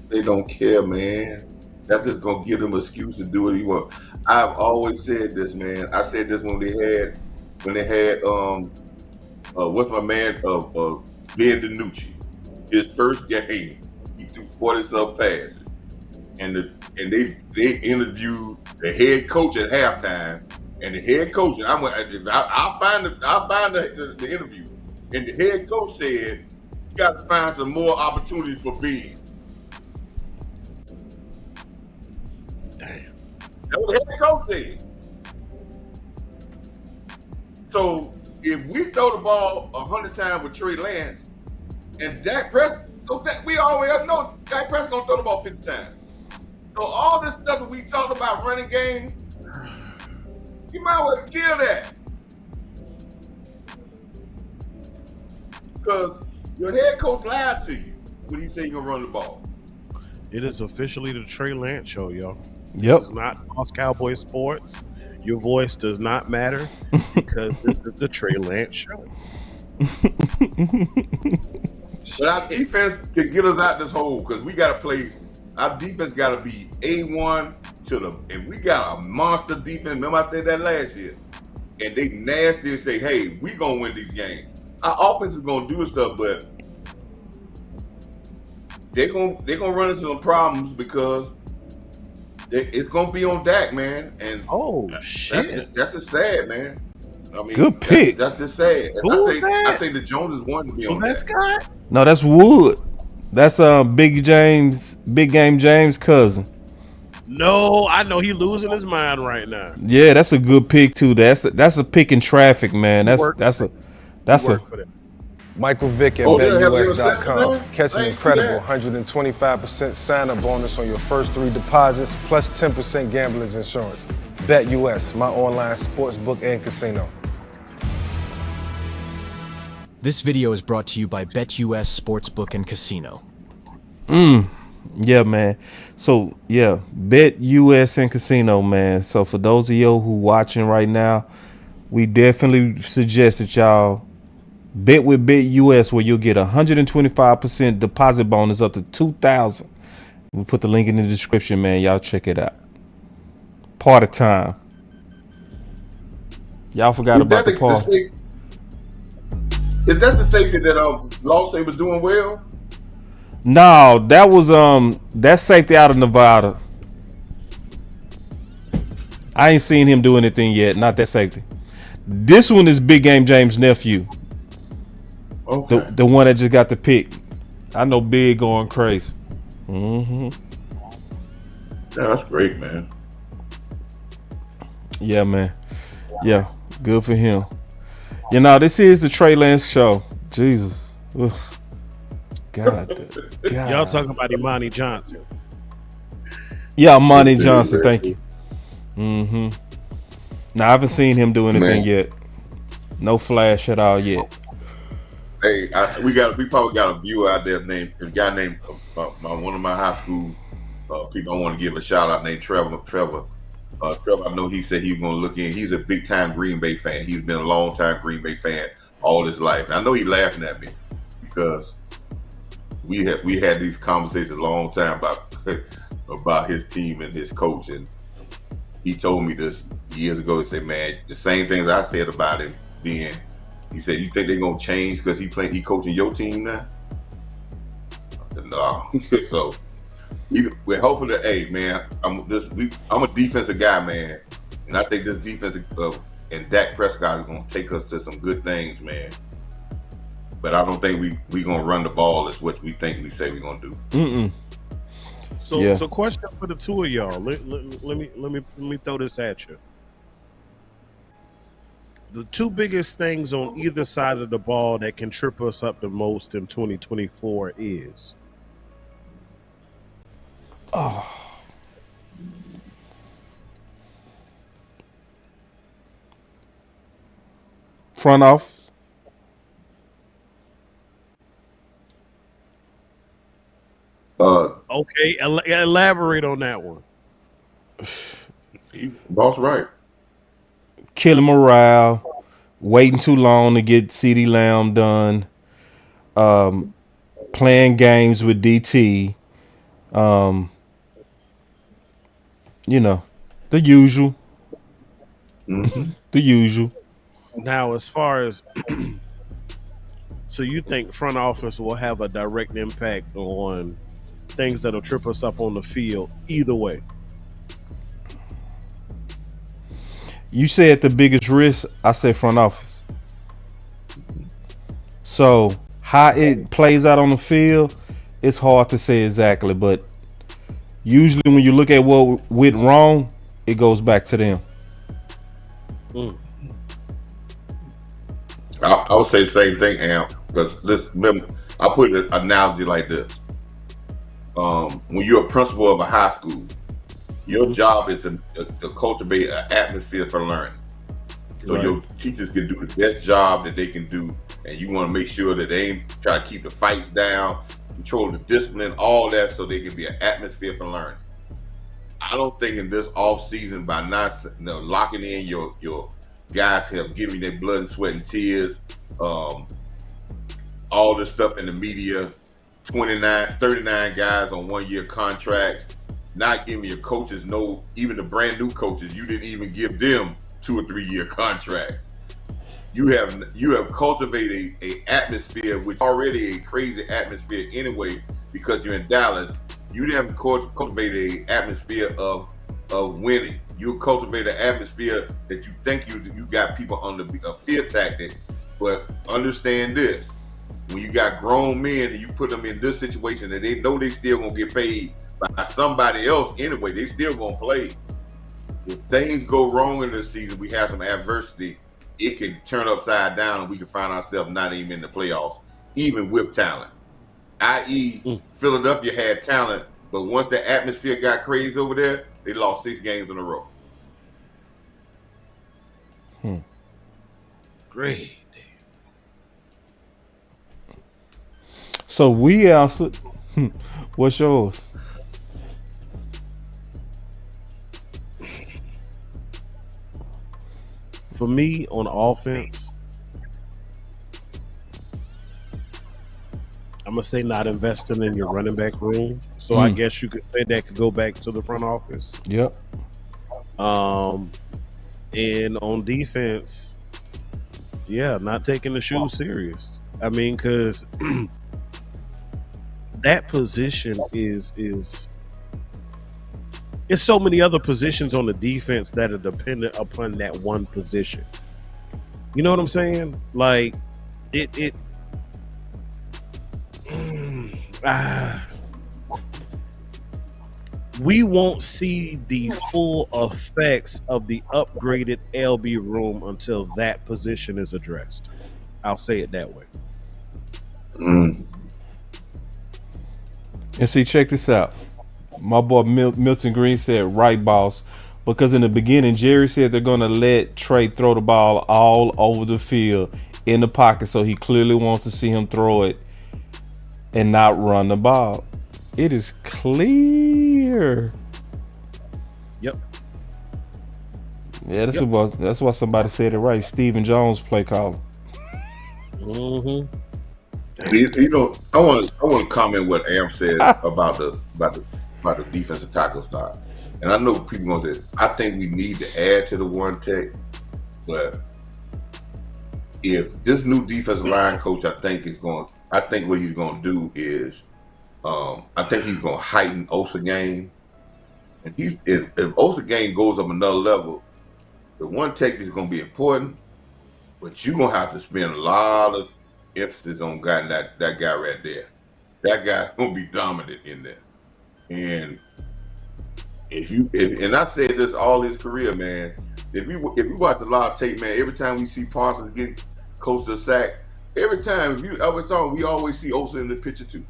they don't care, man. That's just gonna give them an excuse to do what he want. I've always said this, man. I said this when they had what's my man Ben DiNucci. His first game, he threw 40-some passes, and they interviewed the head coach at halftime, and the head coach. I'll find the interview, and the head coach said, "You got to find some more opportunities for Ben." Damn. That's what the head coach said. So if we throw the ball 100 times with Trey Lance and Dak Prescott, we always know Dak Prescott gonna throw the ball 50 times. So all this stuff that we talked about running game, you might as well kill that. Because your head coach lied to you when he said you're gonna run the ball. It is officially the Trey Lance show, y'all. Yep. This is not Boss Cowboy Sports. Your voice does not matter because this is the Trey Lance show. But our defense can get us out this hole because we got to play. Our defense got to be A1 and we got a monster defense. Remember I said that last year. And they nasty and say, hey, we going to win these games. Our offense is going to do stuff, but they're going to run into some problems because it's going to be on Dak, man. And shit. That's just sad, man. I mean, good pick. That's just sad. I think the Joneses wanted to be on that. Scott? No, that's Wood. That's Big Game James' cousin. No, I know he losing his mind right now. Yeah, that's a good pick too. That's a pick in traffic, man. That's a Michael Vick at BetUS.com. Catch an incredible 125% sign-up bonus on your first 3 deposits, plus 10% gambler's insurance. BetUS, my online sportsbook and casino. This video is brought to you by BetUS Sportsbook and Casino. Yeah, man. So, yeah, BetUS and Casino, man. So, for those of you who watching right now, we definitely suggest that y'all bet with BetUS, where you'll get 125% deposit bonus up to $2,000. We'll put the link in the description, man. Y'all check it out. Party time. Y'all forgot about the party. Is that the safety that Lost was doing well? No, that was that safety out of Nevada. I ain't seen him do anything yet. Not that safety. This one is Big Game James' nephew. Okay. The one that just got the pick. I know Big going crazy. Mm-hmm. Yeah, that's great, man. Yeah, man. Yeah, good for him. You know, this is the Trey Lance show. Jesus. Ugh. God. Y'all talking about Imani Johnson. Yeah, Imani Johnson. Thank you. Mm-hmm. Now, I haven't seen him do anything yet. No flash at all yet. Hey, we probably got a viewer out there a guy named one of my high school people I want to give a shout out named Trevor. Trevor, I know he said he was going to look in. He's a big time Green Bay fan. He's been a long time Green Bay fan all his life. And I know he's laughing at me because we had these conversations a long time about his team and his coach. And he told me this years ago. He said, man, the same things I said about him then. He said, you think they're going to change because he coaching your team now? I said, no. So we're hoping that, hey, man, I'm a defensive guy, man. And I think this defense and Dak Prescott is going to take us to some good things, man. But I don't think we going to run the ball as what we think we say we're going to do. Mm-mm. So question for the two of y'all. Let me throw this at you. The two biggest things on either side of the ball that can trip us up the most in 2024 is front office. Okay, elaborate on that one. Boss right. Killing morale, waiting too long to get CeeDee Lamb done, playing games with DT, you know, the usual. The usual. Now, as far as so you think front office will have a direct impact on things that'll trip us up on the field either way? You said the biggest risk, I say front office. So how it plays out on the field, it's hard to say exactly, but usually when you look at what went wrong, it goes back to them. I would say the same thing, Amp, because remember, I put an analogy like this. When you're a principal of a high school, your job is to cultivate an atmosphere for learning. So your teachers can do the best job that they can do, and you want to make sure that they ain't try to keep the fights down, control the discipline, all that, so they can be an atmosphere for learning. I don't think in this off season, by not locking in your guys have given their blood and sweat and tears, all this stuff in the media, 39 guys on 1-year contracts, not giving your coaches even the brand new coaches, you didn't even give them 2 or 3 year contracts. You have cultivated a atmosphere, which already a crazy atmosphere anyway, because you're in Dallas. You didn't cultivate an atmosphere of winning. You cultivate an atmosphere that you think you got people under a fear tactic. But understand this: when you got grown men and you put them in this situation and they know they still gonna get paid by somebody else anyway, they still gonna play. If things go wrong in this season, we have some adversity, it can turn upside down and we can find ourselves not even in the playoffs, even with talent. I.e., Philadelphia had talent, but once the atmosphere got crazy over there, they lost 6 games in a row. Great. So we also, what's yours? For me, on offense, I'm going to say not investing in your running back room. So I guess you could say that could go back to the front office. Yep. And on defense, not taking the shoes serious. I mean, because that position is it's so many other positions on the defense that are dependent upon that one position. You know what I'm saying? Like we won't see the full effects of the upgraded LB room until that position is addressed. I'll say it that way. And see, check this out. My boy Milton Green said, right, boss. Because in the beginning, Jerry said they're going to let Trey throw the ball all over the field in the pocket. So he clearly wants to see him throw it and not run the ball. It is clear. Yep. Yeah, that's why somebody said it right. Stephen Jones play calling. You know, I want to comment what Am said about the defensive tackle spot. And I know people gonna say, I think we need to add to the one tech, but if this new defensive line coach, I think what he's gonna do is, I think he's gonna heighten Osa game. And if Osa game goes up another level, the one tech is gonna be important, but you're gonna have to spend a lot of emphasis on that guy right there. That guy's gonna be dominant in there. And and I said this all his career, man. If we watch a lot of tape, man, every time we see Parsons get close to a sack, every time we always see Osa in the picture too.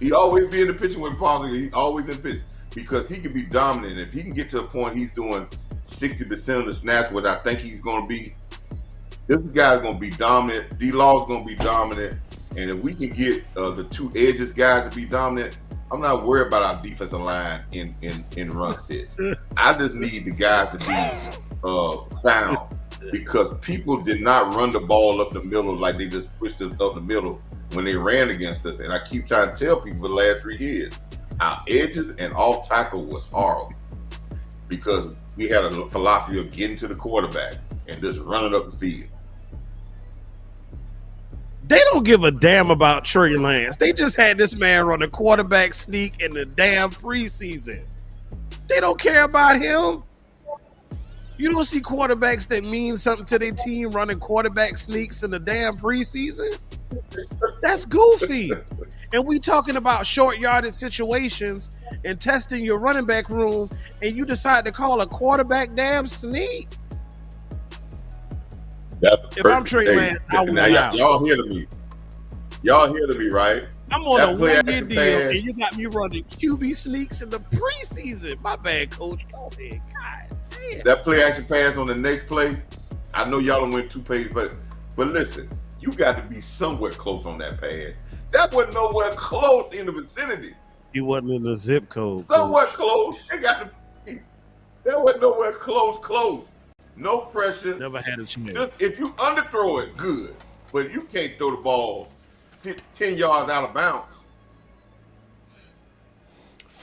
He always be in the picture when Parsons. He's always in the picture because he can be dominant. If he can get to a point he's doing 60% of the snaps, what I think he's going to be, this guy's going to be dominant. D-Law's going to be dominant. And if we can get the two edges guys to be dominant, I'm not worried about our defensive line in run fits. I just need the guys to be sound. because people did not run the ball up the middle like they just pushed us up the middle when they ran against us. And I keep trying to tell people for the last 3 years, our edges and off tackle was horrible because we had a philosophy of getting to the quarterback and just running up the field. They don't give a damn about Trey Lance. They just had this man run a quarterback sneak in the damn preseason. They don't care about him. You don't see quarterbacks that mean something to their team running quarterback sneaks in the damn preseason. That's goofy. And we talking about short yardage situations and testing your running back room, and you decide to call a quarterback damn sneak. If I'm Trey Lance, I want out. Y'all hear to me. Y'all hear to me, right? I'm on a 1-year deal, and you got me running QB sneaks in the preseason. My bad, coach. Go ahead. God damn. That play action pass on the next play, I know y'all don't win 2 plays, but listen, you got to be somewhere close on that pass. That wasn't nowhere close in the vicinity. He wasn't in the zip code. Somewhere close. They got to be. That wasn't nowhere close. No pressure. Never had a chance. If you underthrow it, good. But you can't throw the ball 10 yards out of bounds.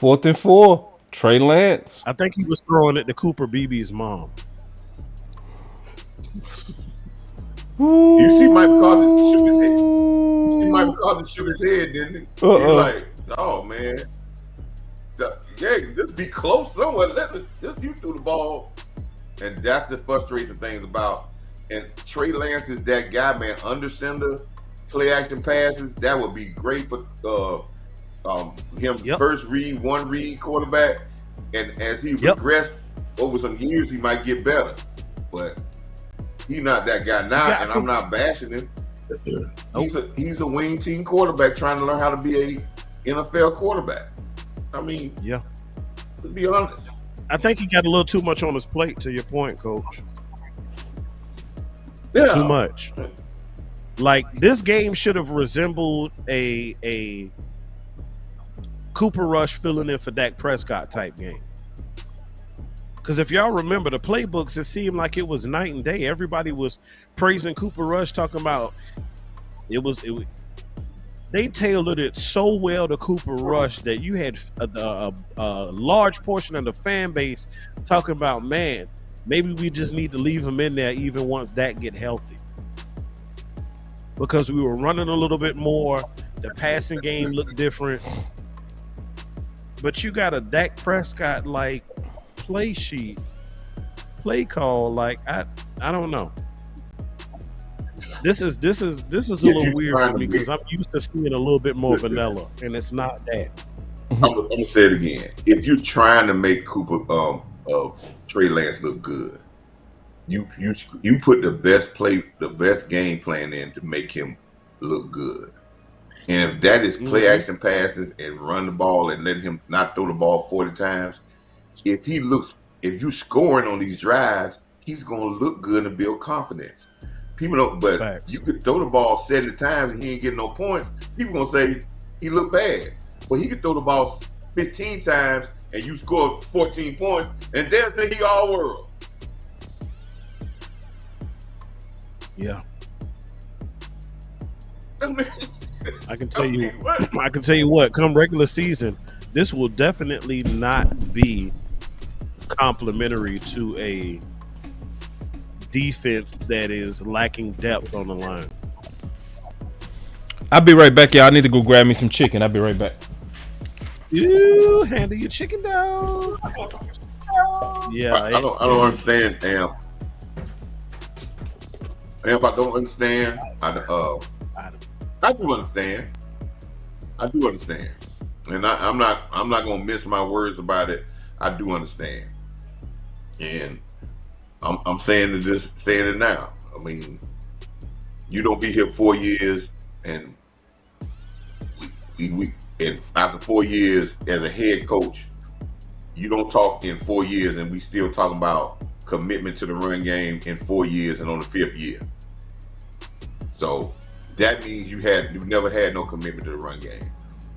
4th and 4. Trey Lance. I think he was throwing it to Cooper Beebe's mom. You see Mike McCarthy shook his head. You see Mike McCarthy shook his head, didn't he? He's like, oh, man. Yeah, just be close somewhere. Just you threw the ball. And that's the frustrating things about. And Trey Lance is that guy, man. Undersender, play action passes. That would be great for him. Yep. First read, one read quarterback. And as he regressed over some years, he might get better. But he's not that guy now, and I'm not bashing him. He's a wing team quarterback trying to learn how to be a NFL quarterback. I mean, to be honest. I think he got a little too much on his plate, to your point, Coach. Yeah. Too much. Like, this game should have resembled a Cooper Rush filling in for Dak Prescott type game. Because if y'all remember the playbooks, it seemed like it was night and day. Everybody was praising Cooper Rush, talking about they tailored it so well to Cooper Rush that you had a large portion of the fan base talking about, man, maybe we just need to leave him in there even once Dak get healthy. Because we were running a little bit more, the passing game looked different. But you got a Dak Prescott like play sheet, play call, like I don't know. This is a little weird for me because I'm used to seeing a little bit more vanilla, and it's not that. I'm gonna say it again. If you're trying to make Trey Lance look good, you put the best game plan in to make him look good. And if that is play action passes and run the ball and let him not throw the ball 40 times, if you scoring on these drives, he's gonna look good and build confidence. People don't, but Facts. You could throw the ball 70 times and he ain't getting no points. People gonna say he look bad. But he could throw the ball 15 times and you score 14 points, and they'll think he all world. Yeah. I mean, I can tell you what, come regular season, this will definitely not be complimentary to a defense that is lacking depth on the line. I'll be right back, y'all. I need to go grab me some chicken. I'll be right back. You handle your chicken down. Yeah, I don't understand, Amp. Amp, I don't understand. I do understand. I do understand, and I'm not gonna miss my words about it. I do understand, and I'm saying it now. I mean, you don't be here 4 years, and and after 4 years as a head coach, you don't talk in 4 years, and we still talking about commitment to the run game in 4 years and on the 5th year. So that means you've never had no commitment to the run game.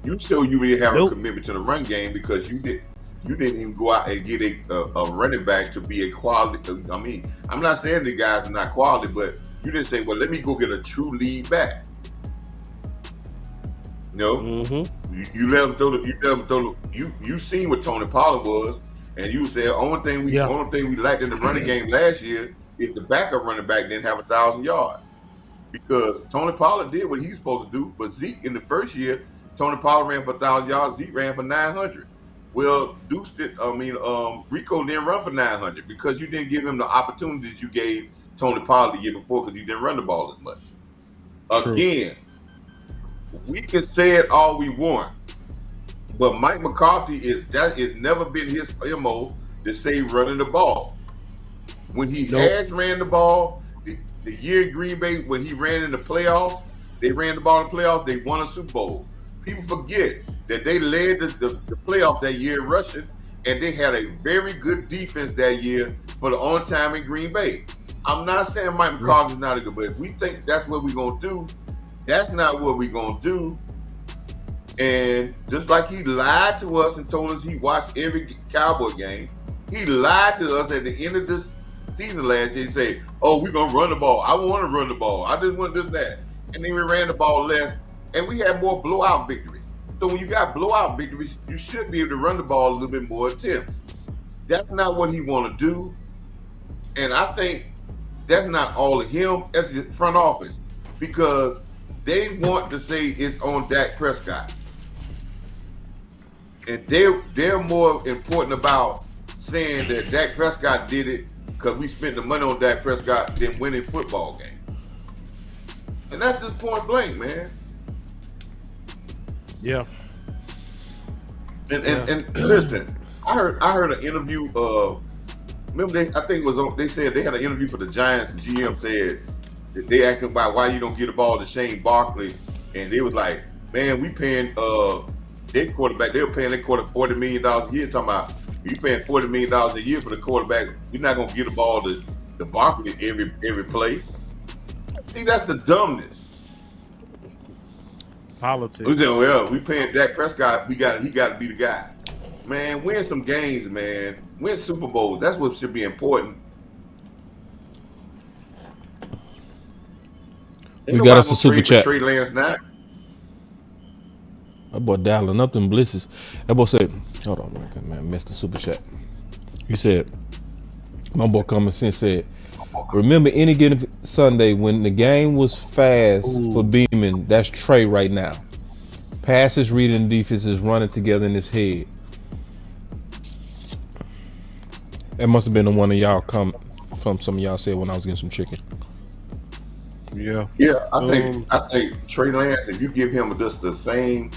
You really have a commitment to the run game because you did. you didn't even go out and get a running back to be a quality. I mean, I'm not saying the guys are not quality, but you didn't say, well, let me go get a true lead back. You let them throw you seen what Tony Pollard was, and you said only thing we lacked in the running game last year is the backup running back didn't have 1,000 yards. Because Tony Pollard did what he's supposed to do, but Zeke in the first year, Tony Pollard ran for 1,000 yards, Zeke ran for 900. Well, Rico didn't run for 900 because you didn't give him the opportunities you gave Tony Pollard the year before because you didn't run the ball as much. True. Again, we can say it all we want, but Mike McCarthy it's never been his MO to say running the ball. When he has ran the ball, the year in Green Bay when he ran in the playoffs, they ran the ball in the playoffs, they won a Super Bowl. People forget that they led the playoff that year in rushing, and they had a very good defense that year for the only time in Green Bay. I'm not saying Mike McCarthy is not a good, but if we think that's what we're going to do, that's not what we're going to do. And just like he lied to us and told us he watched every Cowboy game, he lied to us at the end of this season last year. He said, oh, we're going to run the ball. I want to run the ball. I just want this, that. And then we ran the ball less, and we had more blowout victories. So when you got blowout victories, you should be able to run the ball a little bit more attempts. That's not what he want to do. And I think that's not all of him. That's the front office. Because they want to say it's on Dak Prescott. And they're more important about saying that Dak Prescott did it because we spent the money on Dak Prescott than winning football games. And that's just point blank, man. Yeah. And listen, I heard an interview. Remember they said they had an interview for the Giants. The GM said that they asked him about why you don't get the ball to Shane Barkley, and they was like, man, we paying their quarterback. They were paying their quarterback $40 million a year. Talking about you paying $40 million a year for the quarterback. You're not gonna get the ball to Barkley every play. See, that's the dumbness. Politics. We said, well, we paying Dak Prescott. He got to be the guy. Man, win some games, man. Win Super Bowls. That's what should be important. We got us a super chat. Trey Lance now. That boy dialing up them blisses. That boy said, hold on, man, missed the super chat. He said, my boy Common Sense said, remember any given Sunday when the game was fast for Beeman, that's Trey right now. Passes, reading, defense is running together in his head. That must have been the one of y'all come from some of y'all said when I was getting some chicken. Yeah. Yeah, I think Trey Lance, if you give him just the same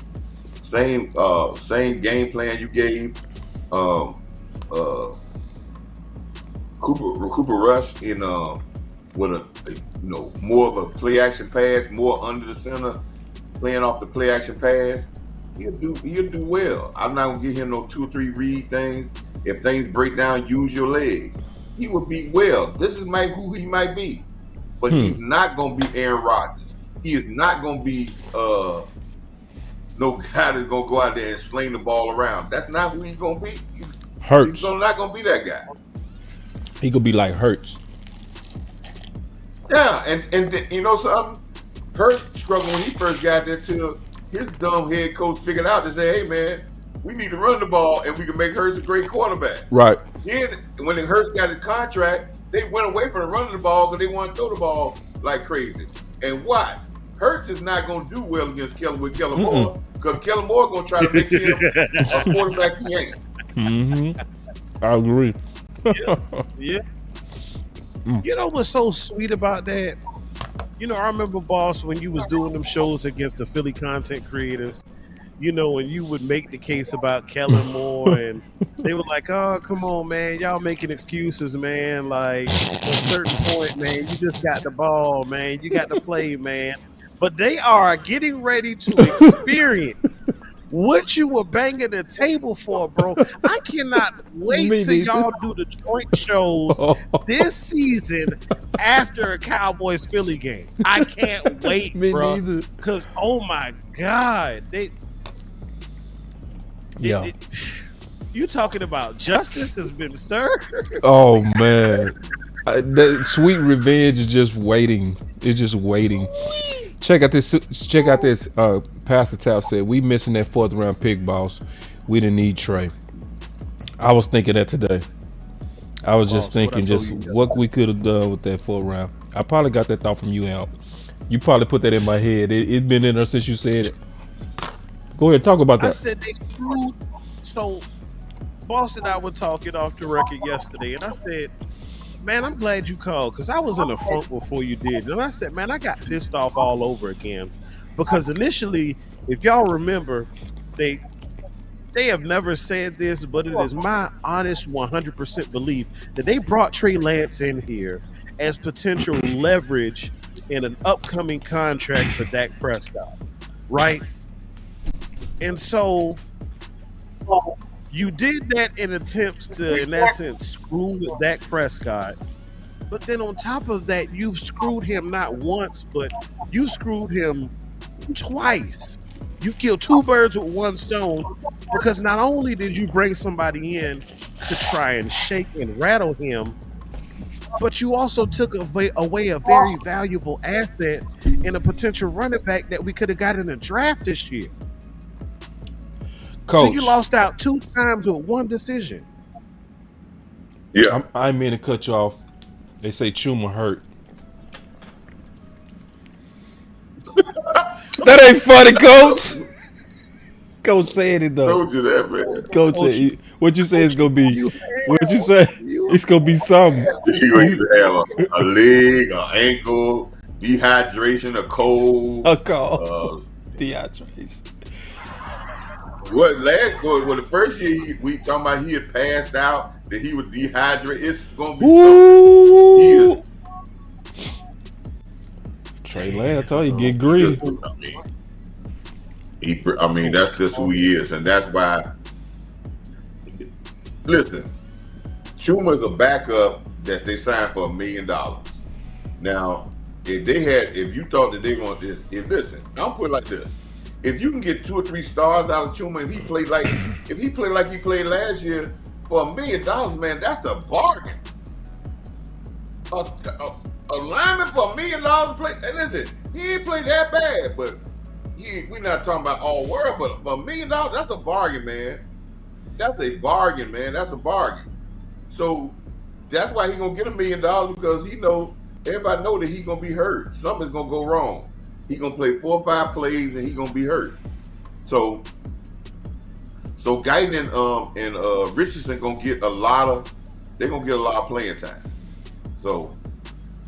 game plan you gave Cooper Rush in with a more of a play action pass, more under the center, playing off the play action pass, he'll do well. I'm not gonna give him no 2 or 3 read things. If things break down, use your legs. He would be well. This is who he might be, but he's not gonna be Aaron Rodgers. He is not gonna be no guy that's gonna go out there and sling the ball around. That's not who he's gonna be. Hurts. He's not gonna be that guy. He could be like Hurts. Yeah, and you know something? Hurts struggled when he first got there till his dumb head coach figured out to say, hey man, we need to run the ball and we can make Hurts a great quarterback. Right. Then when Hurts got his contract, they went away from running the ball because they want to throw the ball like crazy. And watch, Hurts is not going to do well against Kellen Moore because Kellen Moore going to try to make him a quarterback he ain't. I agree. Yeah. You know what's so sweet about that? You know, I remember, Boss, when you was doing them shows against the Philly content creators, you know, and you would make the case about Kellen Moore, and they were like, oh, come on, man, y'all making excuses, man. Like, at a certain point, man, you just got the ball, man. You got to play, man. But they are getting ready to experience what you were banging the table for, bro. I cannot wait till y'all do the joint shows this season after a Cowboys Philly game. I can't wait, bro. Because, oh my God. You talking about justice has been served? Oh man, that sweet revenge is just waiting. It's just waiting. Check out this. Check out this. Pastor Tao said we missing that 4th round pick, boss. We didn't need Trey. I was thinking that today. I was just thinking what we could have done with that 4th round. I probably got that thought from you, Al. You probably put that in my head. It's been in there since you said it. Go ahead, talk about that. I said they screwed. So, Boss and I were talking off the record yesterday, and I said, man, I'm glad you called, because I was in the front before you did. And I said, man, I got pissed off all over again. Because initially, if y'all remember, they have never said this, but it is my honest 100% belief that they brought Trey Lance in here as potential leverage in an upcoming contract for Dak Prescott, right? And so you did that in attempts to, in essence, screw with Dak Prescott. But then on top of that, you've screwed him not once, but you screwed him twice. You've killed 2 birds with 1 stone, because not only did you bring somebody in to try and shake and rattle him, but you also took away a very valuable asset in a potential running back that we could have got in the draft this year. Coach, so you lost out 2 times with 1 decision. Yeah. I didn't mean to cut you off. They say Chuma hurt. That ain't funny, Coach. Coach said it though. Told you that, man. Coach said, what you say is gonna be? What you say? It's gonna be something. You either have a leg, an ankle, dehydration, a cold. Dehydration. Well, the first year we talking about he had passed out, that he was dehydrated. It's gonna be something. Trey Lance, I you get greedy. I mean, that's just who he is, and that's why. Listen, Schumer's a backup that they signed for $1 million. Now, if you thought that they want this, listen, I'll put it like this: if you can get 2 or 3 stars out of Schumer, if he played like he played last year for $1 million, man, that's a bargain. A lineman for $1 million to play. And listen, he ain't played that bad, but we're not talking about all world. But for $1 million, that's a bargain, man. That's a bargain, man. That's a bargain. So that's why he's gonna get $1 million, because everybody know that he's gonna be hurt. Something's gonna go wrong. He's gonna play 4 or 5 plays and he's gonna be hurt. So Guyton and Richardson gonna get a lot of playing time. So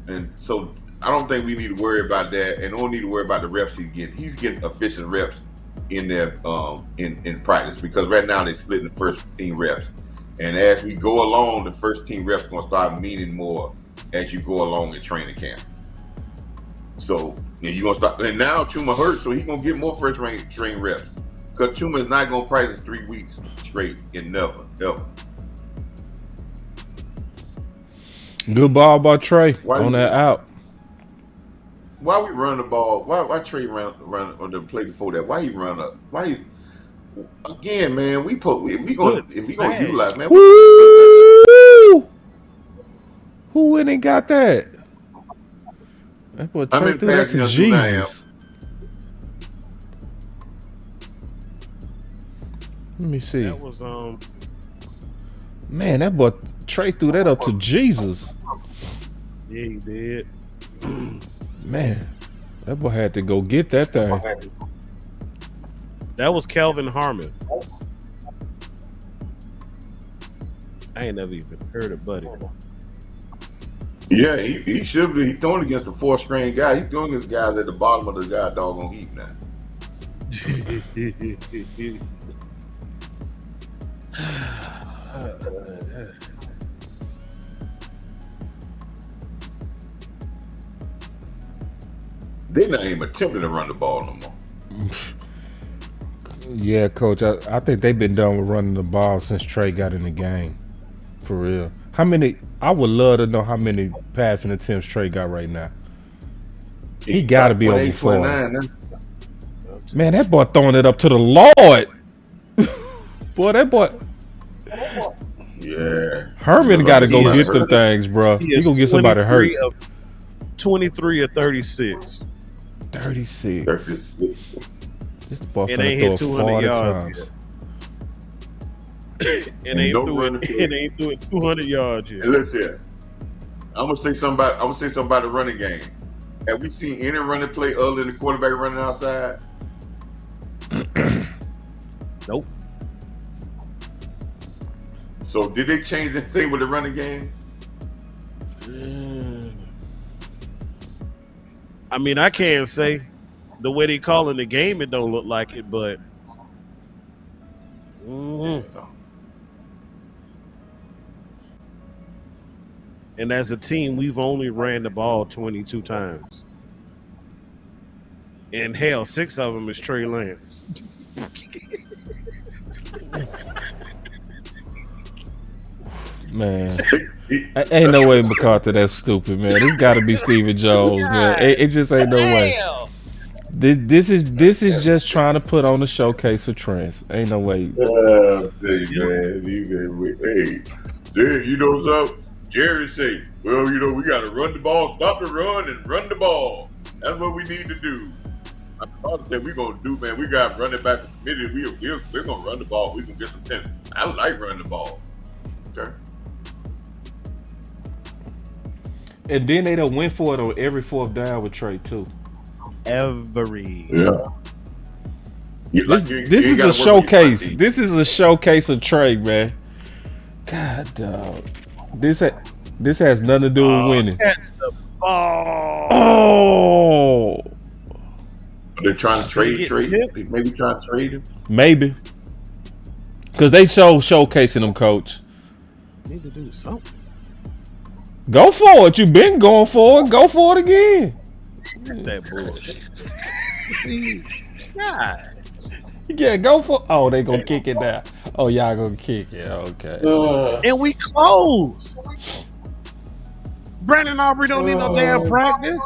I don't think we need to worry about that, and don't need to worry about the reps he's getting. He's getting efficient reps in there in practice, because right now they're splitting the first team reps. And as we go along, the first team reps gonna start meaning more as you go along in training camp. So you're gonna start, and now Chuma hurt, so he's gonna get more first train reps. Because Chuma is not gonna practice 3 weeks straight and never, ever. Good ball by Trey on that out. Why we run the ball? Why Trey run on the play before that? Why he run up? Again, man? If we gonna utilize, man. Who went and got that? That boy Trey threw that to Jesus. Let me see. That was man, that boy Trey threw that up to Jesus. Yeah, he did. Man, that boy had to go get that thing. That was Kelvin Harmon. I ain't never even heard of Buddy. Yeah, he should be. He's throwing against the 4th-string guy. He's throwing against guys at the bottom of the guy doggone heap now. They're not even attempting to run the ball no more. Yeah, Coach. I think they've been done with running the ball since Trey got in the game. For real. How many? I would love to know how many passing attempts Trey got right now. He got to be over 4. Man, that boy throwing it up to the Lord. Boy, that boy. Yeah. Herman got to go get them things, bro. He gonna get somebody hurt. 23 or 36. 36. This ball it ain't hit 200 yards times. yet. It ain't through it 200 yards yet. And listen, I'm gonna say something about the running game. Have we seen any running play other than the quarterback running outside? Nope. So did they change anything with the running game? I mean, I can't say. The way they calling the game, it don't look like it, but and as a team, we've only ran the ball 22 times. And hell, 6 of them is Trey Lance. Man, ain't no way McCarthy that's stupid, man. It's got to be Stephen Jones, man. It just ain't no way. This is just trying to put on a showcase for Trent. Ain't no way. Hey, man. Hey, you know something? Jerry say, well, you know, we got to run the ball, stop the run, and run the ball. That's what we need to do. I thought that we're going to do, man. We got running back committed. We're going to run the ball. We're going to get some 10. I like running the ball. Okay. And then they done went for it on every 4th down with Trey, too. Every. Yeah. This is a showcase. This is a showcase of Trey, man. God, dog. This has nothing to do with winning. Catch the ball. Oh. They're trying to trade. Maybe trying to trade him. Maybe. Because they showcasing him, coach. Need to do something. Go for it. You've been going for it. Go for it again. That's that bullshit. See, God. Yeah, go for it. Oh, they gonna kick it now. Oh, y'all gonna kick it. Okay. And we close. Brandon Aubrey don't need no damn practice.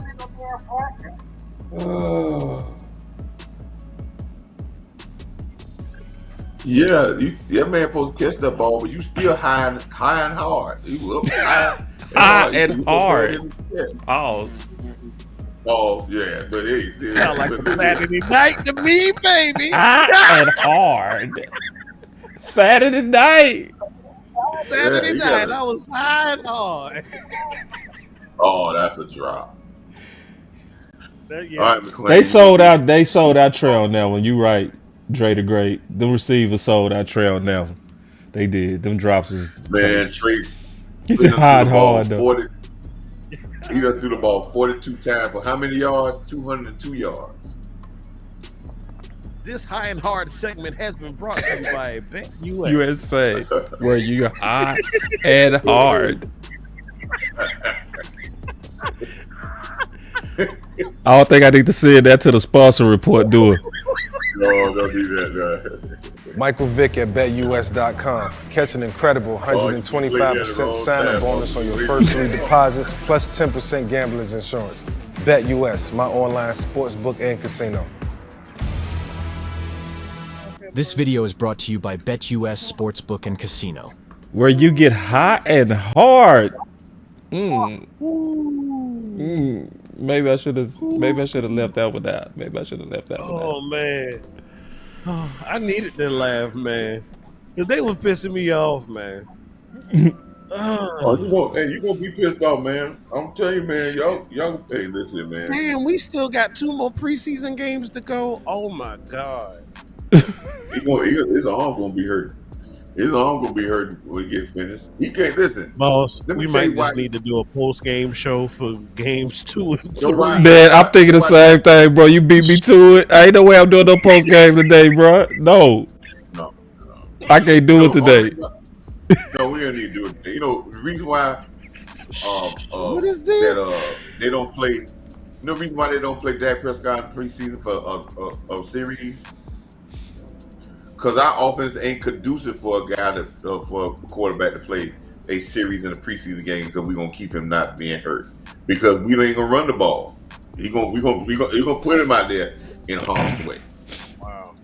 Yeah, that man supposed to catch that ball, but you still high and hard. You up high and hard. Pause. Oh yeah, but hey, sound like a Saturday night to me, baby. High and hard. Saturday night. Saturday night, I was high and hard. Oh, that's a drop. Yeah. All right, McClain, They sold out Trey on that one. You right, Dre the Great. The receivers sold out Trey on that one. They did. Them drops is man. Trey. He's hard though. He done threw the ball 42 times for how many yards? 202 yards. This high and hard segment has been brought to you by Bet USA, where you high and hard. I don't think I need to send that to the sponsor report, do it? No, don't do that. Michael Vick at BetUS.com. Catch an incredible 125% sign-up bonus on your first 3 deposits, plus 10% gambler's insurance. BetUS, my online sportsbook and casino. This video is brought to you by BetUS Sportsbook and Casino, where you get high and hard. Maybe I should have left that one out. Oh man. Oh, I needed that laugh, man. Cause they were pissing me off, man. You gonna be pissed off, man. I'm telling you, man. Y'all. Hey, listen, man. Damn, we still got 2 more preseason games to go. Oh my god. His arm gonna be hurt. His arm gonna be hurt when he gets finished. He can't listen. Boss, we might just need to do a post-game show for games 2 and 3. Man, I'm thinking the same thing, bro. You beat me to it. Ain't no way I'm doing no post-game today, bro. No. I can't do it today. No, we don't need to do it today. You know, the reason why what is this? That they don't play. You know the reason why they don't play Dak Prescott in preseason for a series? Because our offense ain't conducive for a guy for a quarterback to play a series in a preseason game, because we're gonna keep him not being hurt. Because we ain't gonna run the ball. We're gonna put him out there in harm's way. Wow.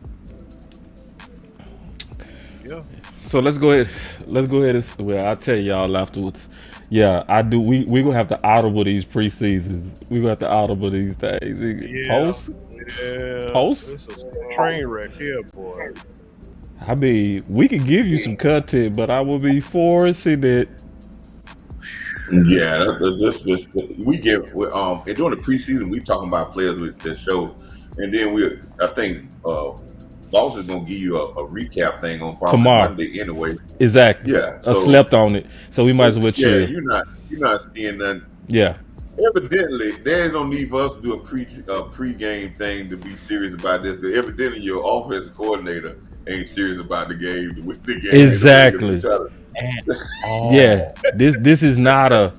Yeah. So let's go ahead. Well, I'll tell y'all afterwards. Yeah, I do. We gonna have to audible these preseasons. We gonna have to audible these days. Post. It's a train wreck here, boy. I mean, we could give you some content, but I will be forcing it. Yeah, this we give. And during the preseason, we talking about players with that show, and then I think Boss is gonna give you a recap thing on probably Tomorrow. Monday anyway. Exactly. Yeah, I slept on it, so we might as well chill. Yeah, you're not seeing nothing. Yeah. Evidently, there's no need for us to do a pre-game thing to be serious about this. But evidently, your offensive coordinator ain't serious about the game. Exactly. Yeah, this is not a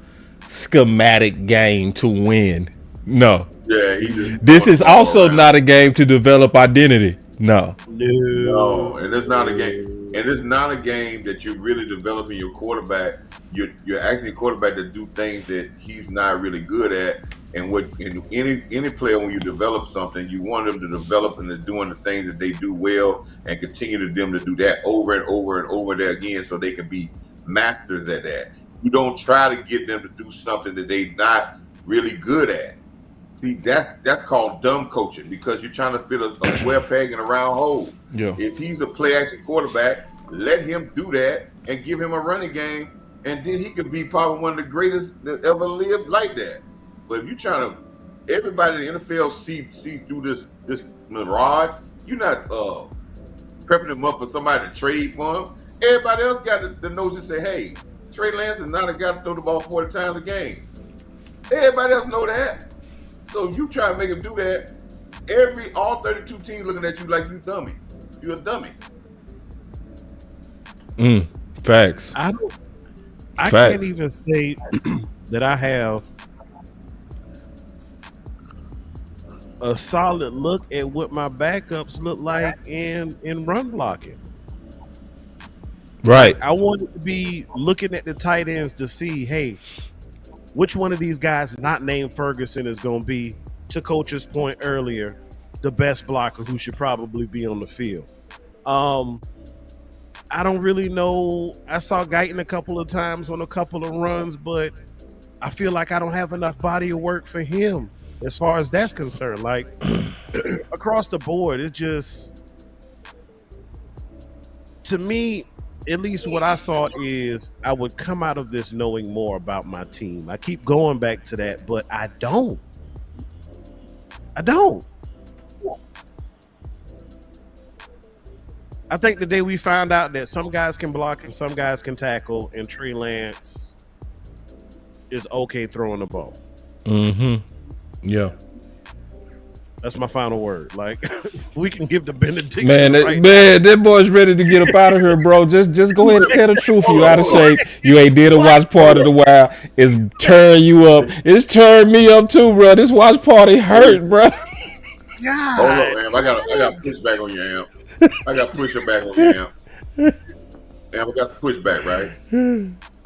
schematic game to win. No. Yeah, this is also not a game to develop identity. No, and it's not a game. And it's not a game that you're really developing your quarterback. You're asking a quarterback to do things that he's not really good at. And any player, when you develop something, you want them to develop into doing the things that they do well and continue to them to do that over and over and over there again, so they can be masters at that. You don't try to get them to do something that they're not really good at. See, that's called dumb coaching, because you're trying to fit a square peg in a round hole. Yeah. If he's a play action quarterback, let him do that and give him a running game, and then he could be probably one of the greatest that ever lived like that. But if you're trying to, everybody in the NFL see through this mirage, you're not prepping them up for somebody to trade for him. Everybody else got the nose to say, hey, Trey Lance is not a guy to throw the ball 40 times a game. Everybody else know that. So you try to make him do that, all 32 teams looking at you like you dummy. You're a dummy. Facts. I can't even say that I have a solid look at what my backups look like in run blocking. Right. I wanted to be looking at the tight ends to see, hey, which one of these guys not named Ferguson is going to be, to Coach's point earlier, the best blocker who should probably be on the field. I don't really know. I saw Guyton a couple of times on a couple of runs, but I feel like I don't have enough body of work for him as far as that's concerned. Like, across the board, it just, to me, at least what I thought is I would come out of this knowing more about my team. I keep going back to that, but I don't. I think the day we find out that some guys can block and some guys can tackle, and Trey Lance is okay throwing the ball. Yeah. That's my final word. Like, we can give the benediction. Man, that boy's ready to get up out of here, bro. Just go ahead and tell the truth. You out of shape. You ain't did a watch party in a while. It's tearing you up. It's tearing me up too, bro. This watch party hurt, bro. God. Hold up, man. I got push back on your amp. I got push back on your amp. Amp, I got push back, right?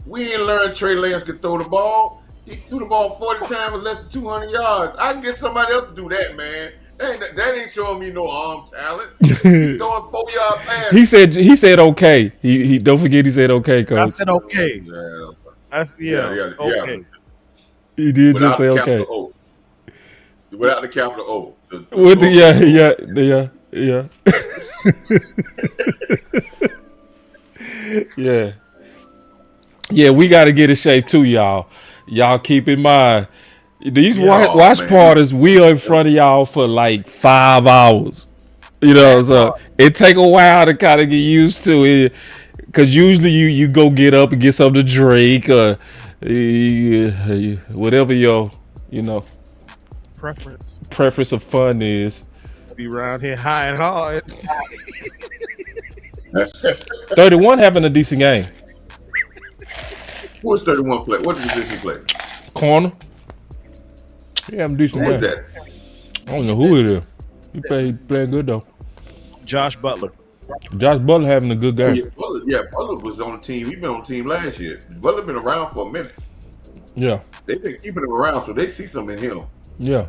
We ain't learned Trey Lance can throw the ball. He threw the ball 40 times with less than 200 yards. I can get somebody else to do that, man. That ain't showing me no arm talent. He's throwing 4-yard passes. He said okay. He don't forget he said okay, Coach. I said okay. Yeah. Okay. He did just say okay. Without the capital O. With the yeah. Yeah, we got to get in shape too, y'all. Y'all keep in mind, these watch parties, we are in front of y'all for like 5 hours. You know, so it take a while to kind of get used to it, because usually you go get up and get something to drink or whatever your preference of fun is. Be around here high and hard. 31 having a decent game. What's 31 play? What position he play? Corner. He having a decent game. Who's that? I don't know who it is. He playing good though. Josh Butler. Josh Butler having a good game. Butler was on the team. He been on the team last year. Butler been around for a minute. Yeah. They've been keeping him around, so they see something in him. Yeah.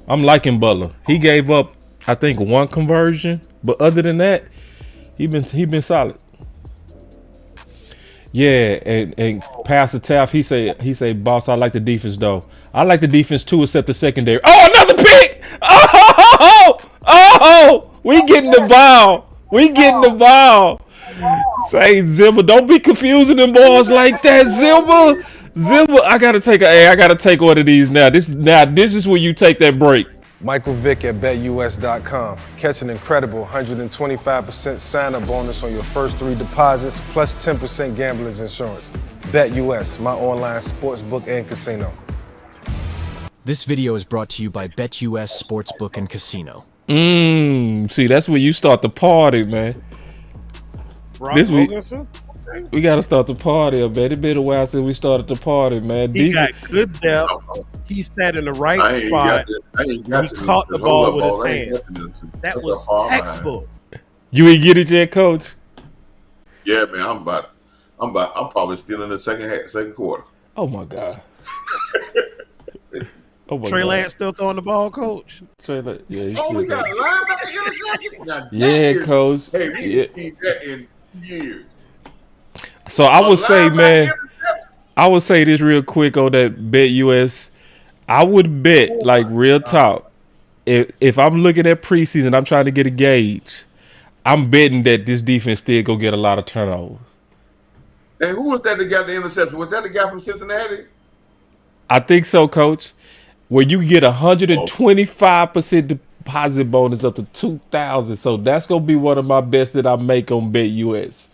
I'm liking Butler. He gave up, I think, 1 conversion, but other than that, he been solid. Yeah, and Pastor Taft, he say, boss, I like the defense though. I like the defense too, except the secondary. Oh, another pick! Oh, we getting the ball. We getting the ball. Say Zimmer, don't be confusing them balls like that, Zimmer. Zimmer, I gotta take one of these now. This is where you take that break. Michael Vick at BetUS.com. Catch an incredible 125% sign-up bonus on your first 3 deposits, plus 10% gambler's insurance. BetUS, my online sportsbook and casino. This video is brought to you by BetUS Sportsbook and Casino. See, that's where you start the party, man. This week, we gotta start the party, man. It's been a while since we started the party, man. He got good depth. He sat in the right spot. He caught the ball with his hand. That was textbook. You ain't get it yet, Coach? Yeah, man. I'm probably still in the second quarter. Oh my God. Trey Lance still throwing the ball, Coach? Trey Lance, yeah. We got a linebacker interception. Yeah, Coach. Hey, we need that in years. So I would say, man, I would say this real quick on that BetUS. I would bet, like real talk, if I'm looking at preseason, I'm trying to get a gauge. I'm betting that this defense still go get a lot of turnovers. And who was that got the interception? Was that the guy from Cincinnati? I think so, Coach. Where you get 125% deposit bonus up to $2,000. So that's gonna be one of my best that I make on BetUS.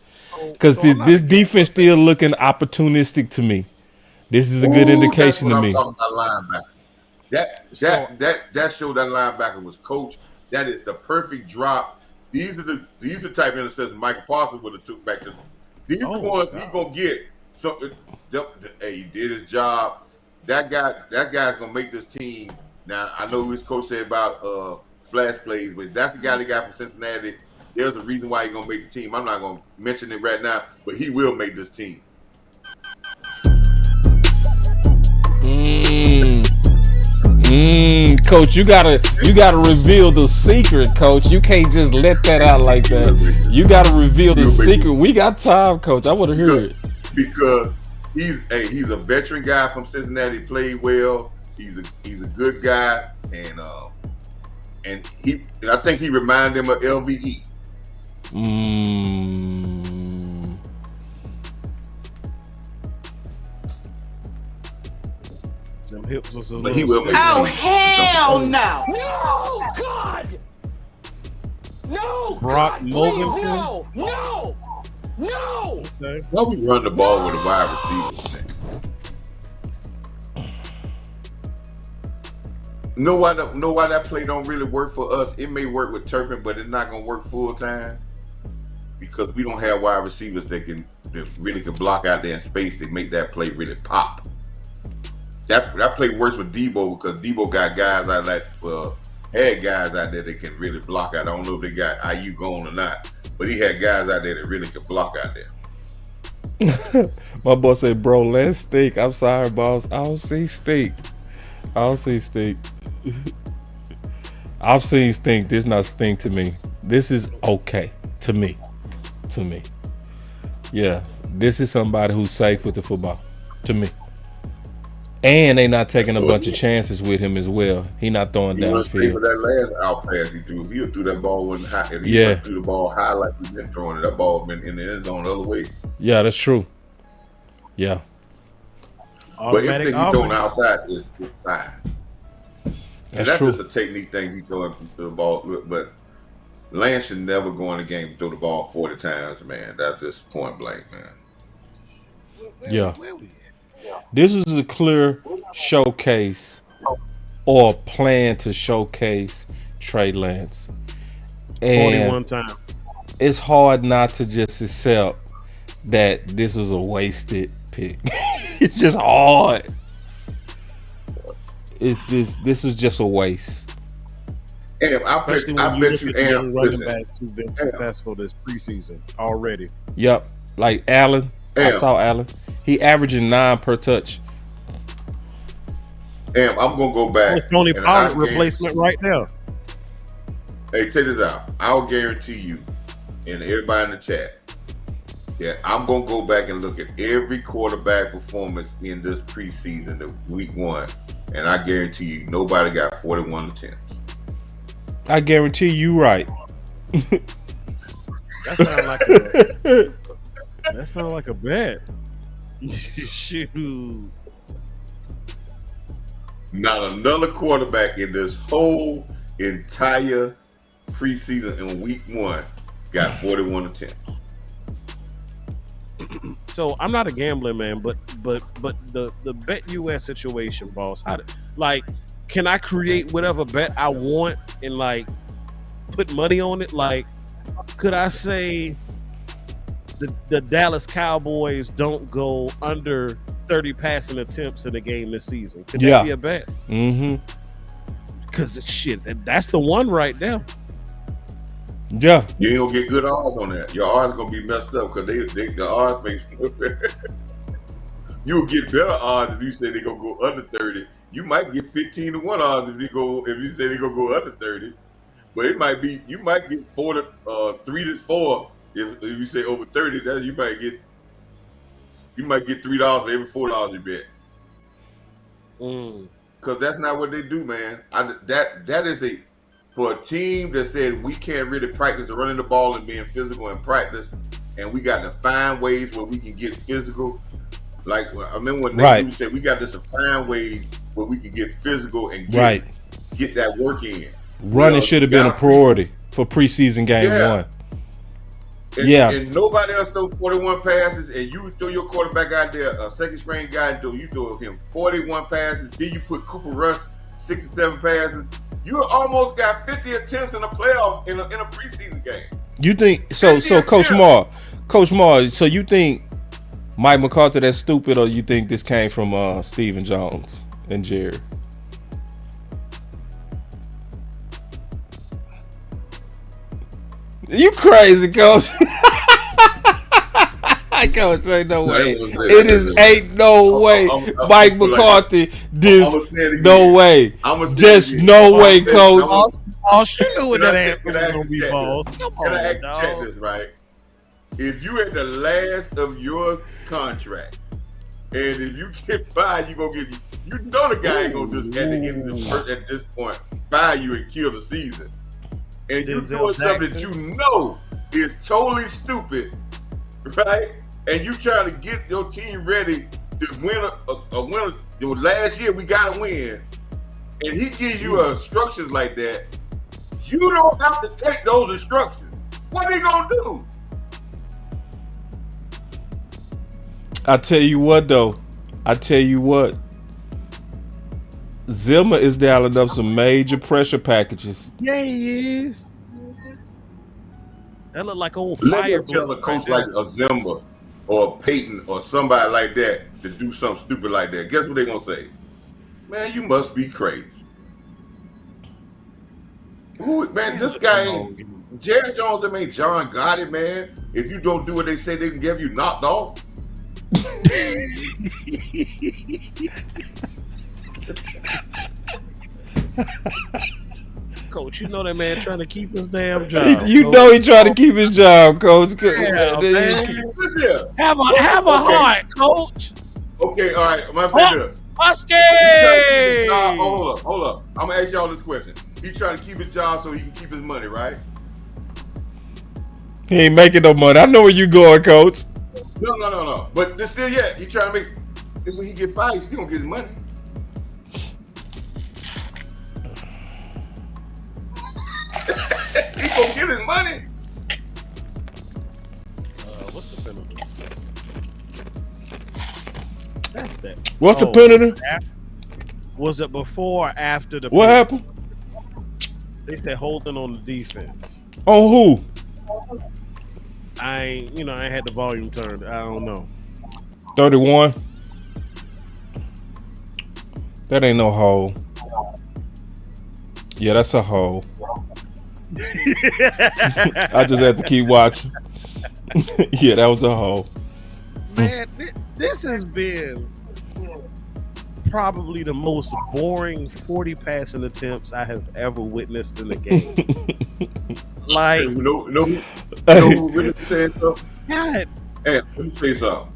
Because this defense still looking opportunistic to me. This is a good indication to me. I'm talking about linebacker. That showed that linebacker was coached. That is the perfect drop. These are the type of interceptions Michael Parsons would have took back to. These ones he's gonna get something. Hey, he did his job. That guy's gonna make this team. Now I know his coach said about splash plays, but that's the guy they got from Cincinnati. There's a reason why he's gonna make the team. I'm not gonna mention it right now, but he will make this team. Coach, you gotta reveal the secret, Coach. You can't just let that out like that. You gotta reveal the secret. We got time, Coach. I want to hear it. Because he's a veteran guy from Cincinnati. Played well. He's a good guy, and I think he reminded him of LVE. Them hips was a but he will make hell no! No, God! No! Brock God, Mogensen? No! Okay. Why we run the ball with a wide receiver? Know why that play don't really work for us? It may work with Turpin, but it's not gonna work full time because we don't have wide receivers that really can block out there in space to make that play really pop. That play works with Debo because Debo got guys out had guys out there that can really block out. I don't know if they got IU going or not, but he had guys out there that really can block out there. My boss said, bro, let's steak. I'm sorry, boss. I don't see steak. I've seen stink. This not stink to me. This is okay to me. Yeah, this is somebody who's safe with the football to me. And they not taking a bunch of chances with him as well. He not throwing downfield. That last out pass he threw, if he threw that ball went high. If he threw the ball high like we've been throwing it, that ball been in the end zone the other way. Yeah, that's true. Yeah. But if he's throwing outside, it's fine. And that's true. just a technique thing. He's throwing the ball, but Lance should never go in the game and throw the ball 40 times, man. That's just point blank, man. Yeah. This is a clear showcase or plan to showcase Trey Lance. And 41 times. It's hard not to just accept that this is a wasted pick. It's just hard. This is just a waste. I bet you running backs who've been successful this preseason already. Yep. Like Allen. I saw Allen. He averaging 9 per touch. I'm gonna go back. It's Tony Pollard replacement right now. Hey, check this out. I'll guarantee you, and everybody in the chat, Yeah, I'm gonna go back and look at every quarterback performance in this preseason, the week 1, and I guarantee you, nobody got 41 attempts. I guarantee you right. That sound like a bet. Shoot. Not another quarterback in this whole entire preseason in week 1 got 41 attempts. So I'm not a gambling man, but the Bet US situation, boss. Can I create whatever bet I want and like put money on it? Like, could I say the Dallas Cowboys don't go under 30 passing attempts in a game this season? Could that be a bet? Mm-hmm. Because shit, that's the one right now. Yeah. You ain't gonna get good odds on that. Your odds gonna be messed up because the odds makes you'll get better odds if you say they gonna go under 30. You might get 15-1 odds if you say they gonna go under 30. But you might get 3-4 if you say over 30. That you might get $3 for every $4 you bet. Because that's not what they do, man. That is for a team that said we can't really practice running the ball and being physical in practice, and we got to find ways where we can get physical. Like I remember when they said we got to find ways where we can get physical and get that work in. Running should have been a priority for preseason game 1. And nobody else throw 41 passes, and you throw your quarterback out there, a second string guy, you throw him 41 passes. Then you put Cooper Rush 67 passes. You almost got 50 attempts in a playoff in a preseason game. You think so? Coach Marv, so you think Mike McCarthy that's stupid, or you think this came from Stephen Jones and Jerry? You crazy, Coach? Coach, ain't no way. Ain't no way. Mike McCarthy, no way. Just no way, Coach. You knew what that answer was gonna be, boss. Come on, check this, right? If you at the last of your contract, and if you get fired, you gonna get. You know the guy ain't gonna just at the end of the first, at this point fire you and kill the season. And you're doing something that you know is totally stupid, right? And you trying to get your team ready to win a winner. Last year we got to win, and he gives you instructions like that. You don't have to take those instructions. What are you gonna do? I tell you what, though. Zimmer is dialing up some major pressure packages. Yeah, he is. That look like old fire. Let me tell a coach like a Zimmer or a Peyton or somebody like that to do something stupid like that. Guess what they gonna say? Man, you must be crazy. Man, this guy ain't Jerry Jones. Them ain't John Gotti, man. If you don't do what they say, they can give you knocked off. Coach, you know that man trying to keep his damn job. You know he trying to keep his job, Coach. Yeah, have a heart, Coach. Okay, all right. My friend, hold up. I'm gonna ask y'all this question. He's trying to keep his job so he can keep his money, right? He ain't making no money. I know where you going, Coach. No. But this still, he trying to make. When he get fired, he still gonna get his money. He gonna get his money. What's the penalty? That's that. What's the penalty? Was it before or after the? What happened? They said holding on the defense. On who? I ain't had the volume turned. I don't know. 31. That ain't no hole. Yeah, that's a hole. I just had to keep watching. Yeah, that was a hole. Man, this has been probably the most boring 40 passing attempts I have ever witnessed in the game. Like, no, really saying so. God Hey, let me tell you something.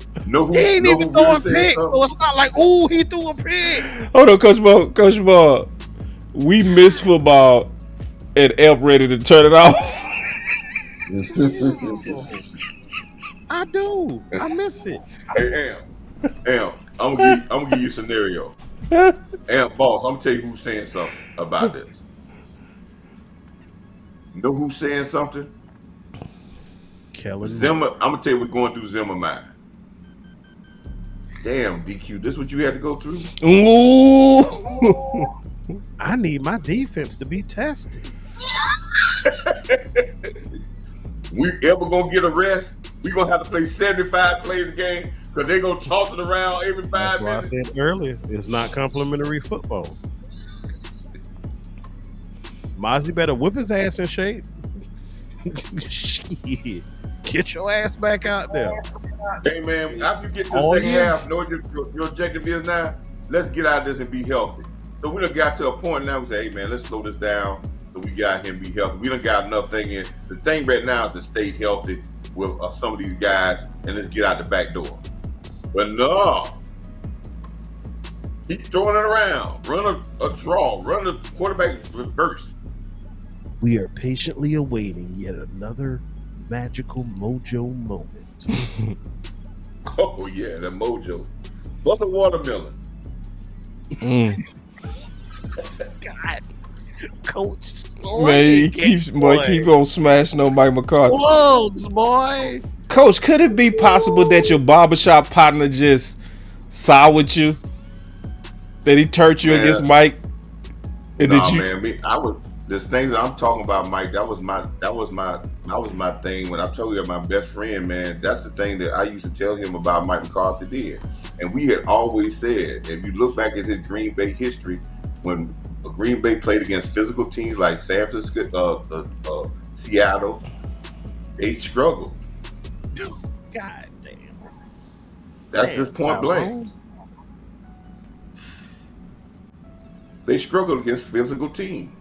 He ain't even throwing really picks, so it's not like, ooh, he threw a pick. Hold on, Coach Marv. Coach Marv, we miss football and Elp ready to turn it off. I do. I miss it. Hey, Am, I'm gonna give you a scenario. Am, boss, I'm gonna tell you who's saying something about this. You know who's saying something? Kellen Zimmer. I'm gonna tell you what's going through Zimmer mind. Damn, DQ, this what you had to go through? Ooh. I need my defense to be tested. We ever gonna get a rest? We gonna have to play 75 plays a game because they gonna toss it around every 5 That's why minutes. I said earlier, it's not complimentary football. Mozzie better whip his ass in shape. Shit. Get your ass back out there. Hey man, after you get to the second half, know what your objective is now? Let's get out of this and be healthy. So we done got to a point now we say, hey man, let's slow this down so we got him be healthy. We done got enough thing in. The thing right now is to stay healthy with some of these guys and let's get out the back door. But no. Keep throwing it around. Run a draw. Run the quarterback reverse. We are patiently awaiting yet another magical mojo moment. Oh yeah, the mojo. What's a watermelon? God, Coach. Man, he keep on smashing on Mike McCarthy. Explodes, boy. Coach, could it be possible that your barbershop partner just soured you? That he turned you against Mike? And This thing that I'm talking about, Mike, that was my thing when I told you my best friend, man. That's the thing that I used to tell him about Mike McCarthy did. And we had always said, if you look back at his Green Bay history, when Green Bay played against physical teams like San Francisco, Seattle, they struggled. Dude, God damn. That's just point blank. They struggled against physical teams.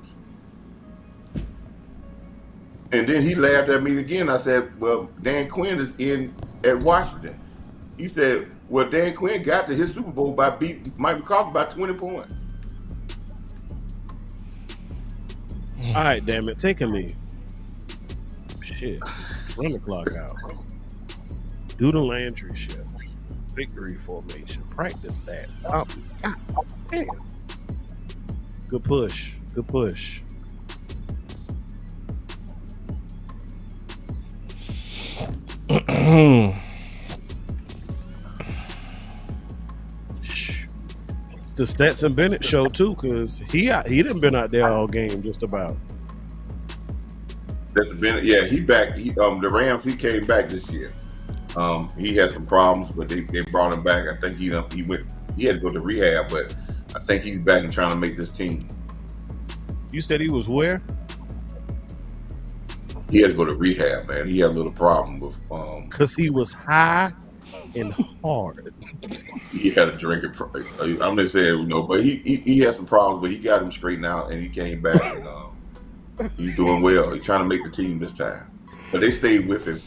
And then he laughed at me again. I said, well, Dan Quinn is in at Washington. He said, well, Dan Quinn got to his Super Bowl by beating Mike McCarthy by 20 points. All right, damn it. Take a lead. Shit. Run the clock out. Do the Landry shit. Victory formation. Practice that. Something. God damn. Good push. Good push. The Stetson Bennett show too, because he done been out there all game just about. Stetson Bennett, yeah, he back. The Rams, he came back this year. He had some problems, but they brought him back. I think he had to go to rehab, but I think he's back and trying to make this team. You said he was where? He had to go to rehab, man. He had a little problem with because he was high and hard. He had a drinking. I'm just saying, but he had some problems, but he got him straightened out and he came back and he's doing well. He's trying to make the team this time, but they stayed with him.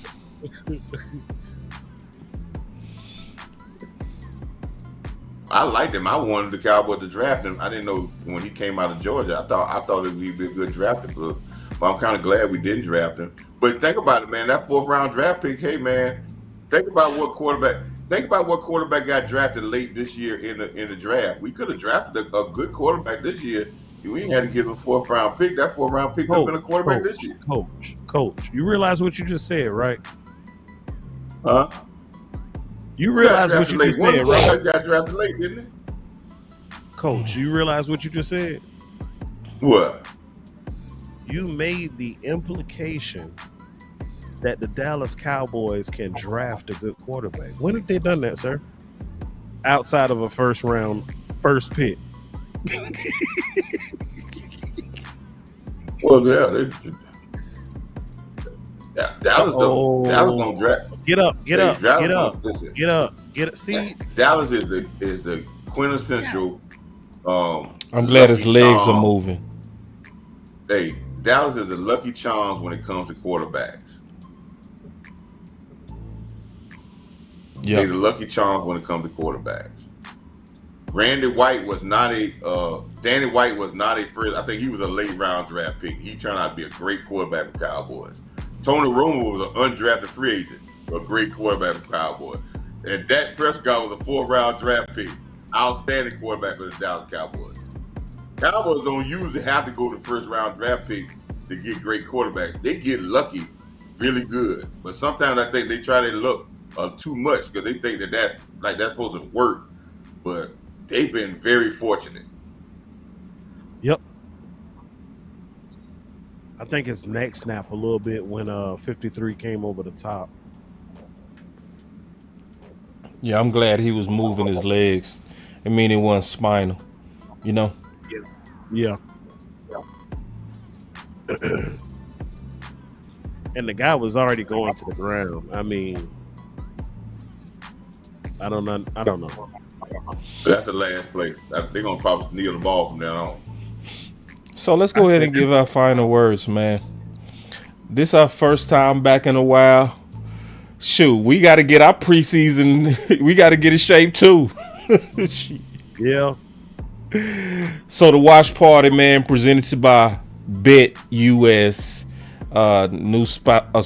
I liked him. I wanted the Cowboys to draft him. I didn't know when he came out of Georgia. I thought it would be a good draft book. But I'm kind of glad we didn't draft him. But think about it, man. That 4th round draft pick, hey man, think about what quarterback got drafted late this year in the draft. We could have drafted a good quarterback this year. We ain't had to give him a 4th round pick. That 4th round pick could have been a quarterback this year. Coach, you realize what you just said, right? Huh? You realize what you just said, right? Got drafted late, didn't it? Coach, you realize what you just said? What? You made the implication that the Dallas Cowboys can draft a good quarterback. When have they done that, sir? Outside of a first pick. Well, yeah, Dallas gonna draft. Get up. See, Dallas is the quintessential. I'm glad his legs are moving. Hey, Dallas is the Lucky Charms when it comes to quarterbacks. They the lucky charms when it comes to quarterbacks. Danny White was not a first. I think he was a late round draft pick. He turned out to be a great quarterback for Cowboys. Tony Romo was an undrafted free agent, a great quarterback for Cowboys. And Dak Prescott was a 4th round draft pick, outstanding quarterback for the Dallas Cowboys. Cowboys don't usually have to go to 1st round draft picks to get great quarterbacks. They get lucky really good. But sometimes I think they try to look too much because they think that's supposed to work. But they've been very fortunate. Yep. I think his neck snapped a little bit when 53 came over the top. Yeah, I'm glad he was moving his legs. I mean, it wasn't spinal, you know? Yeah. And the guy was already going to the ground. I mean, I don't know. That's the last play. They're going to probably kneel the ball from now on. So let's go ahead and give our final words, man. This our first time back in a while. Shoot, we got to get our preseason. We got to get in shape too. Yeah. So the watch party, man, presented by BetUS,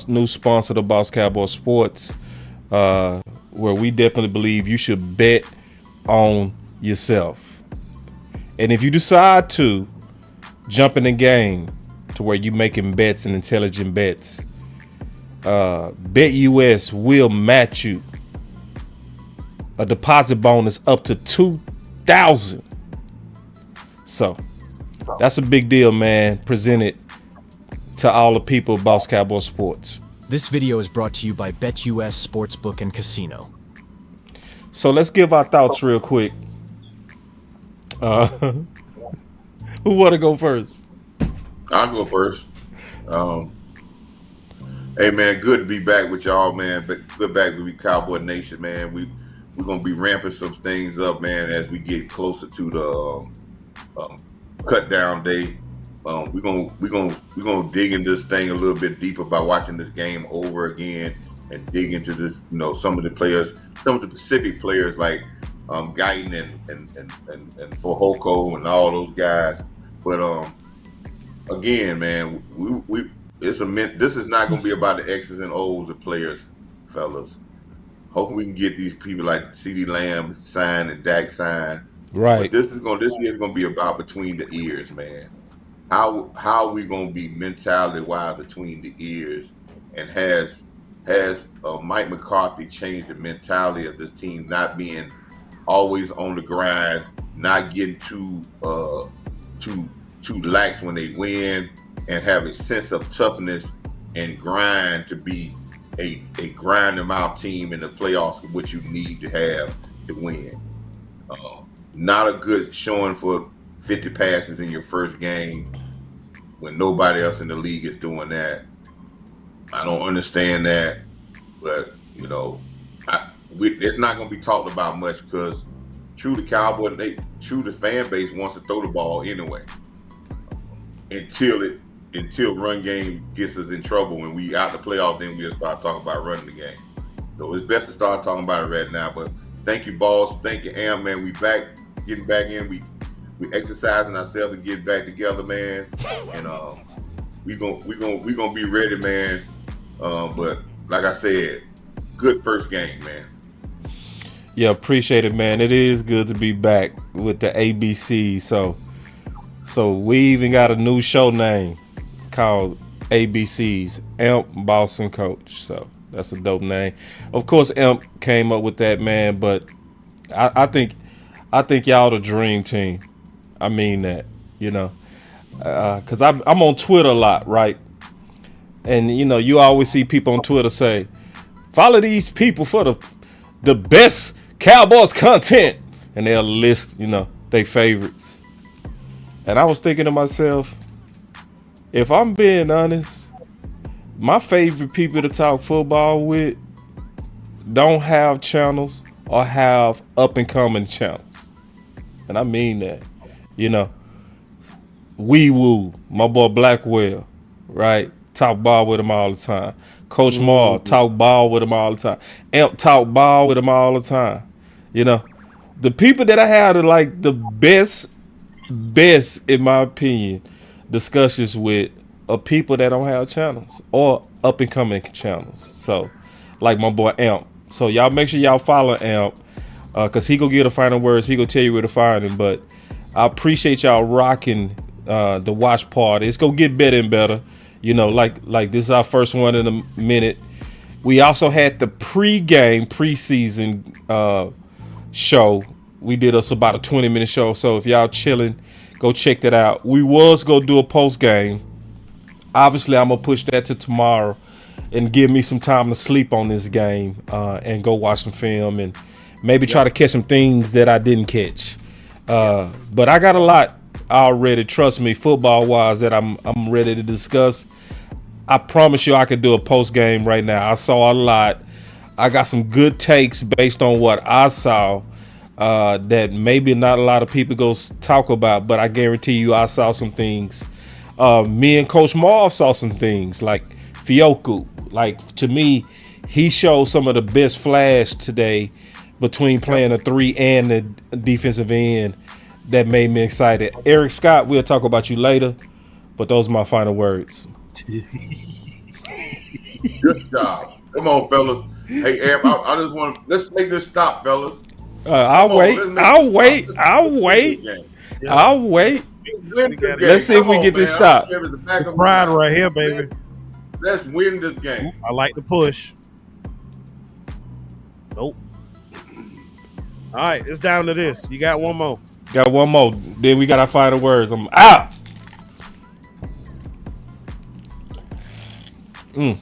new sponsor of Boss Cowboy Sports, where we definitely believe you should bet on yourself. And if you decide to jump in the game to where you're making bets and intelligent bets, BetUS will match you a deposit bonus up to $2,000. So that's a big deal, man. Presented to all the people of Boss Cowboy Sports. This video is brought to you by BetUS Sportsbook and Casino. So let's give our thoughts real quick. Who want to go first? I'll go first. Hey man, good to be back with y'all, man. But good back to be Cowboy Nation, man. We're gonna be ramping some things up, man, as we get closer to the cut down day. We're gonna dig into this thing a little bit deeper by watching this game over again and dig into this, some of the players, some of the Pacific players like Guyton and Fojoko and all those guys. But again, man, this is not going to be about the X's and O's of players, fellas. Hoping we can get these people like CeeDee Lamb signed and Dak signed. Right. But this year is going to be about between the ears, man. How are we going to be mentality wise between the ears? And has Mike McCarthy changed the mentality of this team, not being always on the grind, not getting too lax when they win, and have a sense of toughness and grind to be a grind them out team in the playoffs, which you need to have to win. Not a good showing for 50 passes in your first game when nobody else in the league is doing that. I don't understand that, but it's not going to be talked about much because the fan base wants to throw the ball anyway. Until run game gets us in trouble when we out the playoff, then we'll start talking about running the game. So it's best to start talking about it right now. But thank you, boss. Thank you, Am, man. We back, getting back in. We exercising ourselves to get back together, man. And we gonna be ready, man. But like I said, good first game, man. Yeah, appreciate it, man. It is good to be back with the ABC. So we even got a new show name called ABC's Amp, Boss, and Coach. So that's a dope name. Of course, Amp came up with that, man. But I think y'all the dream team. I mean that, because I'm on Twitter a lot, right? And you always see people on Twitter say, follow these people for the best Cowboys content, and they'll list their favorites. And I was thinking to myself, if I'm being honest, my favorite people to talk football with don't have channels or have up and coming channels. And I mean that. Wee Woo, my boy Blackwell, right? Talk ball with him all the time. Coach Marv talk ball with him all the time. Amp talk ball with him all the time. You know, the people that I have are like the best, in my opinion, discussions with are people that don't have channels or up and coming channels. So, like my boy Amp. So y'all make sure y'all follow Amp, cause he go get the final words. He go tell you where to find him. But I appreciate y'all rocking the watch party. It's gonna get better and better. You know, like this is our first one in a minute. We also had the preseason show. We did us about a 20-minute show. So if y'all chilling, go check that out. We was gonna do a post game. Obviously, I'm gonna push that to tomorrow and give me some time to sleep on this game and go watch some film and maybe try to catch some things that I didn't catch. But I got a lot already, trust me, football wise, that I'm ready to discuss. I promise you I could do a post game right now. I saw a lot. I got some good takes based on what I saw that maybe not a lot of people go talk about, but I guarantee you I saw some things. Me and Coach Marv saw some things like Fioku. Like, to me, he showed some of the best flash today between playing a 3 and the defensive end that made me excited. Eric Scott, we'll talk about you later, but those are my final words. Good job. Come on, fellas. Hey, Amp, I just want to, let's make this stop, fellas. I'll wait. Let's see if we get this stop. Pride right here, baby. Let's win this game. I like the push. Nope. All right, it's down to this. You got one more. Got one more. Then we got our final words. I'm out. I'm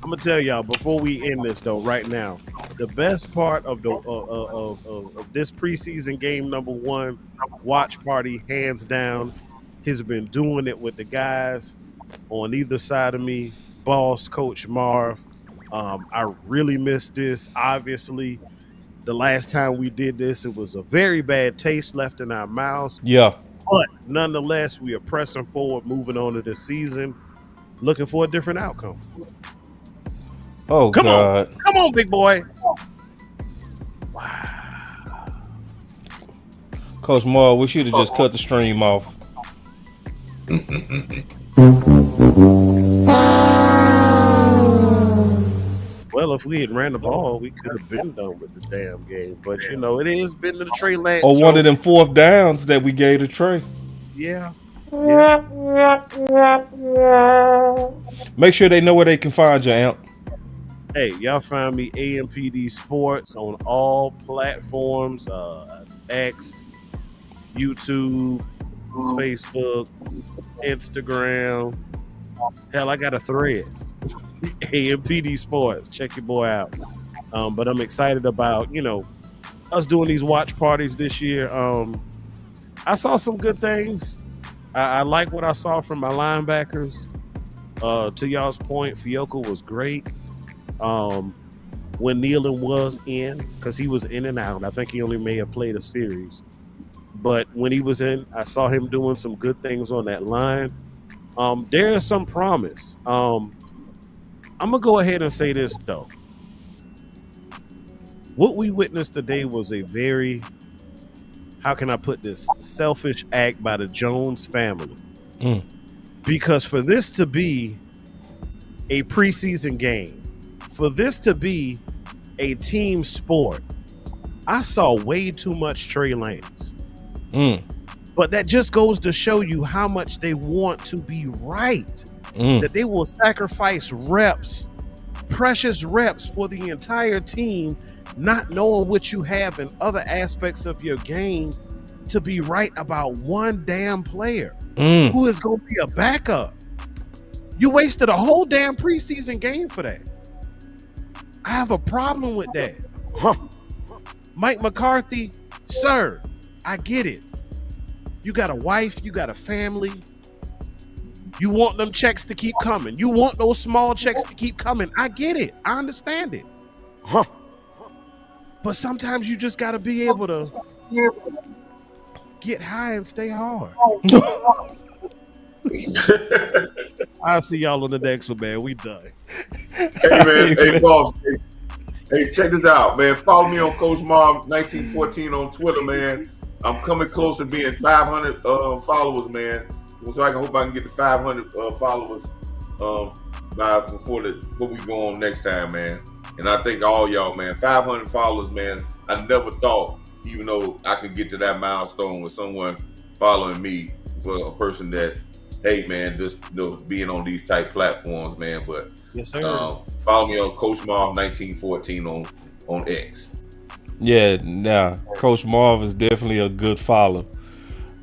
gonna tell y'all before we end this though. Right now, the best part of the of this preseason game number 1 watch party, hands down, has been doing it with the guys on either side of me. Boss, Coach Marv. I really missed this. Obviously, the last time we did this, it was a very bad taste left in our mouths. Yeah. But nonetheless, we are pressing forward, moving on to this season, looking for a different outcome. Oh, come God. on. Come on, big boy. Coach Marv, we should have just cut the stream off. Well, if we had ran the ball, we could have been done with the damn game. But, you know, it has been the Trey Lance Or show. one of them 4th downs that we gave to Trey. Yeah. Make sure they know where they can find you, Amp. Hey, y'all find me AMPD Sports on all platforms, X, YouTube, Facebook, Instagram. Hell, I got a Threads. AMPD Sports. Check your boy out. But I'm excited about, you know, us doing these watch parties this year. I saw some good things. I like what I saw from my linebackers. To y'all's point, Fioka was great. When Nealon was in, because he was in and out. I think he only may have played a series. But when he was in, I saw him doing some good things on that line. There is some promise. I'm going to go ahead and say this, though. What we witnessed today was a very, how can I put this, selfish act by the Jones family. Because for this to be a preseason game, for this to be a team sport, I saw way too much Trey Lance. But that just goes to show you how much they want to be right. That they will sacrifice reps, precious reps for the entire team, not knowing what you have in other aspects of your game to be right about one damn player who is going to be a backup. You wasted a whole damn preseason game for that. I have a problem with that. Mike McCarthy, sir, I get it. You got a wife, you got a family. You want them checks to keep coming. You want those small checks to keep coming. I get it. I understand it. But sometimes you just got to be able to get high and stay hard. I'll see y'all on the next one, man. We done. man. Hey, boss. Hey, check this out, man. Follow me on Coach Marv 1914 on Twitter, man. I'm coming close to being 500 followers, man. So I hope I can get to 500 followers before we go on next time, man. And I thank all y'all, man. 500 followers, man. I never thought, even though I could get to that milestone with someone following me, for a person that, hey, man, just being on these type platforms, man. But yes, sir. Follow me on Coach Marv 1914 on X. Yeah, now Coach Marv is definitely a good follow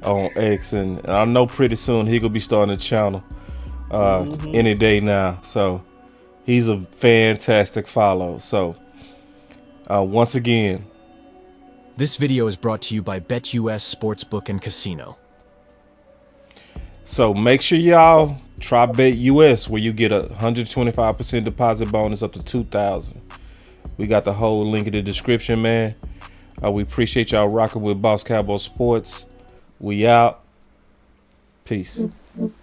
on X, and I know pretty soon he could be starting a channel any day now. So he's a fantastic follow. So once again, this video is brought to you by BetUS Sportsbook and Casino. So make sure y'all try BetUS, where you get a 125% deposit bonus up to $2,000. We got the whole link in the description, man. We appreciate y'all rocking with Boss Cowboy Sports. We out. Peace.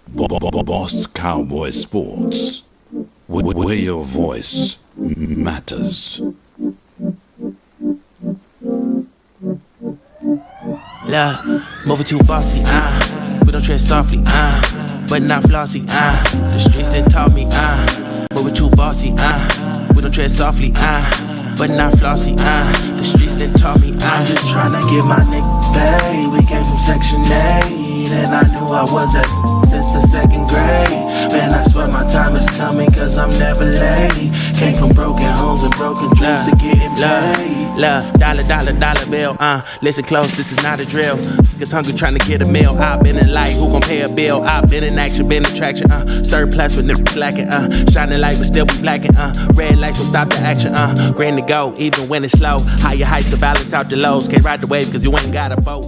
Boss Cowboy Sports, where your voice matters. Look, moving too bossy, we don't tread softly, but not flossy, the streets done taught me, moving too bossy, we don't tread softly, but not flossy, the streets done taught me, I'm just tryna get my nigga paid. We came from Section 8, and I knew I was at since the 2nd grade. Man, I swear my time is coming, cause I'm never late. Came from broken homes and broken dreams to getting paid. Dollar bill, listen close, this is not a drill. Niggas hungry trying to get a meal. I've been in light, who gon' pay a bill? I've been in action, been in traction, surplus with niggas lacking, shining light but still be blacking, red lights will stop the action, green to go, even when it's slow. Higher heights to balance out the lows. Can't ride the wave cause you ain't got a boat.